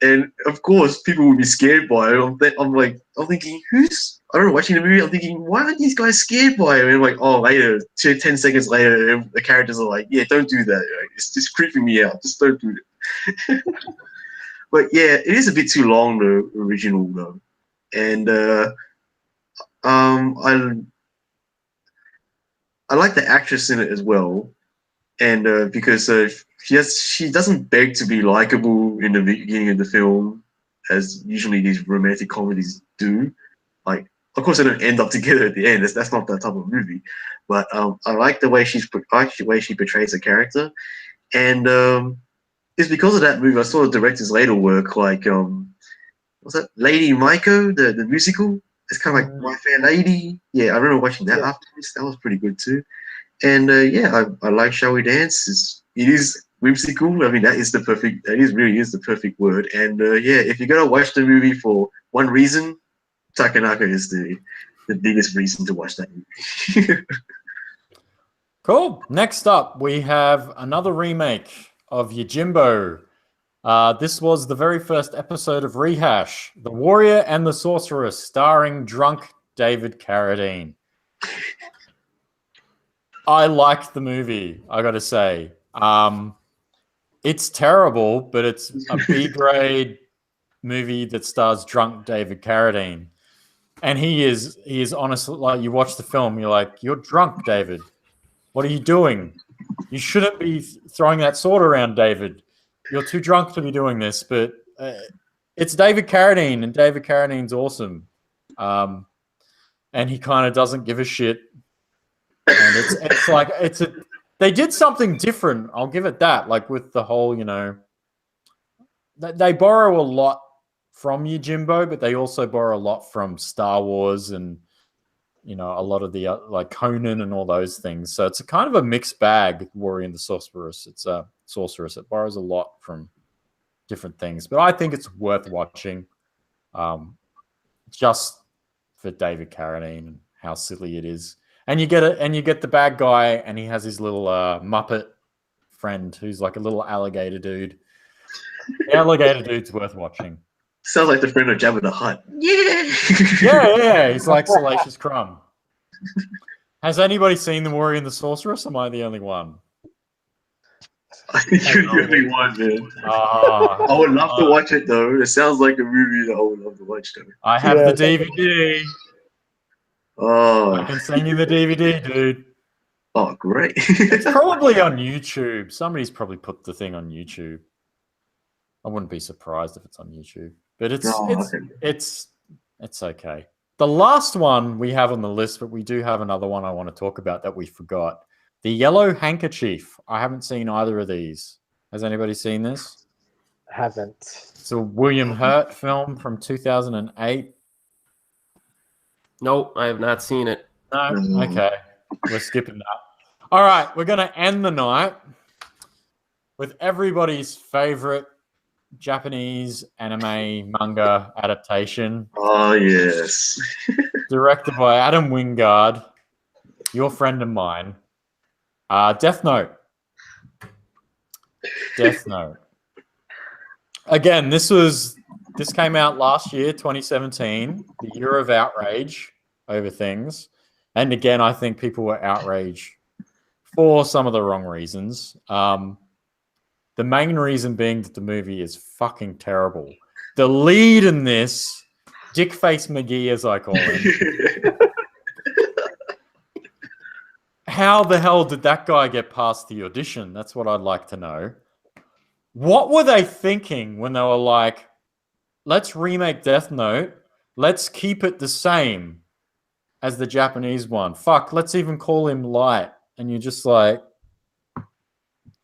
and of course people would be scared by him. I'm thinking, I remember watching the movie, I'm thinking, why aren't these guys scared by him? And I'm like, oh, later, 10 seconds later, the characters are like, yeah, don't do that. It's just creeping me out. Just don't do it. But yeah, it is a bit too long, the original though, and I like the actress in it as well, and because she doesn't beg to be likable in the beginning of the film, as usually these romantic comedies do. Like, of course, they don't end up together at the end. That's not that type of movie. But I like the way she portrays the character, and it's because of that movie I saw the director's later work, like what's that, Lady Maiko, the musical. It's kind of like My Fair Lady. Yeah, I remember watching that afterwards. That was pretty good too. And I like Shall We Dance. It is whimsical. I mean, really is the perfect word. And if you're gonna watch the movie for one reason, Takanaka is the biggest reason to watch that movie. Cool. Next up, we have another remake of Yojimbo. This was the very first episode of Rehash, The Warrior and the Sorceress, starring drunk David Carradine. I liked the movie, I got to say. It's terrible, but it's a B-grade movie that stars drunk David Carradine. And he is honestly, like, you watch the film, you're like, you're drunk, David. What are you doing? You shouldn't be throwing that sword around, David. You're too drunk to be doing this. But it's David Carradine, and David Carradine's awesome. And he kind of doesn't give a shit. And it's like they did something different. I'll give it that. Like with the whole, they borrow a lot from Yojimbo, but they also borrow a lot from Star Wars and a lot of the like Conan and all those things. So it's a kind of a mixed bag. Warrior and the Sorceress. It's a Sorceress. It borrows a lot from different things, but I think it's worth watching, just for David Carradine and how silly it is. And you get the bad guy, and he has his little Muppet friend who's like a little alligator dude. The alligator dude's worth watching. Sounds like the friend of Jabba the Hutt. Yeah. Yeah. He's like Salacious Crumb. Has anybody seen The Warrior and the Sorceress? Am I the only one? I think you're the only one, man. I would love to watch it, though. It sounds like a movie that I would love to watch, though. I have the DVD. Oh. I can send you the DVD, dude. Oh, great. It's probably on YouTube. Somebody's probably put the thing on YouTube. I wouldn't be surprised if it's on YouTube. But it's okay. The last one we have on the list, but we do have another one I want to talk about that we forgot. The Yellow Handkerchief. I haven't seen either of these. Has anybody seen this? Haven't. It's a William Hurt film from 2008. Nope, I have not seen it. No? Okay. We're skipping that. All right, we're going to end the night with everybody's favorite Japanese anime manga adaptation. Oh, yes. Directed by Adam Wingard, your friend and mine. Death Note. Death Note. Again, this came out last year, 2017, the year of outrage over things. And again, I think people were outraged for some of the wrong reasons. The main reason being that the movie is fucking terrible. The lead in this, Dickface McGee, as I call him. How the hell did that guy get past the audition? That's what I'd like to know. What were they thinking when they were like, let's remake Death Note. Let's keep it the same as the Japanese one. Fuck, let's even call him Light. And you're just like,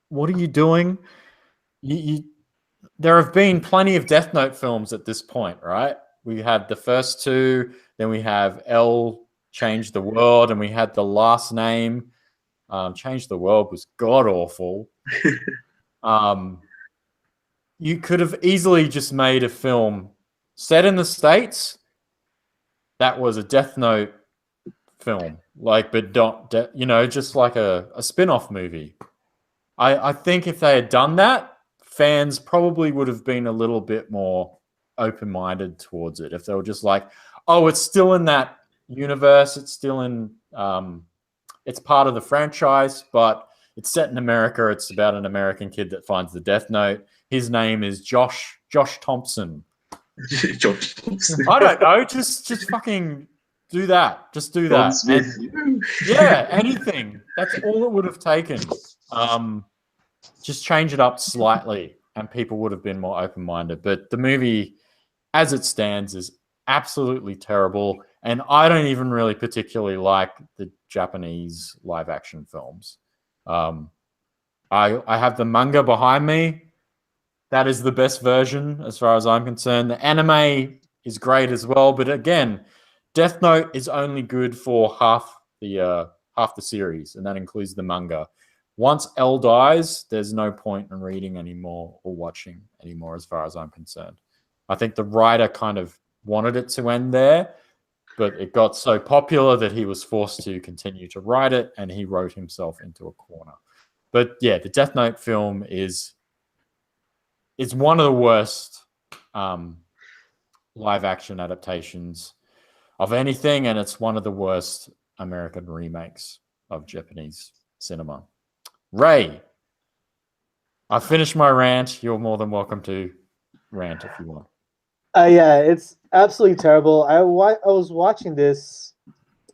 what are you doing? There have been plenty of Death Note films at this point, right? We had the first two, then we have L Change the World, and we had The Last Name. Change the World was god-awful. You could have easily just made a film set in the States that was a Death Note film, but just like a spin-off movie. I think if they had done that, fans probably would have been a little bit more open-minded towards it. If they were just like, oh, it's still in that universe, it's still in, it's part of the franchise, but it's set in America. It's about an American kid that finds the Death Note. His name is Josh Thompson. Josh Thompson. I don't know. Just fucking do that. Just do that. Yeah, anything. That's all it would have taken. Just change it up slightly, and people would have been more open-minded. But the movie, as it stands, is absolutely terrible. And I don't even really particularly like the Japanese live-action films. I have the manga behind me. That is the best version as far as I'm concerned. The anime is great as well, but again, Death Note is only good for half the series, and that includes the manga. Once L dies, there's no point in reading anymore or watching anymore as far as I'm concerned. I think the writer kind of wanted it to end there, but it got so popular that he was forced to continue to write it, and he wrote himself into a corner. But yeah, the Death Note film is one of the worst live action adaptations of anything, and it's one of the worst American remakes of Japanese cinema. Ray, I finished my rant. You're more than welcome to rant if you want. Yeah, it's absolutely terrible. I was watching this.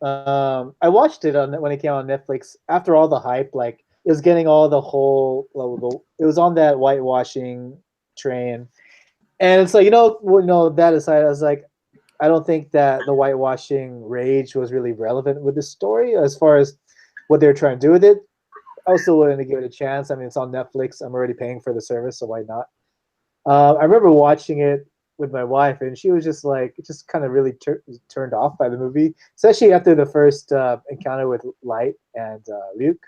I watched it when it came on Netflix after all the hype. Like it was getting all the whole level. It was on that whitewashing train, and it's like that aside, I was like, I don't think that the whitewashing rage was really relevant with the story as far as what they're trying to do with it. I was still willing to give it a chance. I mean, it's on Netflix. I'm already paying for the service, so why not? I remember watching it with my wife, and she was just kind of really turned off by the movie, especially after the first encounter with Light and Ryuk,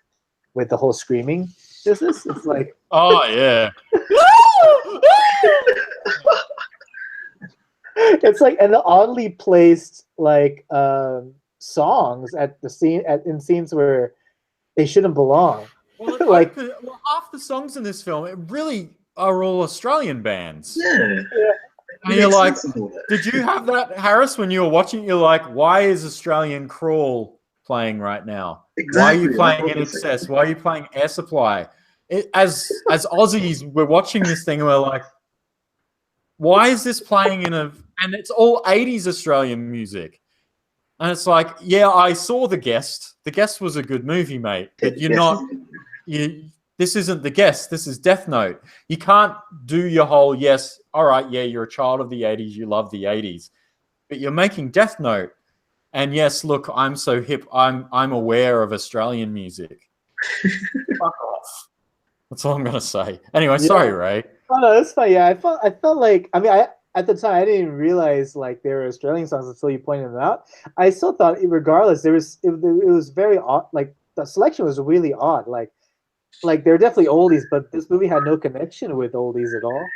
with the whole screaming business. It's like, oh yeah, it's like, and the oddly placed songs at the scene in scenes where they shouldn't belong. Well, like half the songs in this film, it really are all Australian bands. Yeah. And you're like, did you have that, Harris, when you were watching? You're like, why is Australian Crawl playing right now? Exactly. Why are you playing In Excess? Why are you playing Air Supply? As Aussies, we're watching this thing and we're like, why is this playing and it's all 80s Australian music. And it's like, yeah, I saw The Guest. The Guest was a good movie, mate. But this isn't The Guest. This is Death Note. You can't do your whole, yes, all right, yeah, you're a child of the 80s. You love the 80s. But you're making Death Note. And yes, look, I'm so hip. I'm aware of Australian music. Fuck off. That's all I'm going to say. Anyway, sorry, Ray. Oh, no, that's fine. Yeah, I felt like, I mean, at the time, I didn't realize like they were Australian songs until you pointed them out. I still thought, regardless, it was very odd. Like the selection was really odd. Like they're definitely oldies, but this movie had no connection with oldies at all.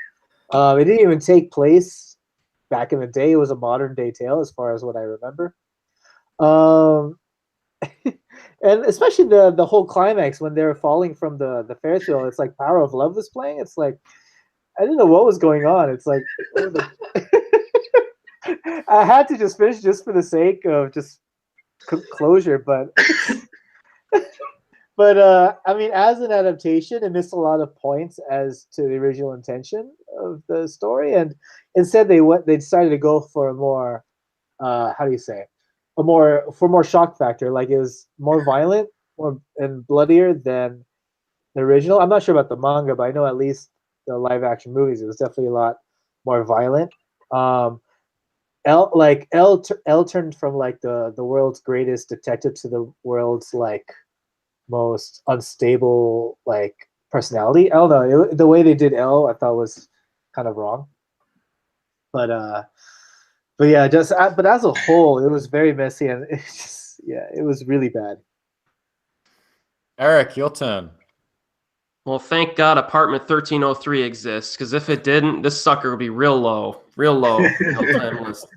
It didn't even take place back in the day. It was a modern day tale, as far as what I remember. And especially the whole climax when they're falling from the Ferris wheel. It's like Power of Love was playing. It's like I didn't know what was going on. It's like I had to just finish just for the sake of just closure, but I mean, as an adaptation, it missed a lot of points as to the original intention of the story, and instead they decided to go for a more more shock factor. Like it was more violent, and bloodier than the original. I'm not sure about the manga, but I know at least the live action movies, it was definitely a lot more violent. L turned from like the world's greatest detective to the world's like most unstable like personality. I don't know, the way they did L, I thought was kind of wrong. But yeah, but as a whole, it was very messy, and it was really bad. Erik, your turn. Well, thank God Apartment 1303 exists, because if it didn't, this sucker would be real low all-time list.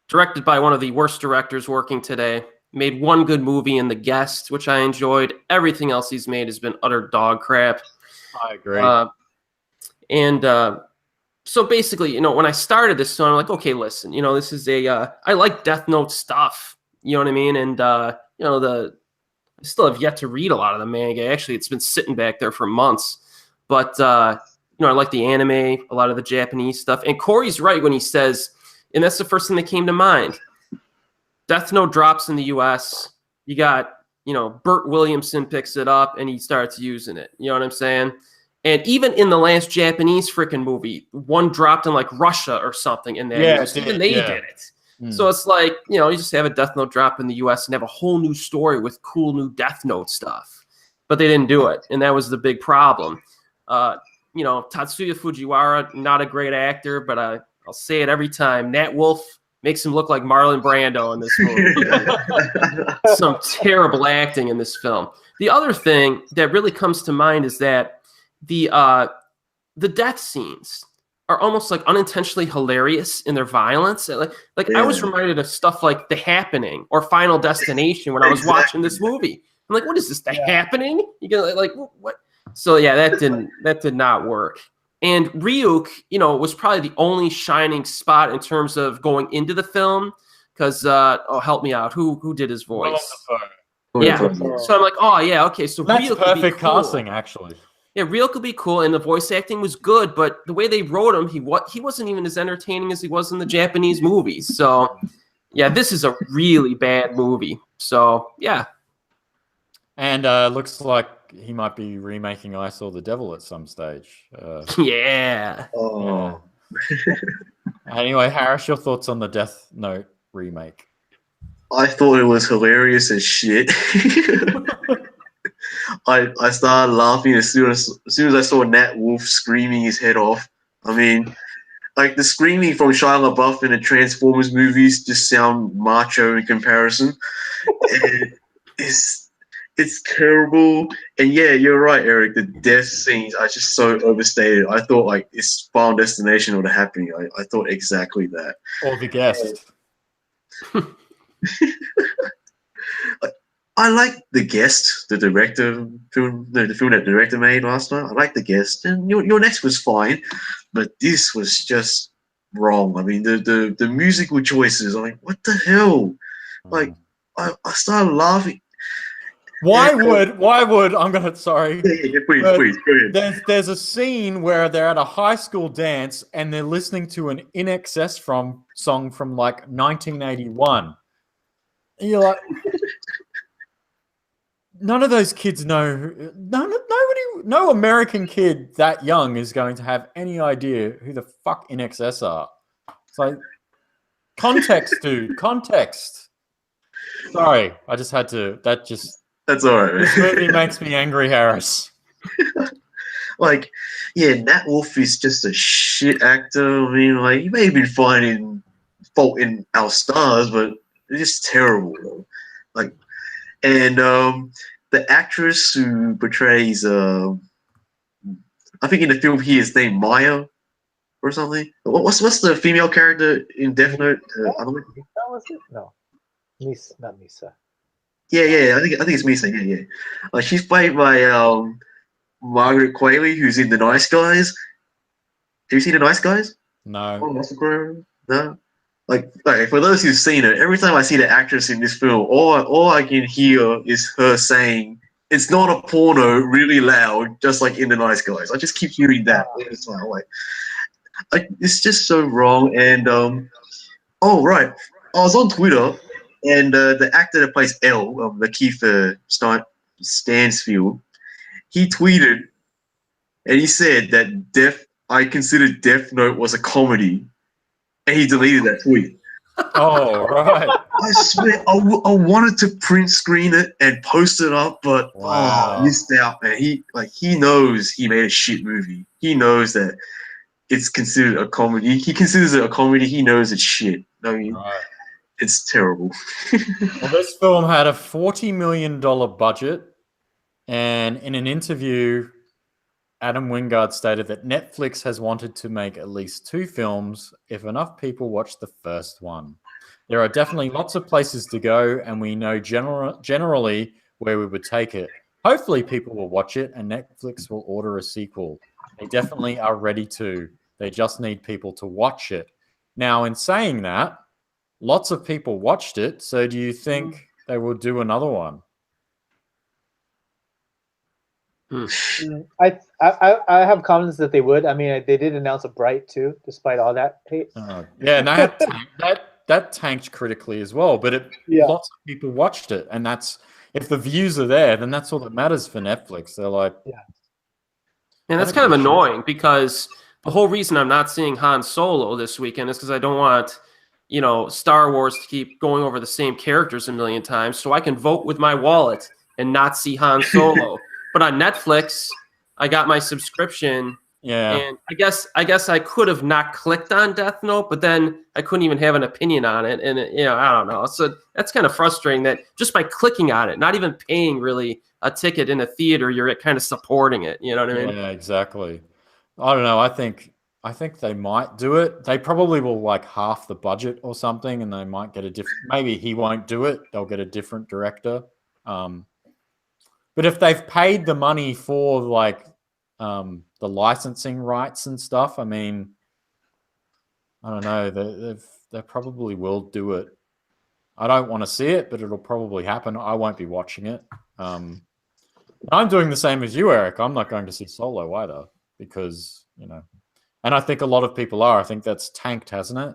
Directed by one of the worst directors working today. Made one good movie in The Guest, which I enjoyed. Everything else he's made has been utter dog crap. I agree. So basically, when I started this, so I'm like, okay, listen, this is I like Death Note stuff. You know what I mean? And I still have yet to read a lot of the manga. Actually, it's been sitting back there for months. But I like the anime, a lot of the Japanese stuff. And Corey's right when he says, and that's the first thing that came to mind. Death Note drops in the US. You got, Burt Williamson picks it up and he starts using it. You know what I'm saying? And even in the last Japanese freaking movie, one dropped in like Russia or something in there. Yeah, even they did it. So it's like, you just have a Death Note drop in the US and have a whole new story with cool new Death Note stuff. But they didn't do it. And that was the big problem. Tatsuya Fujiwara, not a great actor, but I'll say it every time. Nat Wolff makes him look like Marlon Brando in this movie. Some terrible acting in this film. The other thing that really comes to mind is that the death scenes are almost like unintentionally hilarious in their violence. I was reminded of stuff like The Happening or Final Destination when I was watching this movie. I'm like, what is this? The Happening? You get like what? So yeah, that did not work. And Ryuk, was probably the only shining spot in terms of going into the film, because help me out. Who did his Willem voice? Dafoe. Yeah. Dafoe. So I'm like, oh yeah, okay. So That's Real could be perfect cool. casting, actually. Yeah, Real could be cool, and the voice acting was good, but the way they wrote him, he wasn't even as entertaining as he was in the Japanese movies. So, yeah, this is a really bad movie. So, yeah. And looks like he might be remaking I Saw the Devil at some stage. Yeah. Oh, Anyway, Harris, your thoughts on the Death Note remake? I thought it was hilarious as shit. I started laughing as soon as I saw Nat Wolf screaming his head off. I mean, like the screaming from Shia LaBeouf in the Transformers movies just sound macho in comparison. And it's terrible. And yeah, you're right, Eric. The death scenes are just so overstated. I thought like it's Final Destination would have happened. I thought exactly that. Or The Guest? I like The Guest, the director film, the film that the director made last time. I like The Guest, and your next was fine, but this was just wrong. I mean, the musical choices. I'm like, what the hell? Like, I started laughing. Why would I'm gonna sorry. Yeah, please, But please, go ahead. There's a scene where they're at a high school dance and they're listening to an In Excess song from like 1981. And you're like, none of those kids know. No American kid that young is going to have any idea who the fuck In Excess are. It's like context, dude. Context. Sorry, I just had to. That's all right, man. This movie makes me angry, Harris. Like, yeah, Nat Wolff is just a shit actor. I mean, like, he may have been finding fault in Our Stars, but it's just terrible, though. Like, and the actress who portrays, I think in the film here is named Maya or something. What's the female character in Death Note? That was it? No. Misa, not Misa. Yeah. I think it's Misa. Yeah. She's played by Margaret Qualley, who's in The Nice Guys. Have you seen The Nice Guys? No. No. Like for those who've seen it, every time I see the actress in this film, all I can hear is her saying, "It's not a porno," really loud, just like in The Nice Guys. I just keep hearing that all the time. Like it's just so wrong. And oh right, I was on Twitter, and the actor that plays L, Lakeith Stansfield, he tweeted, and he said that I considered Death Note was a comedy, and he deleted that tweet. Oh, right. I swear, I wanted to print screen it and post it up, but Wow. I missed out, man. He knows he made a shit movie. He knows that it's considered a comedy. He considers it a comedy. He knows it's shit. I mean, Right. it's terrible. Well, this film had a $40 million budget, and in an interview, Adam Wingard stated that Netflix has wanted to make at least 2 films if enough people watch the first one. There are definitely lots of places to go, and we know generally where we would take it. Hopefully people will watch it, and Netflix will order a sequel. They definitely are ready to. They just need people to watch it. Now, in saying that, lots of people watched it, so do you think they will do another one? I have confidence that they would. I mean, they did announce a Bright too, despite all that hate. Yeah, and that tanked critically as well, but lots of people watched it, and that's if the views are there, then that's all that matters for Netflix. They're like, And that's kind of annoying because the whole reason I'm not seeing Han Solo this weekend is because I don't want, Star Wars to keep going over the same characters a million times, so I can vote with my wallet and not see Han Solo. But on Netflix, I got my subscription. yeah. And I guess I could have not clicked on Death Note, but then I couldn't even have an opinion on it. And I don't know. So that's kind of frustrating that just by clicking on it, not even paying really a ticket in a theater, you're kind of supporting it. You know what I mean? Yeah, exactly. I don't know. I think they might do it. They probably will like half the budget or something, and they might get a different. Maybe he won't do it. They'll get a different director. But if they've paid the money for like the licensing rights and stuff, I mean, I don't know. They probably will do it. I don't want to see it, but it'll probably happen. I won't be watching it. I'm doing the same as you, Eric. I'm not going to see Solo either because, and I think a lot of people are. I think that's tanked, hasn't it?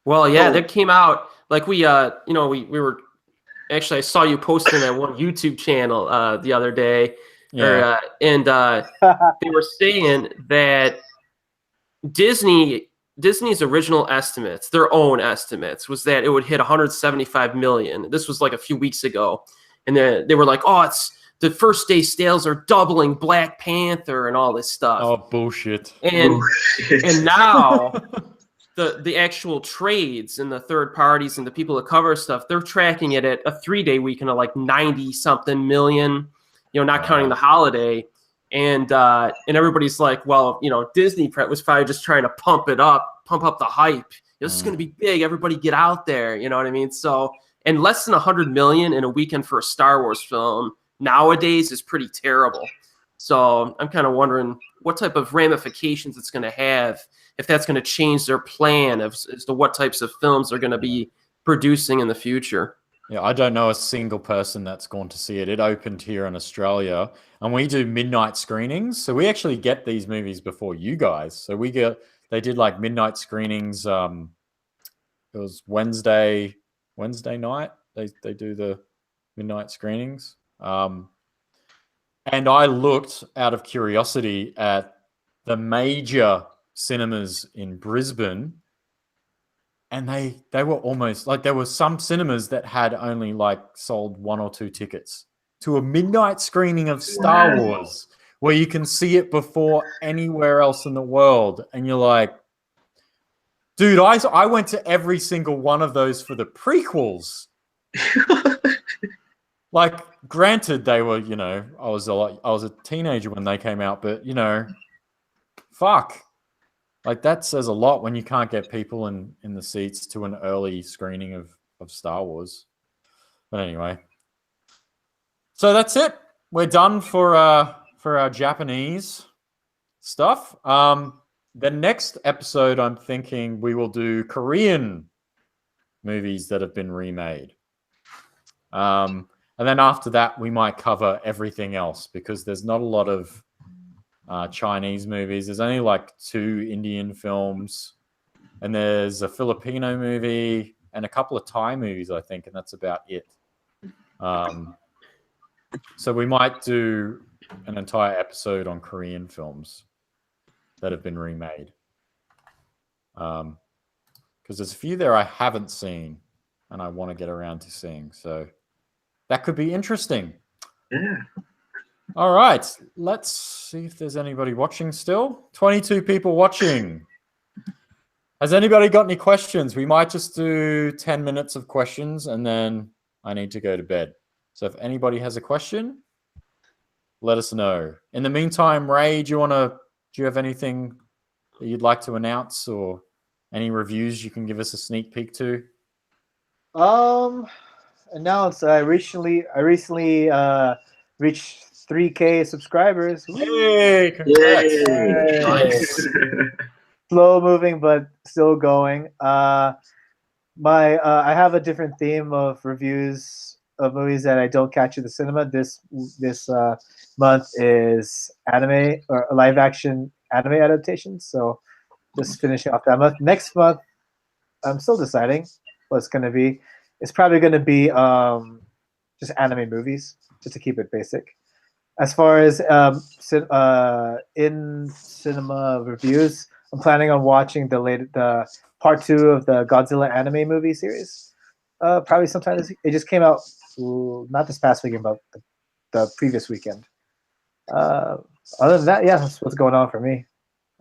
Well, yeah, that came out like we were actually, I saw you posting that one YouTube channel the other day, Yeah. and they were saying that Disney's original estimates, their own estimates, was that it would hit 175 million. This was like a few weeks ago, and they were like, "Oh, it's the first day sales are doubling Black Panther and all this stuff." Oh, bullshit! And now the actual trades and the third parties and the people that cover stuff, they're tracking it at a 3-day weekend of like 90-something million. Not counting the holiday. And everybody's like, well, Disney was probably just trying to pump up the hype. This is going to be big. Everybody get out there. You know what I mean? So, and less than 100 million in a weekend for a Star Wars film nowadays is pretty terrible. So I'm kind of wondering what type of ramifications it's going to have, if that's going to change their plan as to what types of films they're going to be producing in the future. Yeah, I don't know a single person that's gone to see it. It opened here in Australia, and we do midnight screenings. So we actually get these movies before you guys. So they did like midnight screenings. It was Wednesday night. They do the midnight screenings. And I looked out of curiosity at the major cinemas in Brisbane. And they were almost like, there were some cinemas that had only like sold 1 or 2 tickets to a midnight screening of Star Wars, where you can see it before anywhere else in the world. And you're like, dude, I went to every single one of those for the prequels. Like, granted, they were, I was a teenager when they came out, but fuck. Like, that says a lot when you can't get people in the seats to an early screening of Star Wars. But anyway. So that's it. We're done for our Japanese stuff. The next episode, I'm thinking we will do Korean movies that have been remade. And then after that, we might cover everything else because there's not a lot of Chinese movies. There's only like 2 Indian films, and there's a Filipino movie and a couple of Thai movies, I think, and that's about it. So we might do an entire episode on Korean films that have been remade, because there's a few there I haven't seen and I want to get around to seeing. So that could be interesting. Yeah. All right, let's see if there's anybody watching still. 22 people watching. Has anybody got any questions? We might just do 10 minutes of questions and then I need to go to bed. So if anybody has a question, let us know. In the meantime, Ray, do you have anything that you'd like to announce or any reviews you can give us a sneak peek to? Announce I recently reached 3K subscribers. Hey, congrats. Yay. Nice. Slow moving, but still going. I have a different theme of reviews of movies that I don't catch at the cinema. This month is anime or live action anime adaptations. So just finishing off that month. Next month, I'm still deciding what it's going to be. It's probably going to be just anime movies, just to keep it basic. As far as in cinema reviews, I'm planning on watching the part 2 of the Godzilla anime movie series. Probably sometime it just came out not this past weekend, but the previous weekend. Other than that, yeah, that's what's going on for me.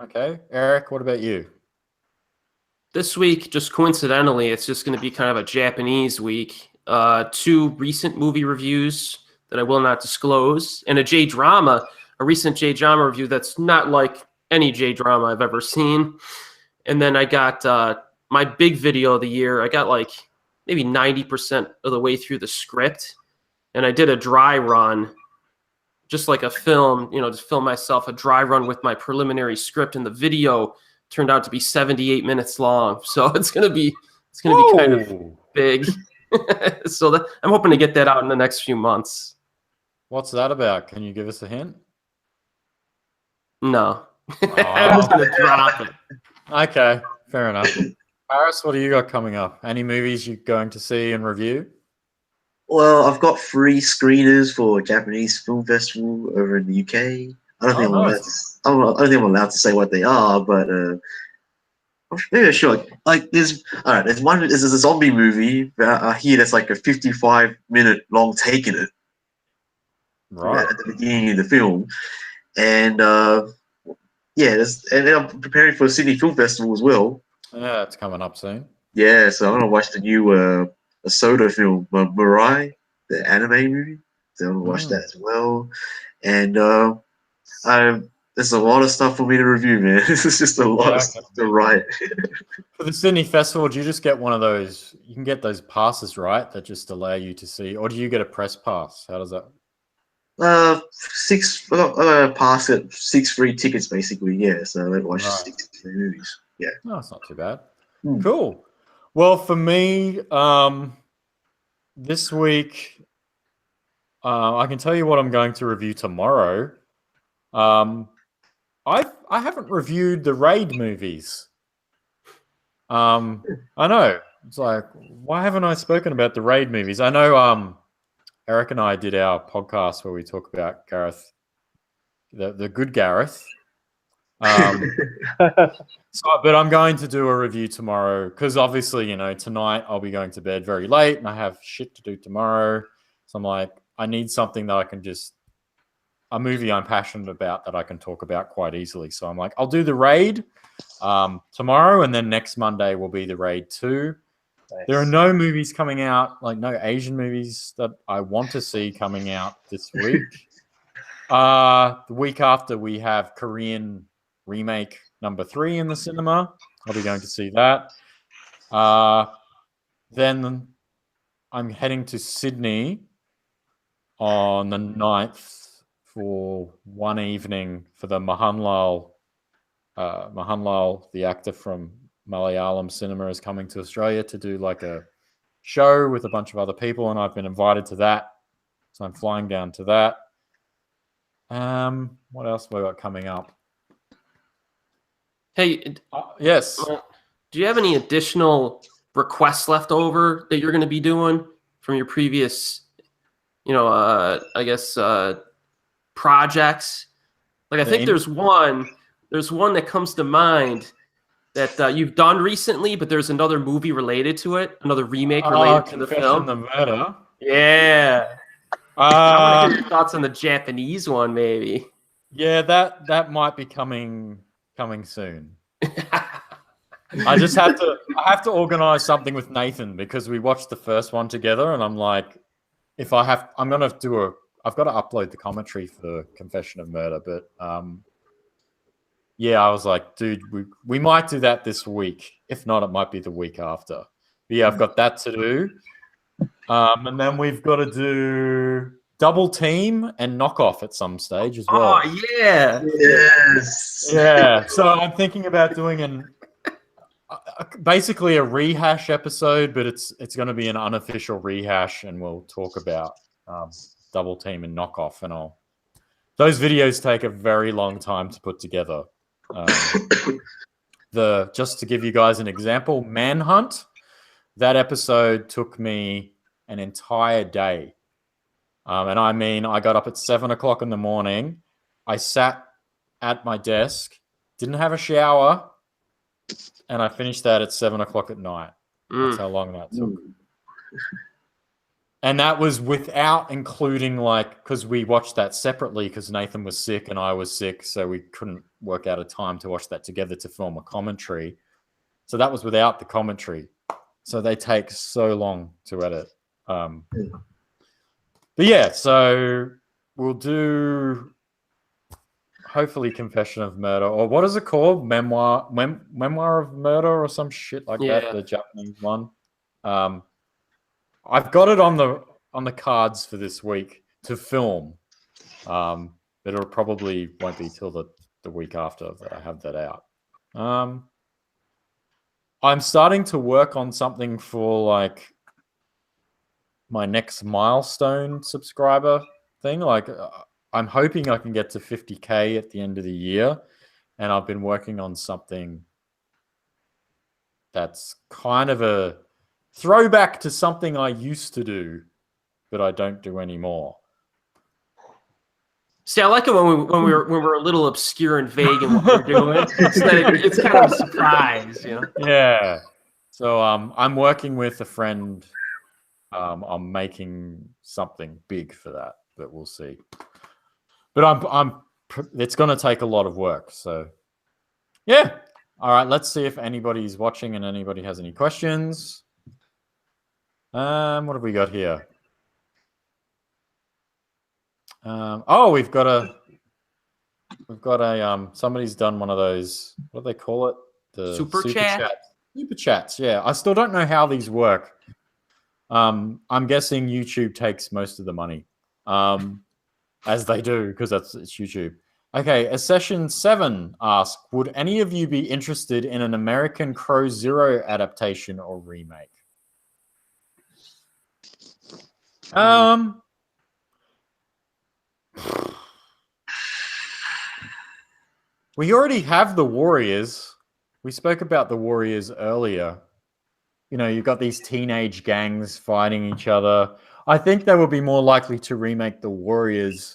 Okay, Eric, what about you? This week, just coincidentally, it's just going to be kind of a Japanese week. 2 recent movie reviews that I will not disclose, and a recent J-drama review that's not like any J-drama I've ever seen. And then I got my big video of the year. I got like maybe 90% of the way through the script, and I did a dry run, just like a film, just film myself a dry run with my preliminary script, and the video turned out to be 78 minutes long. So it's gonna be kind of big. So I'm hoping to get that out in the next few months. What's that about? Can you give us a hint? No. I'm just going to drop it. Okay, fair enough. Paris, what do you got coming up? Any movies you're going to see and review? Well, I've got 3 screeners for a Japanese film festival over in the UK. I don't think I'm allowed to, I don't think I'm allowed to say what they are, but yeah, sure. Like there's there's one. There's a zombie movie I hear that's like a 55-minute long take in it. Right. At the beginning of the film, and yeah, and then I'm preparing for a Sydney Film Festival as well. Yeah, it's coming up soon. Yeah, so I'm gonna watch the new a Soda film, Mirai, the anime movie. So I'm gonna watch that as well, and there's a lot of stuff for me to review, man. This is just a lot of stuff to write. For the Sydney Festival, do you just get one of those? You can get those passes, right? That just allow you to see, or do you get a press pass? How does that? I got a pass at 6 free tickets, basically. Yeah, so I watch 6 free movies. Yeah, no, it's not too bad. Cool. Well, for me, this week, I can tell you what I'm going to review tomorrow. I haven't reviewed the Raid movies. I know. It's like, why haven't I spoken about the Raid movies? I know Erik and I did our podcast where we talk about Gareth, the good Gareth. But I'm going to do a review tomorrow because obviously, tonight I'll be going to bed very late and I have shit to do tomorrow. So I'm like, I need something that I can a movie I'm passionate about that I can talk about quite easily. So I'm like, I'll do the Raid tomorrow, and then next Monday will be the Raid 2. Nice. There are no movies coming out, like no Asian movies that I want to see coming out this week. The week after, we have Korean remake number 3 in the cinema. I'll be going to see that. Then I'm heading to Sydney on the 9th for one evening for the Mahanlal, the actor from Malayalam cinema, is coming to Australia to do like a show with a bunch of other people, and I've been invited to that. So I'm flying down to that. What else have I got coming up? Hey, yes. Do you have any additional requests left over that you're going to be doing from your previous, I guess, projects? Like, I think there's one that comes to mind that you've done recently, but there's another movie related to it, another remake related to the film. The Murder. Yeah. I want to hear your thoughts on the Japanese one, maybe. Yeah, that might be coming soon. I have to organize something with Nathan because we watched the first one together, and I'm like, I've got to upload the commentary for Confession of Murder, but yeah, I was like, dude, we might do that this week. If not, it might be the week after. But yeah, I've got that to do. And then we've got to do Double Team and Knockoff at some stage as well. Oh, yeah. Yes. Yeah. So I'm thinking about doing basically a rehash episode, but it's going to be an unofficial rehash, and we'll talk about Double Team and Knockoff. And those videos take a very long time to put together. Just to give you guys an example, Manhunt, that episode took me an entire day. And I mean, I got up at 7 o'clock in the morning. I sat at my desk, didn't have a shower, and I finished that at 7 o'clock at night. That's how long that took. And that was without including, because we watched that separately because Nathan was sick and I was sick, so we couldn't work out a time to watch that together to film a commentary. So that was without the commentary. So they take so long to edit. But yeah, so we'll do hopefully Confession of Murder, or what is it called? Memoir of Murder or some shit like that, the Japanese one. I've got it on the cards for this week to film. But it'll probably won't be till the week after that I have that out. I'm starting to work on something for my next milestone subscriber thing. Like, I'm hoping I can get to 50K at the end of the year, and I've been working on something that's kind of a throwback to something I used to do, but I don't do anymore. See, I like it when we're a little obscure and vague in what we're doing. So that it's kind of a surprise, you know. Yeah. So I'm working with a friend. I'm making something big for that, but we'll see. But it's going to take a lot of work. So yeah. All right. Let's see if anybody's watching and anybody has any questions. What have we got here? We've got a somebody's done one of those, what do they call it? The Super chat? Super chats, yeah. I still don't know how these work. I'm guessing YouTube takes most of the money. As they do, because it's YouTube. Okay, a session 7 asks, would any of you be interested in an American Crow Zero adaptation or remake? We already have the Warriors. We spoke about the Warriors earlier. You know, you've got these teenage gangs fighting each other. I think they would be more likely to remake the Warriors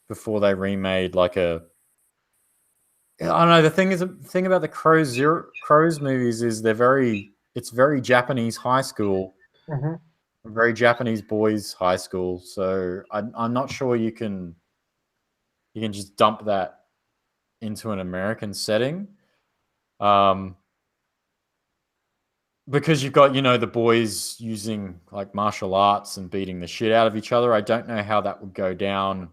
before they remade like a... I don't know. The thing about the Crows movies is it's very Japanese high school. Mm-hmm. Very Japanese boys high school. So I'm not sure you can just dump that into an American setting. Because you've got, the boys using like martial arts and beating the shit out of each other. I don't know how that would go down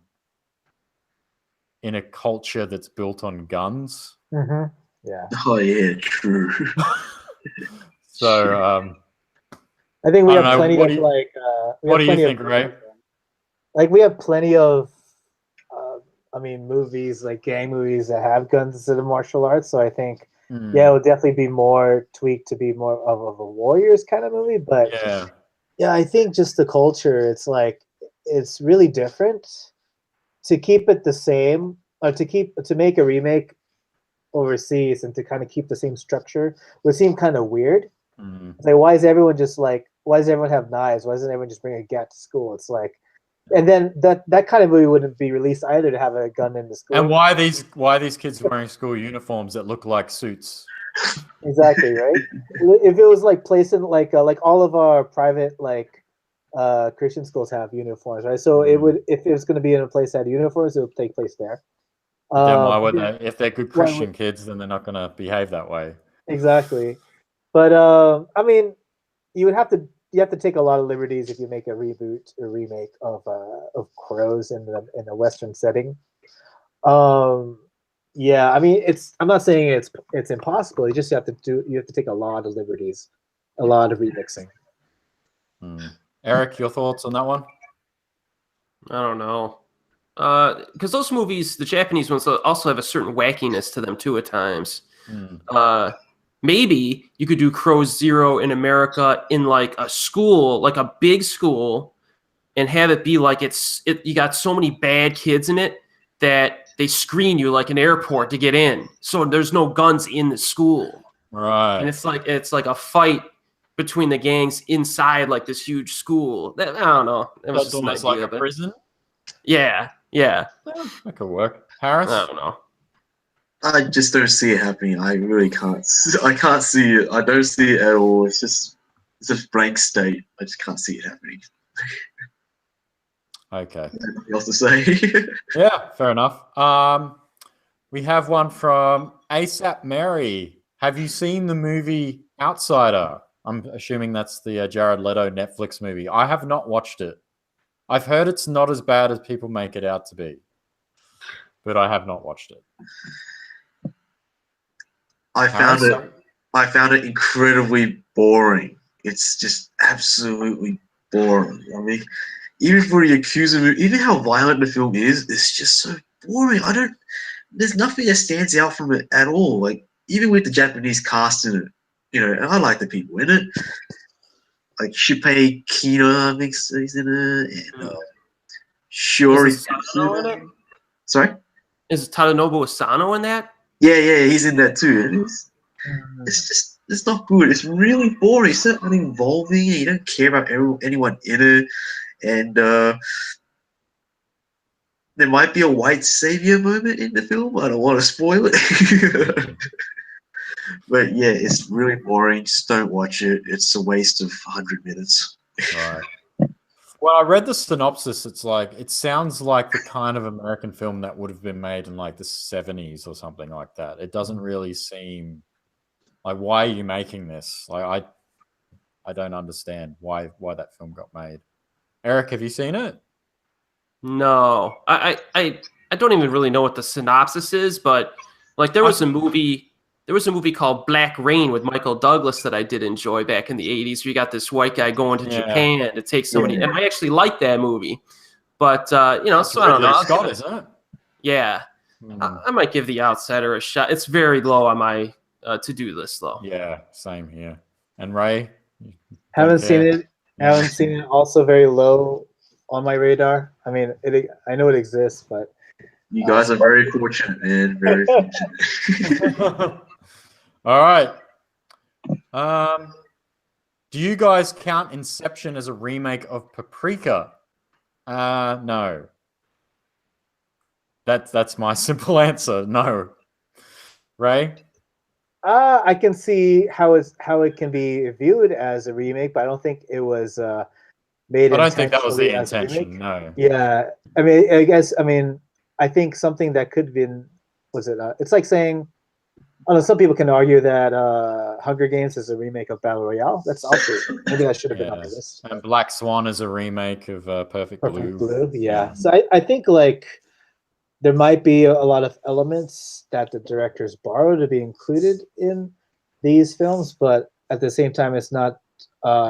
in a culture that's built on guns. Mm-hmm. Yeah. Oh yeah, true. So I think we have plenty what of what do you think, Ray? Like we have plenty of movies, like gang movies that have guns instead of martial arts. So I think yeah, it would definitely be more tweaked to be more of a Warriors kind of movie. But yeah, I think just the culture, it's really different. To keep it the same, or to make a remake overseas and to kind of keep the same structure would seem kind of weird. Like, why does everyone have knives? Why doesn't everyone just bring a gat to school? It's like, and then that kind of movie wouldn't be released either, to have a gun in the school. And why are these kids wearing school uniforms that look like suits? Exactly, right? If it was like placed in like all of our private Christian schools have uniforms, right? So it would, if it was going to be in a place that had uniforms, it would take place there. Then why would they? If they're good Christian kids, then they're not going to behave that way. Exactly. But you have to take a lot of liberties if you make a reboot or remake of Crows in a Western setting. Yeah, I mean, I'm not saying it's impossible. You have to take a lot of liberties, a lot of remixing. Erik, your thoughts on that one? I don't know. Because those movies, the Japanese ones, also have a certain wackiness to them too at times. Maybe you could do Crow Zero in America in like a school, like a big school, and have it be like you got so many bad kids in it that they screen you like an airport to get in. So there's no guns in the school. Right. And it's like a fight between the gangs inside like this huge school. I don't know. It was That's almost like a prison? Yeah. That could work. Harris? I don't know. I just don't see it happening. I really can't. I can't see it. I don't see it at all. It's a blank state. I just can't see it happening. Okay. Nothing else to say. Yeah, fair enough. We have one from ASAP Mary. Have you seen the movie Outsider? I'm assuming that's the Jared Leto Netflix movie. I have not watched it. I've heard it's not as bad as people make it out to be, but I have not watched it. I found it incredibly boring. It's just absolutely boring. I mean, even for the Yakuza movie, even how violent the film is, it's just so boring. There's nothing that stands out from it at all. Like, even with the Japanese cast in it, and I like the people in it. like Shuppei Kino, I think he's in it, and Is Shiori. Asano in it? Sorry. Is Tadanobu Asano in that? Yeah, he's in that too. And it's not good. It's really boring. It's not uninvolving. You don't care about anyone in it, and there might be a white savior moment in the film. I don't want to spoil it. But yeah, it's really boring. Just don't watch it. It's a waste of 100 minutes. Right. Well, I read the synopsis. It's like it sounds like the kind of American film that would have been made in like the 70s or something like that. It doesn't really seem like, why are you making this? Like I don't understand why that film got made. Erik, have you seen it? No, I don't even really know what the synopsis is, but like there was a movie called Black Rain with Michael Douglas that I did enjoy back in the 80s. Where you got this white guy going to Japan to take somebody, and I actually liked that movie. But so I don't know. Scott, isn't it? Yeah, I might give The Outsider a shot. It's very low on my to-do list, though. Yeah, same here. And Ray, haven't seen it. Haven't seen it. Also very low on my radar. I mean, I know it exists, but you guys are very fortunate, man. Very fortunate. All right. Do you guys count Inception as a remake of Paprika? No. That's my simple answer. No. Ray? I can see how it can be viewed as a remake, but I don't think it was made. I don't think that was the intentionally intention. No. Yeah, I mean, I guess, I think something that could have been, it's like saying, I don't know, some people can argue that Hunger Games is a remake of Battle Royale. That's also, maybe that should have been on the list. And Black Swan is a remake of Perfect Blue. Yeah. So I think like there might be a lot of elements that the directors borrow to be included in these films, but at the same time, it's not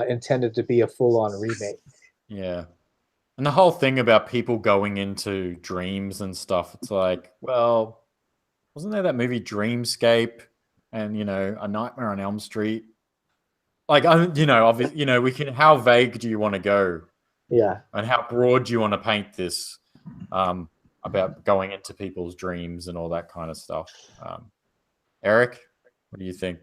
intended to be a full-on remake. Yeah. And the whole thing about people going into dreams and stuff, it's like, well, wasn't there that movie Dreamscape and, A Nightmare on Elm Street? Like, obviously, we can, how vague do you want to go? Yeah. And how broad do you want to paint this about going into people's dreams and all that kind of stuff? Erik, what do you think?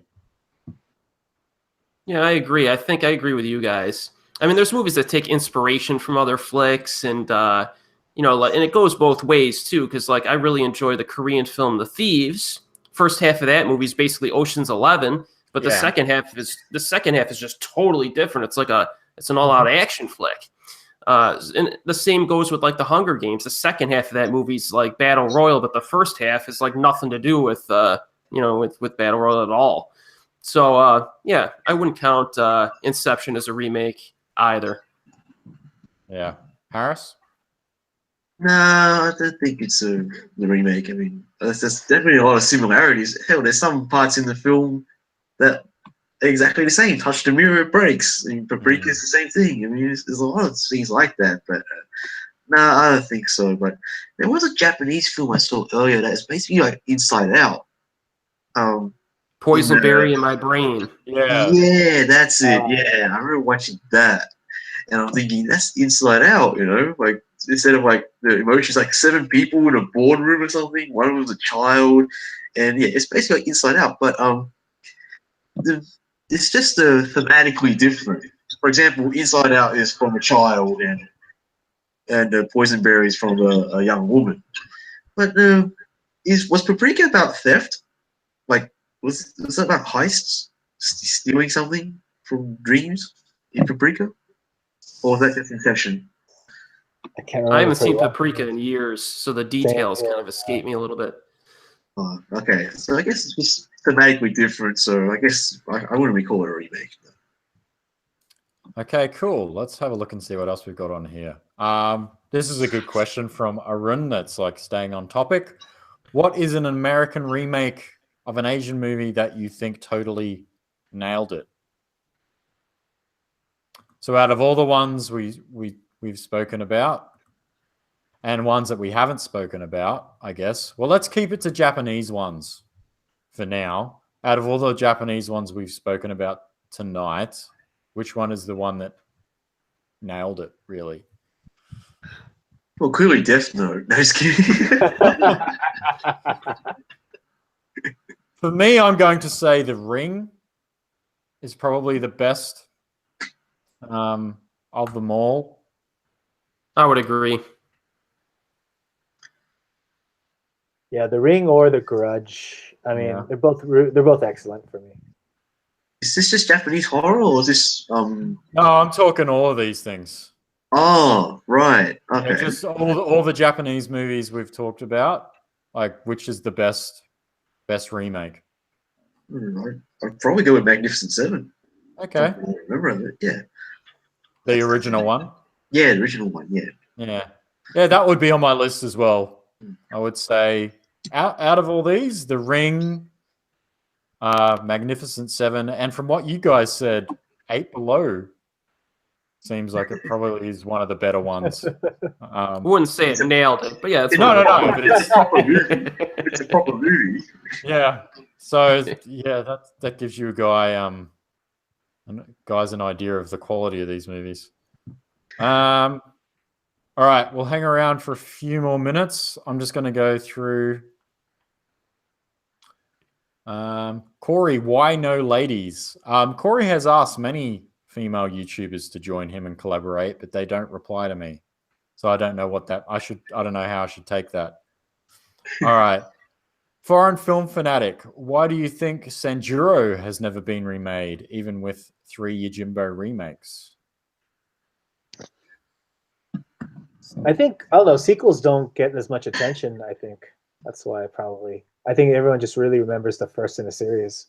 Yeah, I agree. I think I agree with you guys. I mean, there's movies that take inspiration from other flicks, and and it goes both ways too. Because like, I really enjoy the Korean film The Thieves. First half of that movie is basically Ocean's 11, but the second half is just totally different. It's an all-out action flick. And the same goes with like the Hunger Games. The second half of that movie is like Battle Royal, but the first half is like nothing to do with with Battle Royal at all. So I wouldn't count Inception as a remake either. Yeah. Harris? No, I don't think it's the remake. I mean, there's definitely a lot of similarities. Hell, there's some parts in the film that are exactly the same. Touch the mirror, it breaks. And Paprika is the same thing. I mean, there's a lot of things like that. But no, I don't think so. But there was a Japanese film I saw earlier that is basically like Inside Out. Poisonberry in My Brain. Yeah, that's it. Yeah, I remember watching that, and I'm thinking that's Inside Out. Like instead of like the emotions, like 7 people in a boardroom or something. One was a child, and yeah, it's basically like Inside Out, but it's just thematically different. For example, Inside Out is from a child, and Poisonberry is from a young woman. But was Paprika about theft? Like, was that about heists? Stealing something from dreams in Paprika? Or was that just Inception? I can't remember. I haven't seen Paprika in years, so the details kind of escape me a little bit. Oh, okay, so I guess it's just thematically different, so I guess I wouldn't really call it a remake. Okay, cool. Let's have a look and see what else we've got on here. This is a good question from Arun that's like staying on topic. What is an American remake of an Asian movie that you think totally nailed it? So out of all the ones we've spoken about and ones that we haven't spoken about, I guess, well, let's keep it to Japanese ones for now. Out of all the Japanese ones we've spoken about tonight, which one is the one that nailed it, really? Well, clearly Death Note. No, just kidding. For me, I'm going to say The Ring is probably the best of them all. I would agree. Yeah, The Ring or The Grudge. I mean, Yeah. they're both excellent for me. Is this just Japanese horror, or is this No, I'm talking all of these things. Oh, right. Okay. Just all the Japanese movies we've talked about, like which is the best remake? I'd probably go with Magnificent Seven. Okay, I don't remember it. Yeah. the original one. Yeah, the original one. Yeah. Yeah, that would be on my list as well. I would say out of all these, The Ring, Magnificent Seven, and from what you guys said, Eight Below seems like it probably is one of the better ones. I wouldn't say it nailed it, but yeah, it's No, but It's a proper movie. It's a proper movie. yeah. So yeah, that gives you guys an idea of the quality of these movies. All right, we'll hang around for a few more minutes. I'm just going to go through. Corey, why no ladies? Corey has asked many female YouTubers to join him and collaborate, but they don't reply to me. So I don't know what that I don't know how I should take that. All right. Foreign film fanatic, why do you think Sanjuro has never been remade, even with 3 Yojimbo remakes? I think, I don't know, sequels don't get as much attention, I think. That's why I think everyone just really remembers the first in the series.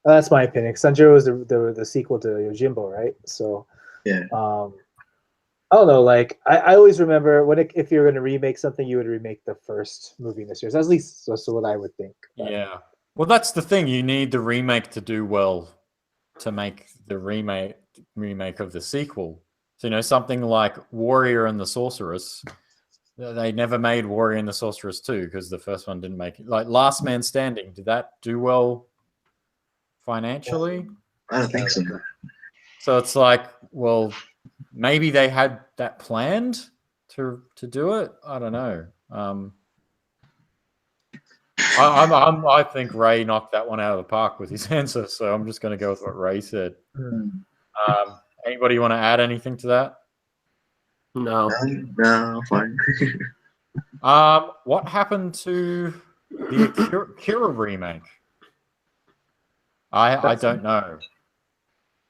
That's my opinion. Sanjuro was the sequel to Yojimbo, right? So, yeah. I don't know. Like, I always remember if you're going to remake something, you would remake the first movie in the series. At least that's what I would think. But, yeah. Well, that's the thing. You need the remake to do well to make the remake of the sequel. So, something like Warrior and the Sorceress. They never made Warrior and the Sorceress 2 because the first one didn't make it. Like Last Man Standing, did that do well financially? I don't think so. So it's like, well, maybe they had that planned to do it. I don't know. I think Ray knocked that one out of the park with his answer, so I'm just going to go with what Ray said. Anybody want to add anything to that? No, fine. What happened to the Kira remake? I don't know.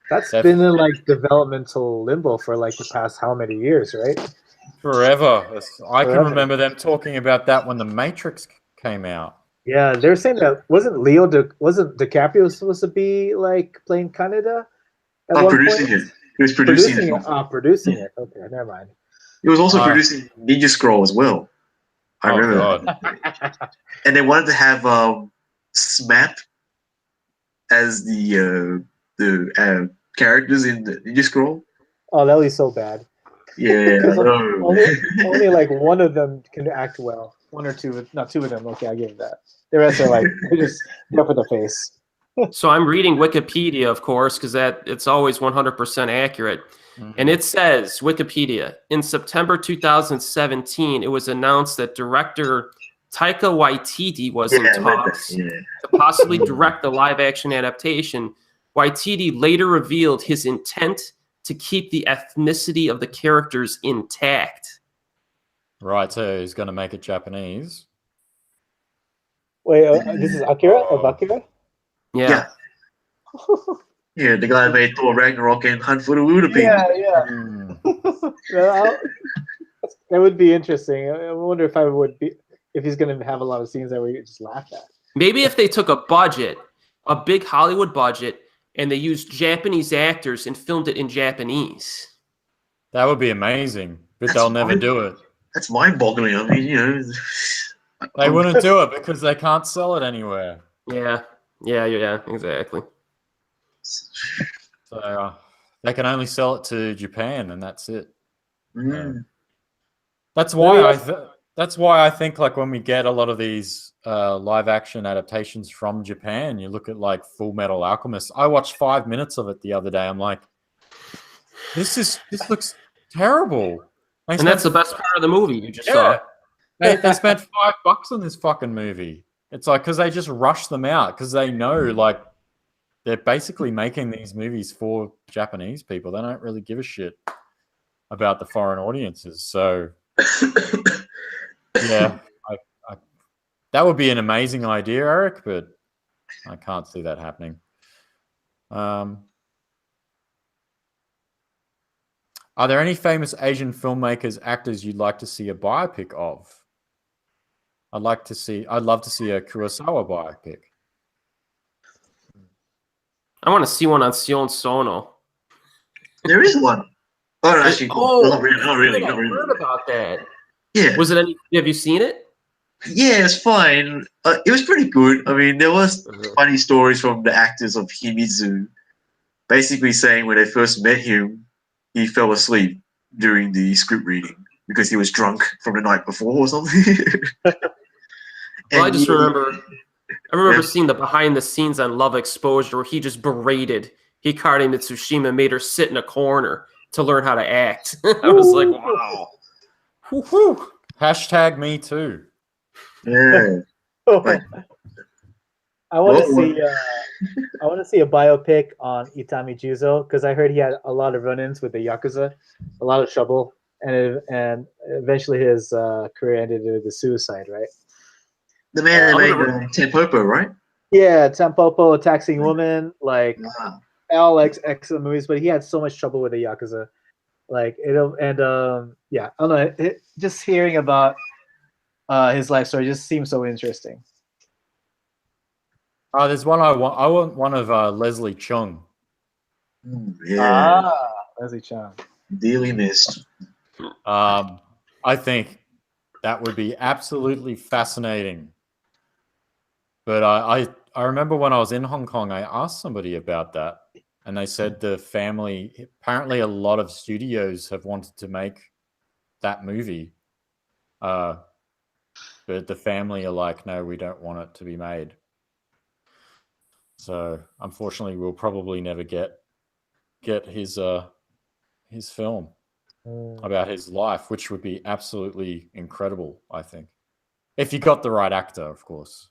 That's been in like developmental limbo for like the past how many years, right? Forever. I can remember them talking about that when The Matrix came out. Yeah, they're saying that wasn't DiCaprio supposed to be like playing Canada at one producing point? it. He was producing it. Producing it. Okay, never mind. He was also producing Ninja Scroll as well. I remember that. And they wanted to have SMAP as the characters in the Ninja Scroll. Oh, that was so bad. Yeah, only like one of them can act well. One or two, not two of them. Okay, I give it that. The rest are like they're just up in the face. So I'm reading Wikipedia, of course, because it's always 100% accurate. And it says, Wikipedia, in September 2017, it was announced that director Taika Waititi was in talks to possibly direct the live-action adaptation. Waititi later revealed his intent to keep the ethnicity of the characters intact. Right, so he's going to make it Japanese. Wait, this is Akira of Akira? Yeah. Yeah, the guy that made Thor Ragnarok and Hunt for the Wilder People. Yeah. That would be interesting. I wonder if he's going to have a lot of scenes that we just laugh at. Maybe if they took a big Hollywood budget, and they used Japanese actors and filmed it in Japanese. That would be amazing, but they'll never do it. That's mind-boggling. I mean, They wouldn't do it because they can't sell it anywhere. Yeah, exactly. So they can only sell it to Japan, and that's it. Mm. That's why that's why I think like when we get a lot of these live action adaptations from Japan, you look at like Full Metal Alchemist. I watched 5 minutes of it the other day. I'm like, this looks terrible. And that's the best part of the movie you just Yeah. saw. They spent $5 on this fucking movie. It's like because they just rush them out because they know like they're basically making these movies for Japanese people. They don't really give a shit about the foreign audiences. So yeah, I, that would be an amazing idea, Eric, but I can't see that happening. Are there any famous Asian filmmakers, actors you'd like to see a biopic of? I'd love to see a Kurosawa biopic. I want to see one on Sion Sono. There is one. Oh, no, actually, not really. I heard about that. Yeah. Was it any? Have you seen it? Yeah, it's fine. It was pretty good. I mean, there was funny stories from the actors of Himizu, basically saying when they first met him, he fell asleep during the script reading because he was drunk from the night before or something. Well, I remember seeing the behind the scenes on Love Exposure where he just berated Hikari Mitsushima, made her sit in a corner to learn how to act. I was like, wow. Woo-hoo. Hashtag me too. Yeah. I want to see a biopic on Itami Juzo because I heard he had a lot of run-ins with the Yakuza, a lot of trouble, and eventually his career ended with a suicide, right? The man that made Tempopo, right? Yeah, Tampopo, Taxing Woman, like all excellent movies, but he had so much trouble with the Yakuza. Like I don't know. Just hearing about his life story just seems so interesting. There's one I want. I want one of Leslie Chung. Yeah. Leslie Chung. Dearly missed. I think that would be absolutely fascinating. But I remember when I was in Hong Kong, I asked somebody about that, and they said the family, apparently a lot of studios have wanted to make that movie, but the family are like, no, we don't want it to be made. So unfortunately, we'll probably never get his film about his life, which would be absolutely incredible, I think, if you got the right actor, of course.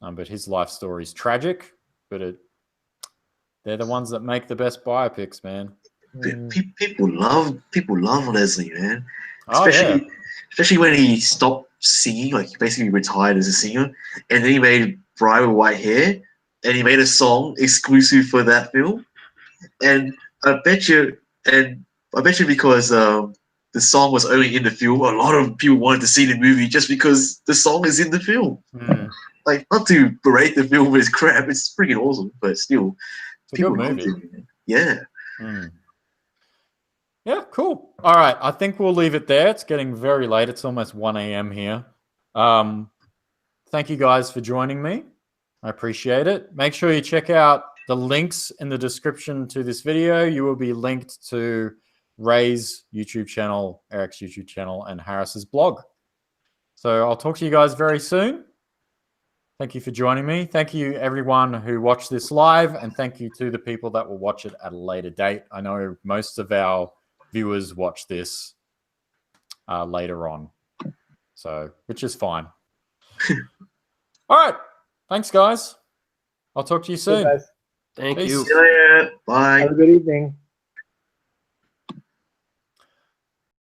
But his life story is tragic, but they're the ones that make the best biopics, man. People love Leslie, man. Oh, Especially when he stopped singing, like he basically retired as a singer, and then he made Bride with White Hair, and he made a song exclusive for that film. And I bet you because the song was only in the film, a lot of people wanted to see the movie just because the song is in the film. Like, not to berate the film as crap, it's freaking awesome, but still, it's a good movie. Yeah. Yeah, cool. All right, I think we'll leave it there. It's getting very late. It's almost 1 a.m. here. Thank you guys for joining me. I appreciate it. Make sure you check out the links in the description to this video. You will be linked to Ray's YouTube channel, Eric's YouTube channel, and Harris's blog. So I'll talk to you guys very soon. Thank you for joining me. Thank you, everyone who watched this live, and thank you to the people that will watch it at a later date. I know most of our viewers watch this later on, so which is fine. All right. Thanks, guys. I'll talk to you soon. Hey, guys. Thank Peace. you. See you later. Bye. Have a good evening.